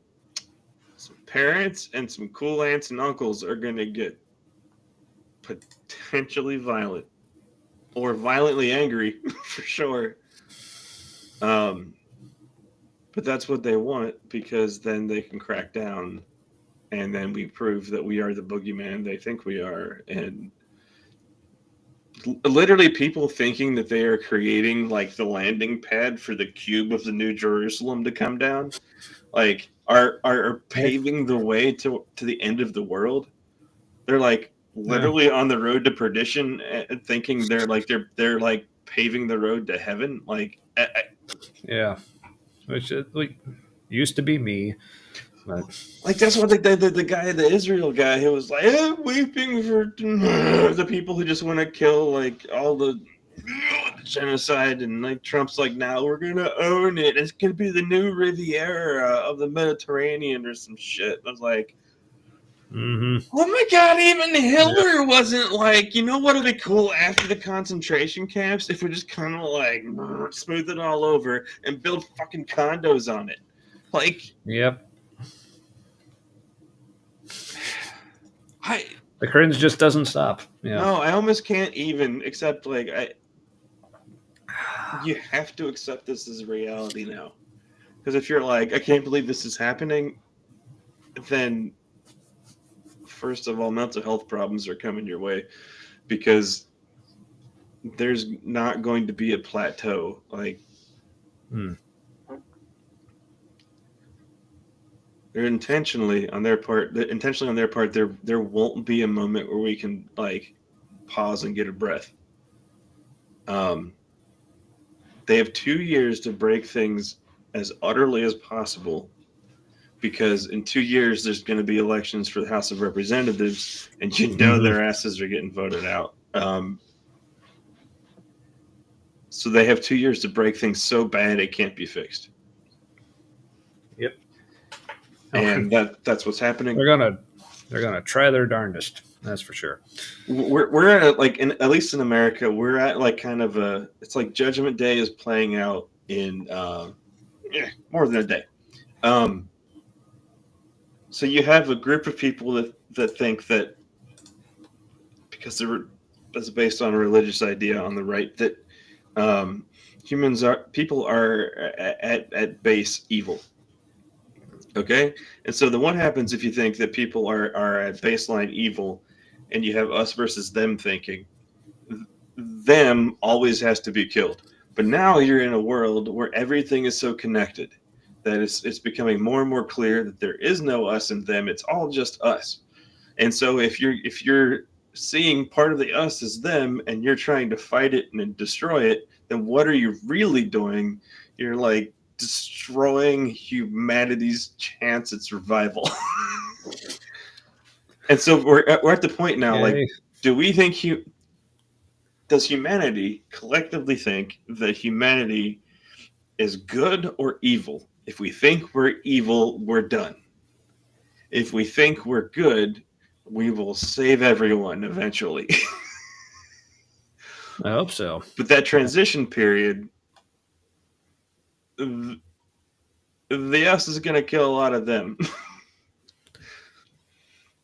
some parents and some cool aunts and uncles are going to get potentially violent or violently angry for sure. But that's what they want, because then they can crack down, and then we prove that we are the boogeyman they think we are. And literally people thinking that they are creating like the landing pad for the cube of the New Jerusalem to come down, like are paving the way to the end of the world. They're like literally on the road to perdition, thinking they're like paving the road to heaven. Like yeah, which like used to be me, but like that's what the guy, the Israel guy, who was like, weeping for the people who just want to kill like all the genocide, and like Trump's like, now we're gonna own it. It's gonna be the new Riviera of the Mediterranean or some shit. I was like, oh my god, even Hitler wasn't like, you know what would be cool after the concentration camps if we just kind of like smooth it all over and build fucking condos on it. Like, yep. the cringe just doesn't stop. Yeah. No, I almost can't even accept, like, you have to accept this as reality now. Because if you're like, I can't believe this is happening, then first of all, mental health problems are coming your way, because there's not going to be a plateau. Like, they're intentionally on their part, there won't be a moment where we can like pause and get a breath. They have 2 years to break things as utterly as possible, because in 2 years there's going to be elections for the House of Representatives, and their asses are getting voted out. So they have 2 years to break things so bad it can't be fixed. Yep. And that's what's happening. They're gonna try their darndest. That's for sure. We're at like, at least in America, we're at like kind of it's like Judgment Day is playing out in more than a day. So you have a group of people that think that because that's based on a religious idea on the right that people are at base evil. Okay, and so then what happens if you think that people are at baseline evil, and you have us versus them thinking? Them always has to be killed. But now you're in a world where everything is so connected that it's becoming more and more clear that there is no us and them. It's all just us. And so if you're seeing part of the us as them and you're trying to fight it and destroy it, then what are you really doing? You're like destroying humanity's chance at survival. And so we're at the point now, like, Yay. do we think does humanity collectively think that humanity is good or evil? If we think we're evil, we're done. If we think we're good, we will save everyone eventually. I hope so. But that transition period, the us is going to kill a lot of them.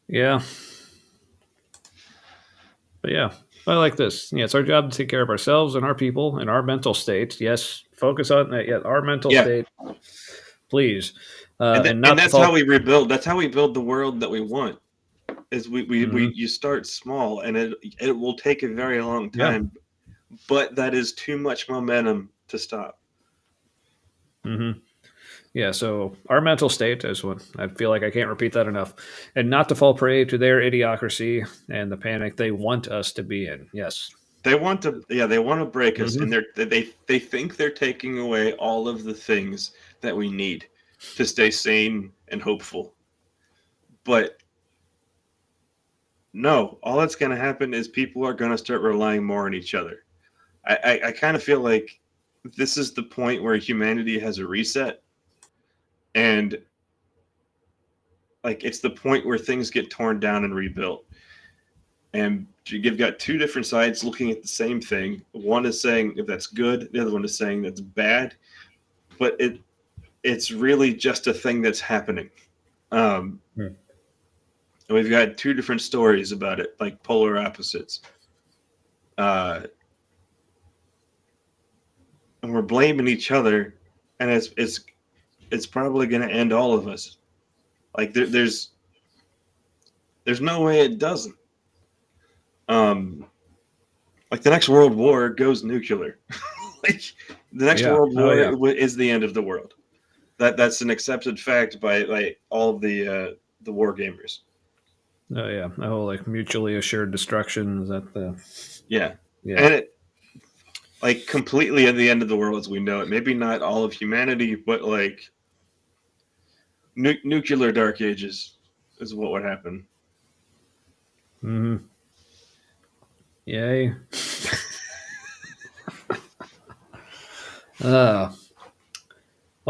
Yeah. But yeah, I like this. Yeah, it's our job to take care of ourselves and our people and our mental state. Yes, focus on that. Yeah, our mental Yeah. state, please. And not that's how we rebuild. That's how we build the world that we want. Is you start small, and it will take a very long time, but that is too much momentum to stop. Mm-hmm. Yeah, so our mental state is what I feel like I can't repeat that enough, and not to fall prey to their idiocracy and the panic they want us to be in. Yes, They want to, they want to break us, Mhm. and they think they're taking away all of the things that we need to stay sane and hopeful. But no, all that's going to happen is people are going to start relying more on each other. I kind of feel like this is the point where humanity has a reset, and like it's the point where things get torn down and rebuilt. And you've got two different sides looking at the same thing. One is saying that's good, the other one is saying that's bad. But it's really just a thing that's happening. And we've got two different stories about it, like polar opposites. And we're blaming each other, and it's probably going to end all of us. Like there's no way it doesn't. Like the next world war goes nuclear. Like the next world war is the end of the world. That's an accepted fact by like all of the war gamers. Oh yeah, the whole like mutually assured destruction is that the yeah. And it like completely at the end of the world as we know it. Maybe not all of humanity, but like nuclear dark ages is what would happen. Mm-hmm. Yay. Well,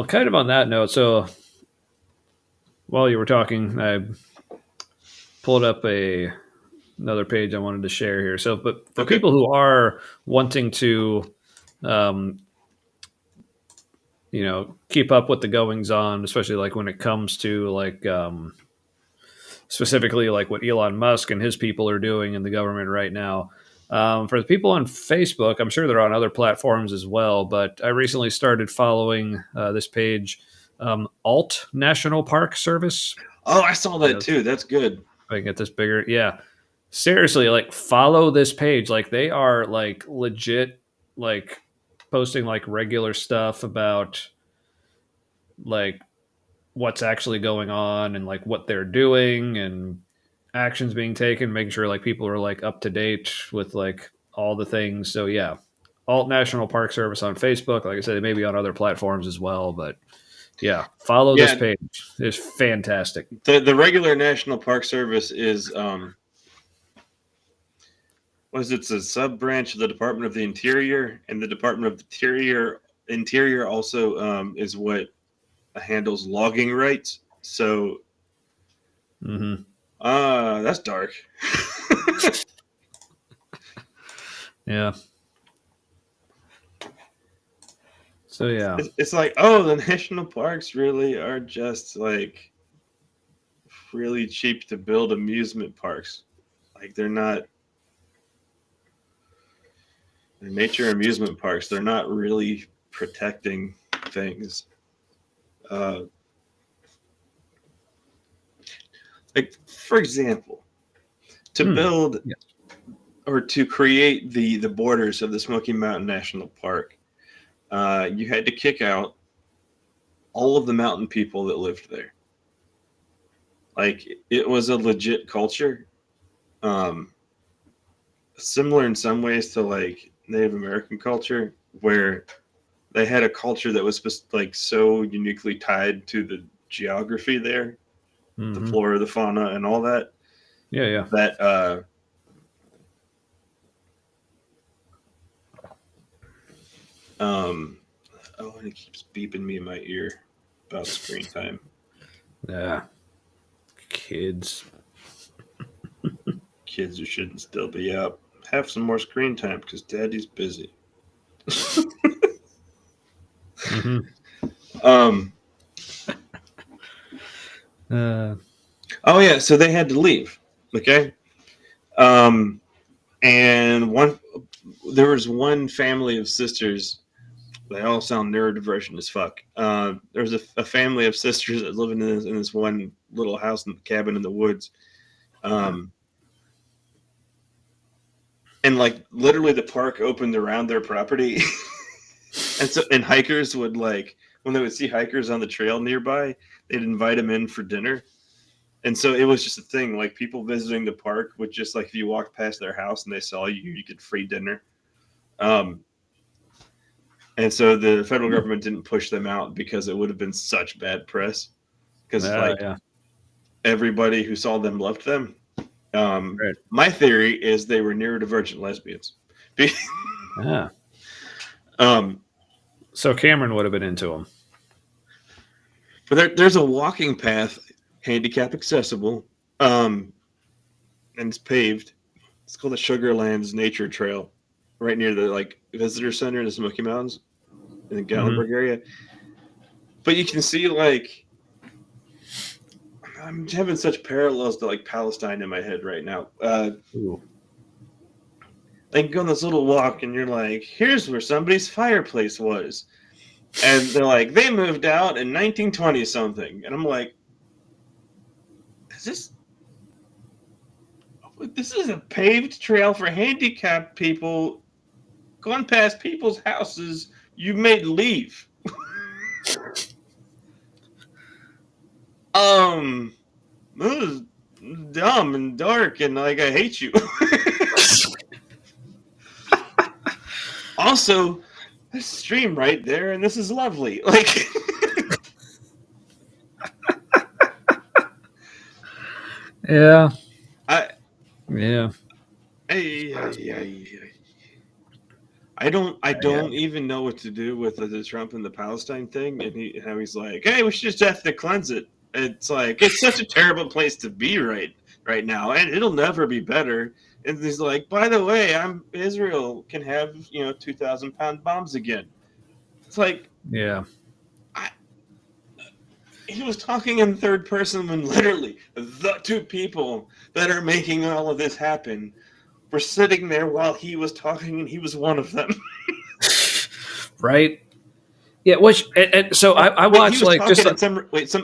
kind of on that note, so while you were talking, I pulled up another page I wanted to share here. So, but for people who are wanting to, keep up with the goings on, especially like when it comes to like specifically like what Elon Musk and his people are doing in the government right now. For the people on Facebook, I'm sure they're on other platforms as well, but I recently started following this page, Alt National Park Service. Oh, I saw that too. That's good. If I can get this bigger. Yeah. Seriously, like follow this page. Like they are like legit, like posting like regular stuff about like what's actually going on and like what they're doing and actions being taken, making sure like people are like up to date with like all the things. So yeah, Alt National Park Service on Facebook. Like I said, it may be on other platforms as well, but yeah, follow this page. It's fantastic. The regular National Park Service is it's a sub branch of the Department of the Interior, and the Department of the Interior also is what handles logging rights. So that's dark. Yeah. So yeah, it's like, oh, the national parks really are just like really cheap to build amusement parks. Like they're not nature amusement parks, they're not really protecting things. Like, for example, to build or to create the borders of the Smoky Mountain National Park, you had to kick out all of the mountain people that lived there. Like, it was a legit culture, similar in some ways to like Native American culture, where they had a culture that was like so uniquely tied to the geography there, the flora, the fauna, and all that. Yeah. That oh, and it keeps beeping me in my ear about screen time. Yeah. Kids who shouldn't still be up. Have some more screen time because daddy's busy. Oh yeah, so they had to leave. Okay. And there was one family of sisters. They all sound neurodivergent as fuck. There was a family of sisters that lived in this one little house and cabin in the woods. And like literally the park opened around their property. and hikers would, like, when they would see hikers on the trail nearby, they'd invite them in for dinner. And so it was just a thing. Like, people visiting the park would just, like, if you walked past their house and they saw you, you get free dinner. And so the federal government didn't push them out because it would have been such bad press. Because everybody who saw them loved them. Right. My theory is they were neurodivergent lesbians. So Cameron would have been into them. But there's a walking path, handicap accessible, and it's paved. It's called the Sugarlands Nature Trail, right near the like visitor center in the Smoky Mountains in the Gatlinburg area. But you can see, like, I'm having such parallels to like Palestine in my head right now. Like, go on this little walk and you're like, here's where somebody's fireplace was. And they're like, they moved out in 1920 something. And I'm like, this is a paved trail for handicapped people going past people's houses you made leave. This is dumb and dark and like I hate you. Also, there's a stream right there and this is lovely. Like, yeah. I don't even know what to do with the Trump and the Palestine thing, and how he's like, hey, we should just ethnic cleanse it. It's like, it's such a terrible place to be right now, and it'll never be better. And he's like, by the way, Israel can have 2,000-pound bombs again. It's like, he was talking in third person when literally the two people that are making all of this happen were sitting there while he was talking, and he was one of them. Right? Yeah. Which so I watched he was like just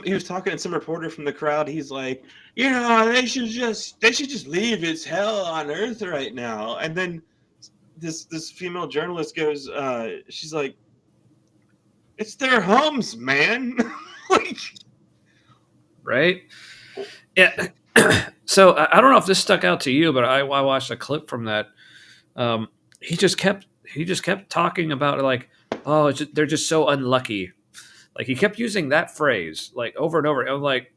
he was talking to some reporter from the crowd. He's like, they should just leave. It's hell on earth right now. And then this female journalist goes, she's like, it's their homes, man. Like, right? Yeah. So I don't know if this stuck out to you, but I watched a clip from that. He just kept talking about it, like, oh, they're just so unlucky. Like, he kept using that phrase like over and over. I'm like,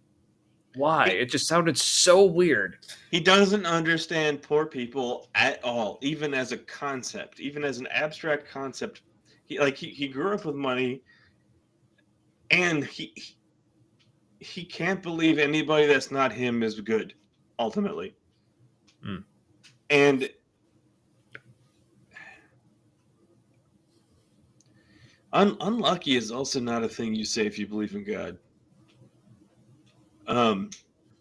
why? It just sounded so weird. He doesn't understand poor people at all, even as a concept, even as an abstract concept. He grew up with money, and he can't believe anybody that's not him is good, ultimately. And unlucky is also not a thing you say if you believe in God.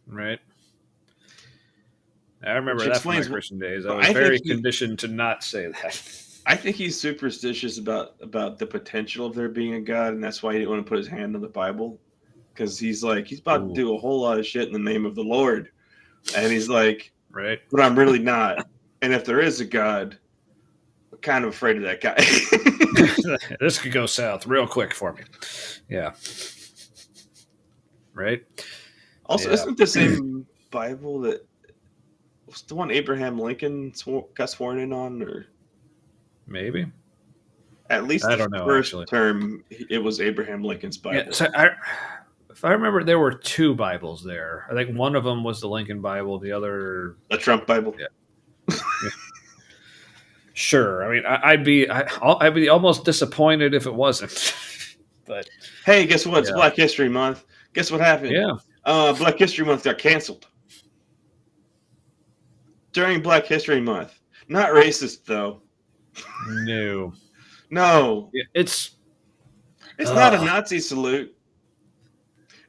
Right. I remember that from my Christian days. I was very conditioned to not say that. I think he's superstitious about the potential of there being a God, and that's why he didn't want to put his hand on the Bible, because he's about to do a whole lot of shit in the name of the Lord, and he's like, Right. but I'm really not. And if there is a God, I'm kind of afraid of that guy. This could go south real quick for me. Yeah. Right. Also, Yeah. isn't the same Bible that was the one Abraham Lincoln got sworn in on, or Maybe. at least I the don't know, first actually. term, it was Abraham Lincoln's Bible. Yeah. So if I remember, there were two Bibles there. I think one of them was the Lincoln Bible. The other, A Trump Bible. Yeah. Sure. I mean, I'd be almost disappointed if it wasn't. But hey, guess what? It's yeah. Black History Month. Guess what happened? Yeah. Black History Month got canceled during Black History Month. Not racist though. No. No, It's not a Nazi salute.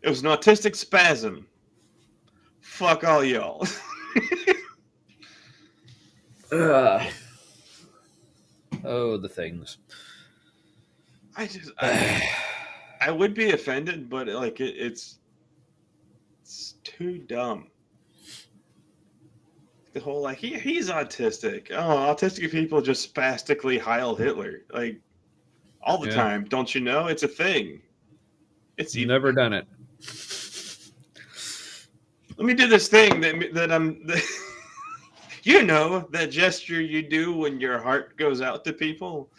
It was an autistic spasm. Fuck all y'all. oh, the things. I would be offended, but like it's too dumb. The whole like he's autistic. Oh, autistic people just spastically Heil Hitler like all the time. Don't you know? It's a thing. It's Never done it. Let me do this thing that I'm. You know that gesture you do when your heart goes out to people.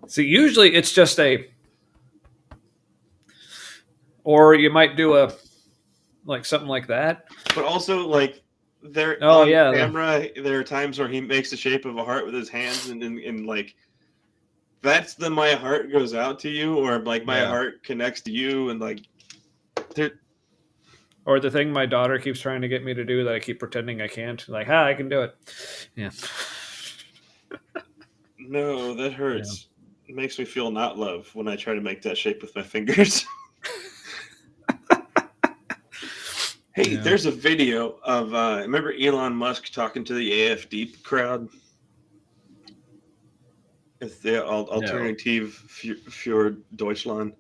See, usually it's just or you might do something like that. But also, like, on camera, there are times where he makes the shape of a heart with his hands, and like, that's the my heart goes out to you, or like my heart connects to you, and like, or the thing my daughter keeps trying to get me to do that I keep pretending I can't. Like, I can do it. Yeah. No, that hurts. Yeah. It makes me feel not love when I try to make that shape with my fingers. Hey, there's a video of remember Elon Musk talking to the AfD crowd? It's the Alternative für Deutschland.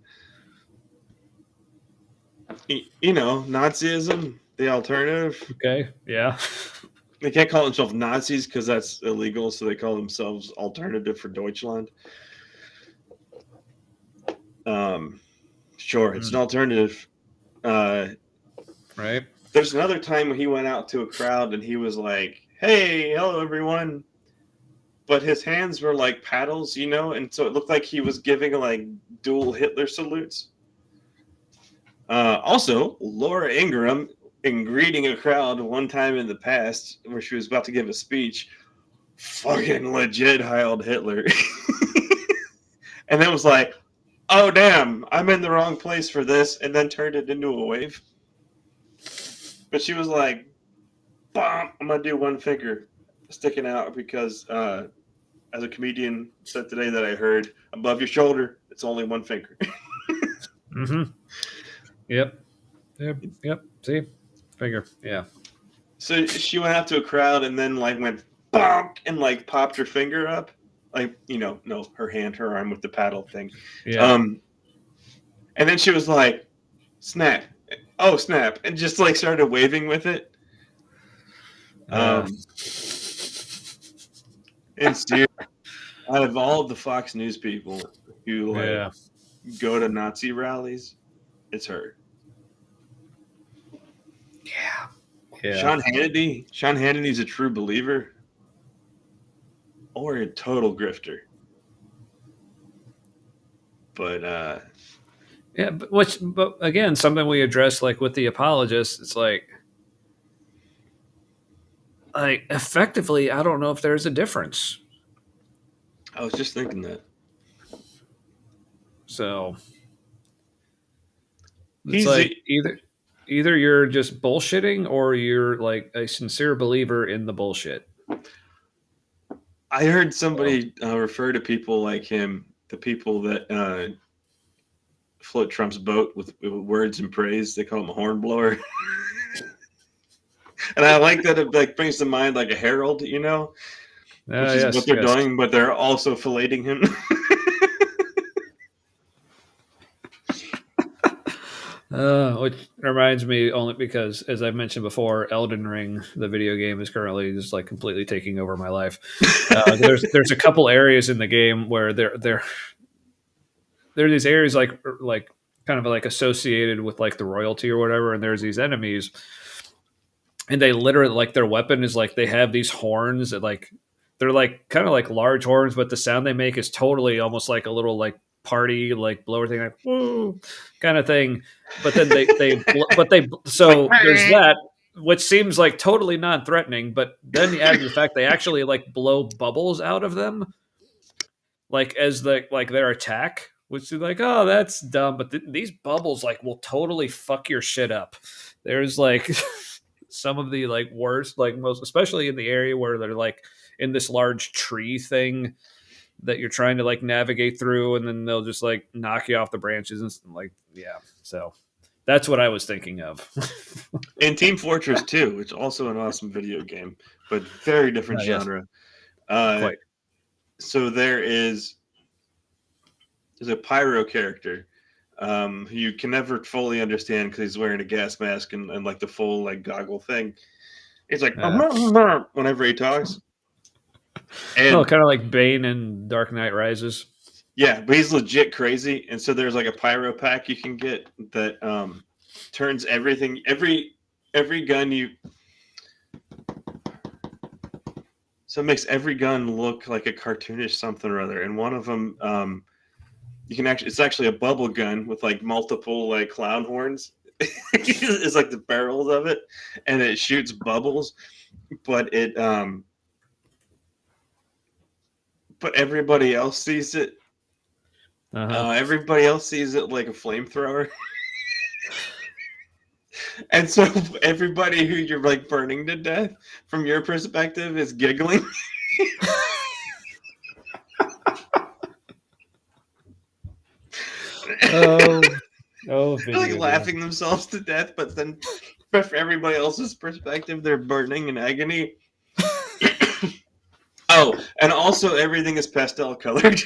You know, Nazism, the alternative. Okay, yeah. They can't call themselves Nazis because that's illegal, so they call themselves Alternative for Deutschland. Sure, it's an alternative. Right. There's another time when he went out to a crowd and he was like, "Hey, hello, everyone." But his hands were like paddles, you know, and so it looked like he was giving like dual Hitler salutes. Also, Laura Ingraham, in greeting a crowd one time in the past where she was about to give a speech, fucking legit Heiled Hitler. And then was like, oh, damn, I'm in the wrong place for this, and then turned it into a wave. But she was like, I'm going to do one finger sticking out because, as a comedian said today that I heard, above your shoulder, it's only one finger. Mm-hmm. Yep. See? Finger. Yeah. So she went out to a crowd and then like went bonk and like popped her finger up. Like, you know, no, her arm with the paddle thing. Yeah. And then she was like, snap. Oh, snap. And just like started waving with it. And Stu, out of all of the Fox News people who like go to Nazi rallies, it's her. Yeah. Sean Hannity's a true believer or a total grifter. But yeah, but again, something we addressed like with the apologists, it's like effectively, I don't know if there's a difference. I was just thinking that. So it's like either you're just bullshitting or you're like a sincere believer in the bullshit. I heard somebody refer to people like him, the people that float Trump's boat with words and praise. They call him a hornblower. And I like that it like brings to mind like a herald, you know? which is what they're doing, but they're also filleting him. Which reminds me, only because, as I mentioned before, Elden Ring, the video game, is currently just like completely taking over my life. There's a couple areas in the game where there are these areas like kind of like associated with like the royalty or whatever, and there's these enemies, and they literally, like, their weapon is like they have these horns that, like, they're like kind of like large horns, but the sound they make is totally almost like a little like party like blower thing, like woo kind of thing. But then so there's that, which seems like totally non-threatening, but then you add to the fact they actually like blow bubbles out of them, like as their attack, which is like, oh, that's dumb, but these bubbles like will totally fuck your shit up. There's like some of the like worst, like most, especially in the area where they're like in this large tree thing that you're trying to like navigate through, and then they'll just like knock you off the branches and like, yeah. So that's what I was thinking of. And Team Fortress 2, which is also an awesome video game, but very different genre. Quite. So there's a pyro character who you can never fully understand because he's wearing a gas mask and like the full like goggle thing. He's like whenever he talks. And kind of like Bane in Dark Knight Rises. Yeah, but he's legit crazy, and so there's like a pyro pack you can get that turns everything, every gun you. So it makes every gun look like a cartoonish something or other, and one of them, you can it's actually a bubble gun with like multiple like clown horns. It's like the barrels of it, and it shoots bubbles, but but everybody else sees it. Everybody else sees it like a flamethrower. And so everybody who you're like burning to death from your perspective is giggling. They're like laughing themselves to death, but then from everybody else's perspective, they're burning in agony. Oh, and also everything is pastel colored.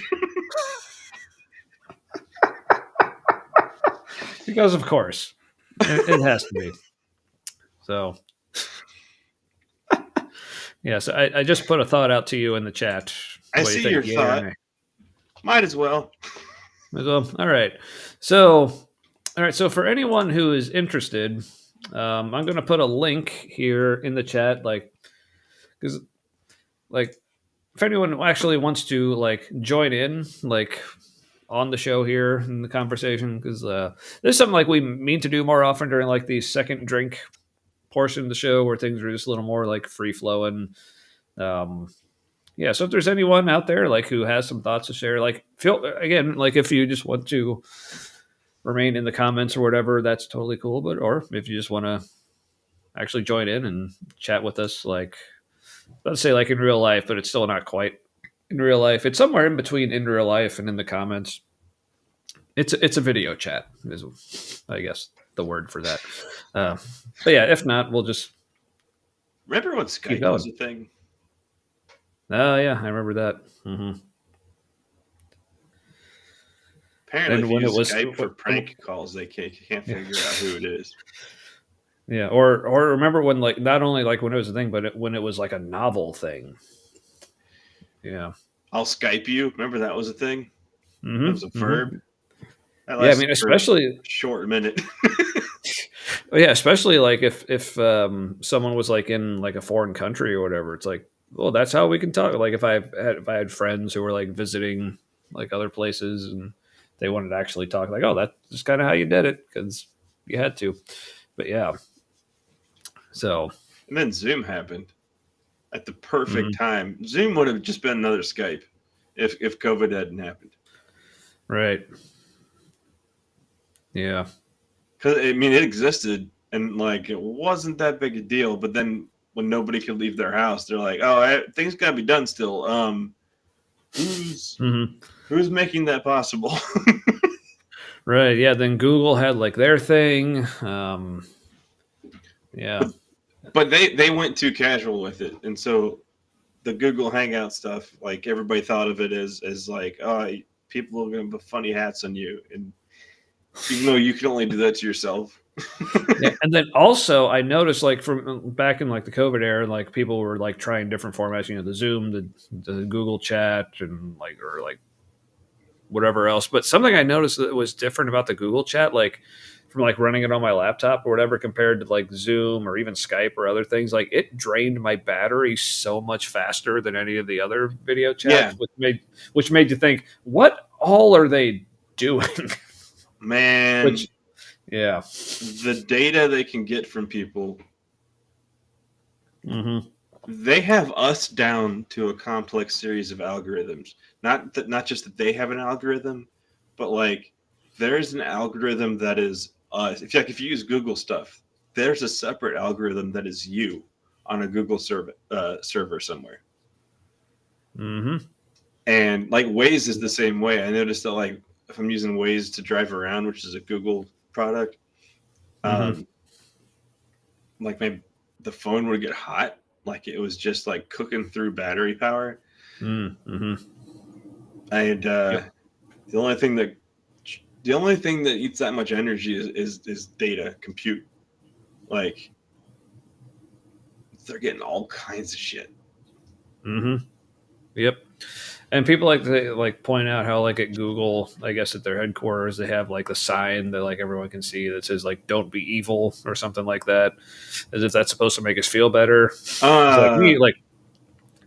Because of course, it has to be. So, yeah. So I just put a thought out to you in the chat. I see your thought. Might as well. All right. So for anyone who is interested, I'm going to put a link here in the chat, because if anyone actually wants to like join in, like on the show here in the conversation, because there's something like we mean to do more often during like the second drink portion of the show where things are just a little more like free flowing. Yeah, so if there's anyone out there like who has some thoughts to share, like feel again, like if you just want to remain in the comments or whatever, that's totally cool. But or if you just want to actually join in and chat with us, like let's say like in real life, but it's still not quite in real life. It's somewhere in between in real life and in the comments. It's a video chat is, I guess, the word for that. But yeah, if not, we'll just remember when Skype was a thing. Oh yeah, I remember that. Mm-hmm. Apparently, if you use Skype for prank calls, they can't figure out who it is. Yeah, or remember when like not only like when it was a thing, but when it was like a novel thing. Yeah, I'll Skype you. Remember that was a thing. Mm-hmm. It was a verb. Yeah, I mean, especially short minute. Yeah, especially like if someone was like in like a foreign country or whatever, it's like, well, that's how we can talk. Like if I had friends who were like visiting like other places and they wanted to actually talk, like, oh, that's just kind of how you did it because you had to. But yeah, so and then Zoom happened at the perfect time. Zoom would have just been another Skype if COVID hadn't happened. Right. Yeah. Because I mean, it existed and like it wasn't that big a deal. But then when nobody could leave their house, they're like, "Oh, things gotta be done still." Who's making that possible? Right. Yeah. Then Google had like their thing. Yeah. But they went too casual with it, and so the Google Hangout stuff, like everybody thought of it as like, oh, people are going to put funny hats on you, and even though you can only do that to yourself. Yeah, and then also I noticed like from back in like the COVID era, like people were like trying different formats, the Zoom, the Google Chat, and like or like whatever else. But something I noticed that was different about the Google Chat, like from like running it on my laptop or whatever, compared to like Zoom or even Skype or other things, like it drained my battery so much faster than any of the other video chats, which made you think, what all are they doing? Man, yeah, the data they can get from people. mm-hmm. They have us down to a complex series of algorithms. Not just that they have an algorithm, but like there's an algorithm that is us. If you use Google stuff, there's a separate algorithm that is you on a Google server somewhere. Mm-hmm. And like Waze is the same way. I noticed that like if I'm using Waze to drive around, which is a Google product, like the phone would get hot, like it was just like cooking through battery power. Mm-hmm. And the only thing that eats that much energy is data, compute. Like they're getting all kinds of shit. Mm-hmm. Yep. And people like to like point out how like at Google, I guess at their headquarters, they have like a sign that like everyone can see that says like "Don't be evil" or something like that, as if that's supposed to make us feel better. Like me,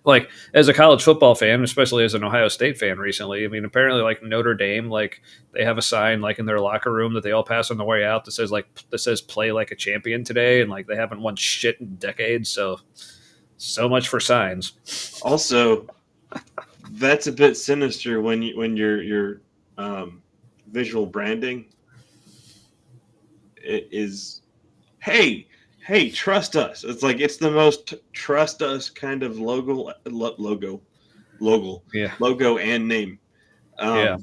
like as a college football fan, especially as an Ohio State fan recently, I mean, apparently like Notre Dame, like they have a sign like in their locker room that they all pass on the way out that says "Play like a champion today," and like they haven't won shit in decades. So much for signs. Also, that's a bit sinister when your visual branding is, hey, trust us. It's like it's the most trust us kind of logo Yeah. and name. Yeah.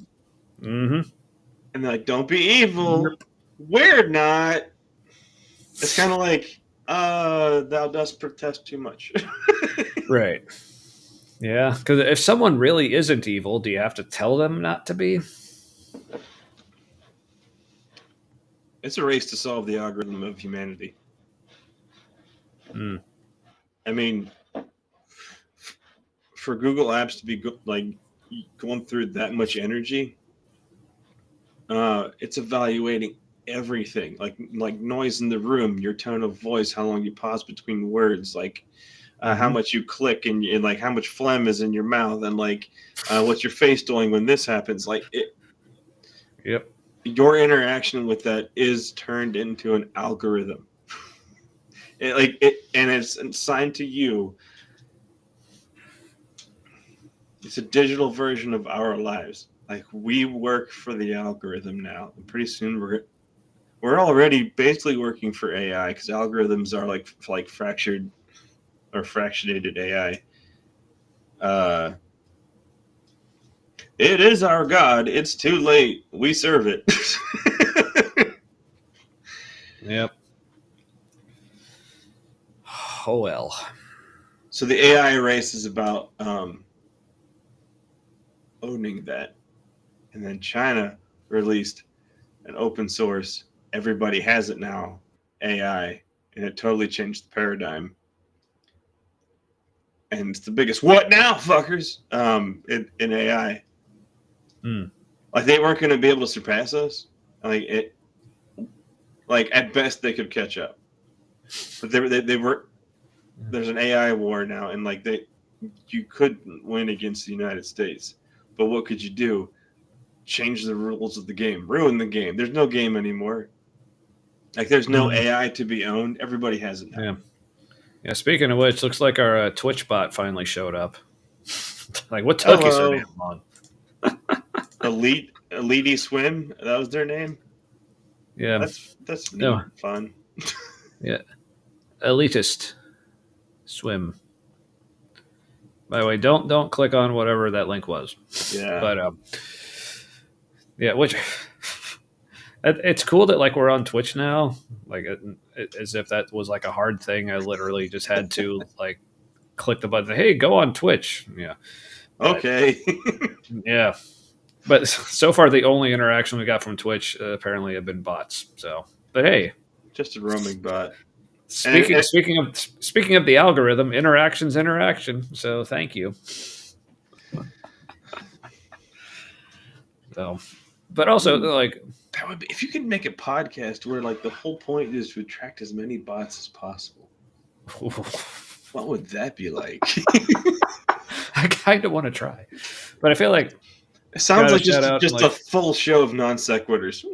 Mm-hmm. And they're like, don't be evil. We're not. It's kind of like, thou dost protest too much. Right. Yeah, because if someone really isn't evil, do you have to tell them not to be? It's a race to solve the algorithm of humanity. Mm. I mean, for Google Apps to be like going through that much energy, it's evaluating everything, like noise in the room, your tone of voice, how long you pause between words, like how much you click, and like how much phlegm is in your mouth, and like what's your face doing when this happens. Like it. Yep. Your interaction with that is turned into an algorithm. And it's assigned to you. It's a digital version of our lives. Like we work for the algorithm now. And pretty soon we're already basically working for AI, because algorithms are like fractured or fractionated AI. It is our God. It's too late. We serve it. Yep. Oh well. So the AI race is about owning that. And then China released an open source, everybody has it now, AI, and it totally changed the paradigm. And it's the biggest what now, fuckers, in AI. Mm. Like they weren't going to be able to surpass us. Like at best they could catch up. But they were. There's an AI war now, and like you couldn't win against the United States. But what could you do? Change the rules of the game, ruin the game. There's no game anymore. Like there's no AI to be owned. Everybody has it now. Yeah. Yeah. Speaking of which, looks like our Twitch bot finally showed up. Like, what took you so damn long? Elite Swim. That was their name. Yeah. That's neat. Fun. Yeah. Elitist Swim. By the way, don't click on whatever that link was. Yeah. But yeah, which it's cool that like we're on Twitch now. Like as if that was like a hard thing. I literally just had to like click the button. Hey, go on Twitch. Yeah. Okay. Yeah. But so far, the only interaction we got from Twitch apparently have been bots. So, but hey, Just a roaming bot. speaking of the algorithm, interaction. So thank you. So, but also like That would be, if you could make a podcast where like the whole point is to attract as many bots as possible. What would that be like? I kind of want to try, but I feel like It sounds like shout out, just like- a full show of non sequiturs.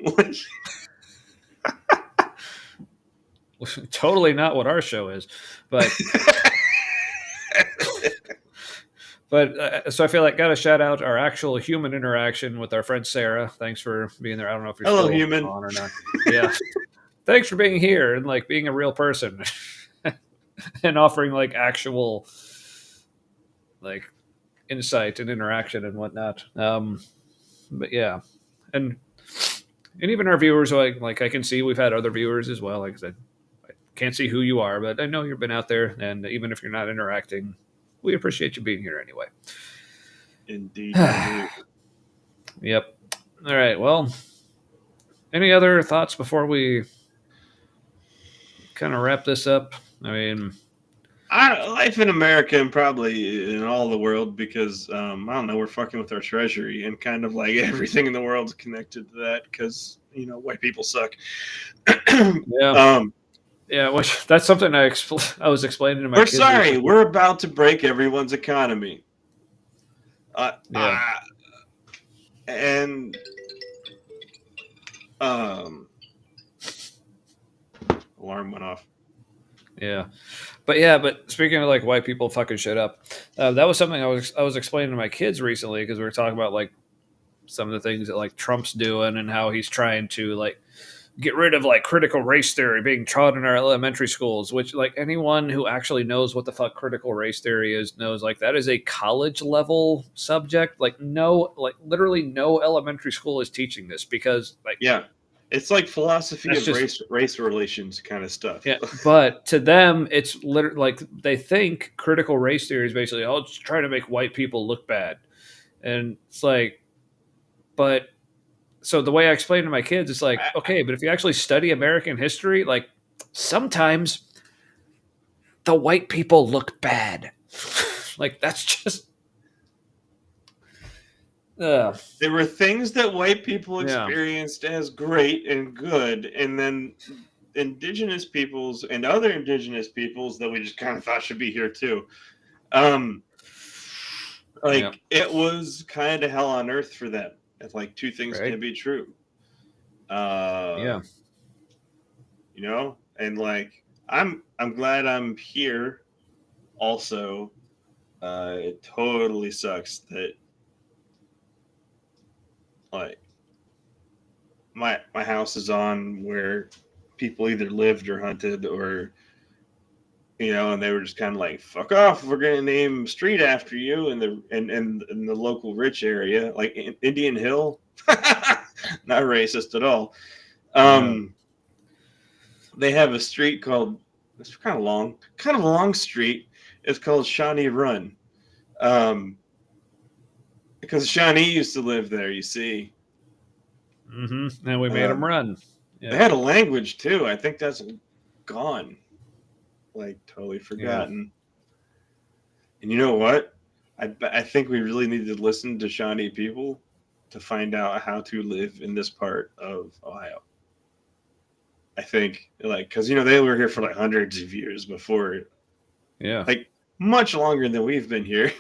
totally not what our show is, but so I feel like got to shout out our actual human interaction with our friend Sarah. Thanks for being there. I don't know if you're Hello, still human. on or not. Yeah, thanks for being here and like being a real person and offering like actual like insight and interaction and whatnot. But yeah, and even our viewers, like I can see we've had other viewers as well. Like I said, I can't see who you are, but I know you've been out there, and even if you're not interacting, we appreciate you being here anyway. Indeed. Yep. All right. Well, any other thoughts before we kind of wrap this up? I mean, Life in America and probably in all the world, because I don't know, we're fucking with our treasury, and kind of like everything in the world's connected to that because white people suck. yeah. Yeah, which that's something I was explaining to my We're kids. sorry, we're about to break everyone's economy. And alarm went off. Yeah, but speaking of like white people fucking shit up, that was something I was explaining to my kids recently because we were talking about like some of the things that like Trump's doing and how he's trying to like get rid of like critical race theory being taught in our elementary schools, which like anyone who actually knows what the fuck critical race theory is knows like that is a college level subject. Like literally no elementary school is teaching this because like it's like philosophy of just, race relations kind of stuff. Yeah, but to them it's literally like they think critical race theory is basically it's trying to make white people look bad, and it's like, but. So the way I explain to my kids, it's like, okay, but if you actually study American history, like sometimes the white people look bad. Like that's just. There were things that white people experienced as great and good, and then indigenous peoples and other indigenous peoples that we just kind of thought should be here too. It was kind of hell on earth for them. It's like two things can be true. And like I'm glad I'm here. Also, it totally sucks that like my house is on where people either lived or hunted or and they were just kind of like, fuck off, we're gonna name a street after you in the local rich area, like Indian Hill. Not racist at all. They have a street called, it's kind of a long street. It's called Shawnee Run. Because Shawnee used to live there, you see. Mm-hmm. And we made them run. Yeah. They had a language too. I think that's gone. Like totally forgotten. Yeah. And you know what? I think we really need to listen to Shawnee people to find out how to live in this part of Ohio. I think because they were here for like hundreds of years before. Yeah. Like much longer than we've been here.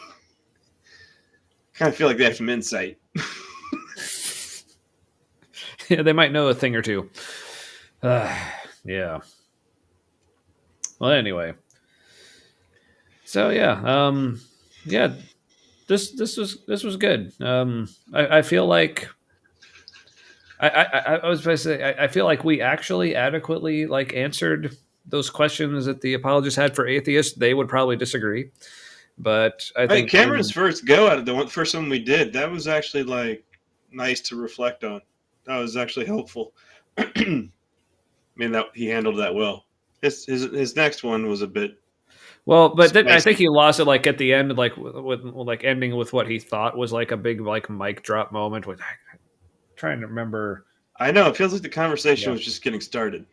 Kind of feel like they have some insight. Yeah, they might know a thing or two. Yeah. Well, anyway. So yeah, this was good. I feel like I was going to say I feel like we actually adequately like answered those questions that the apologists had for atheists. They would probably disagree, but I think Cameron's first go at it, the first one we did, that was actually like nice to reflect on. That was actually helpful. I mean, that he handled that well. His next one was a bit. Well, but then I Spicy. think he lost it like at the end, like with like ending with what he thought was like a big like mic drop moment. With I'm trying to remember. I know it feels like the conversation Yeah. was just getting started.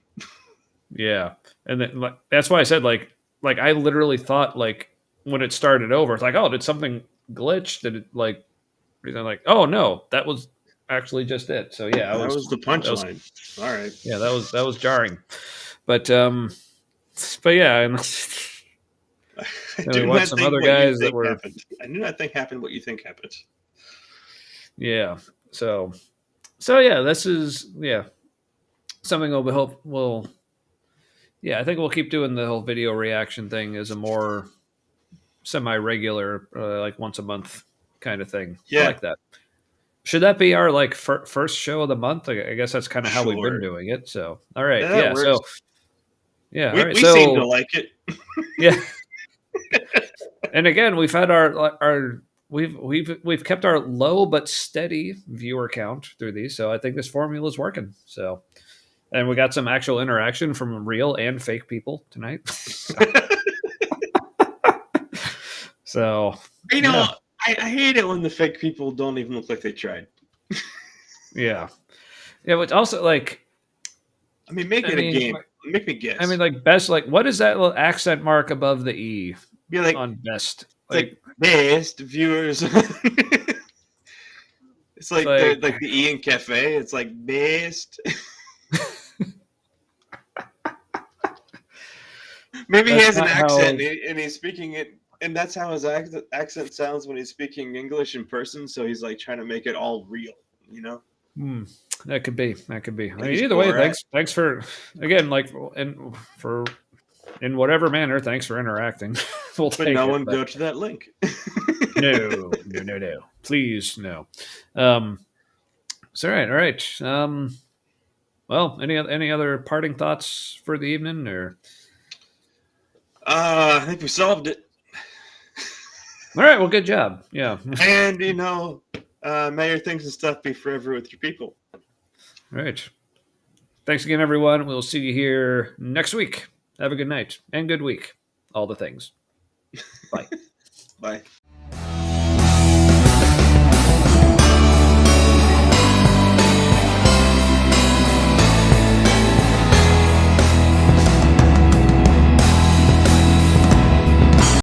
Yeah, and then, like, that's why I said like I literally thought like when it started over, it's like, oh, did something glitch? Did it like? I'm like, oh no, that was actually just it. So yeah, That was the that was punchline. All right. yeah, that was jarring, but yeah, and I then we do watched not some think other what you guys that think were happened. I do not think happened what you think happened. yeah. So yeah, this is something we'll hope will I think we'll keep doing the whole video reaction thing as a more semi-regular, like once a month kind of thing. I Yeah. like that. Should that be our like first show of the month? I guess that's kind of how we've been Sure. doing it. So, all right, Yeah, that yeah. works. So, yeah, We, all right. we So, seem to like it. yeah. And again, we've had we've kept our low but steady viewer count through these. So I think this formula is working. So, and we got some actual interaction from real and fake people tonight. So, You know, yeah. I hate it when the fake people don't even look like they tried. Yeah. But also like, I mean, make it a game. Make me guess. I mean, like best, like what is that little accent mark above the E be like on best? like best viewers. It's like the E in cafe. It's like best. Maybe he has an accent and he's speaking it, and that's how his accent sounds when he's speaking English in person. So he's like trying to make it all real, you know. That could be. I mean, He's either way, Borat. thanks for again, like, and for in whatever manner, thanks for interacting. We'll But take no it, one go to that link. No, please no. So all right. Well, any other parting thoughts for the evening, or? I think we solved it. All right. Well, good job. Yeah. And you know, may your things and stuff be forever with your people. All right. Thanks again, everyone. We'll see you here next week. Have a good night and good week. All the things. Bye. Bye.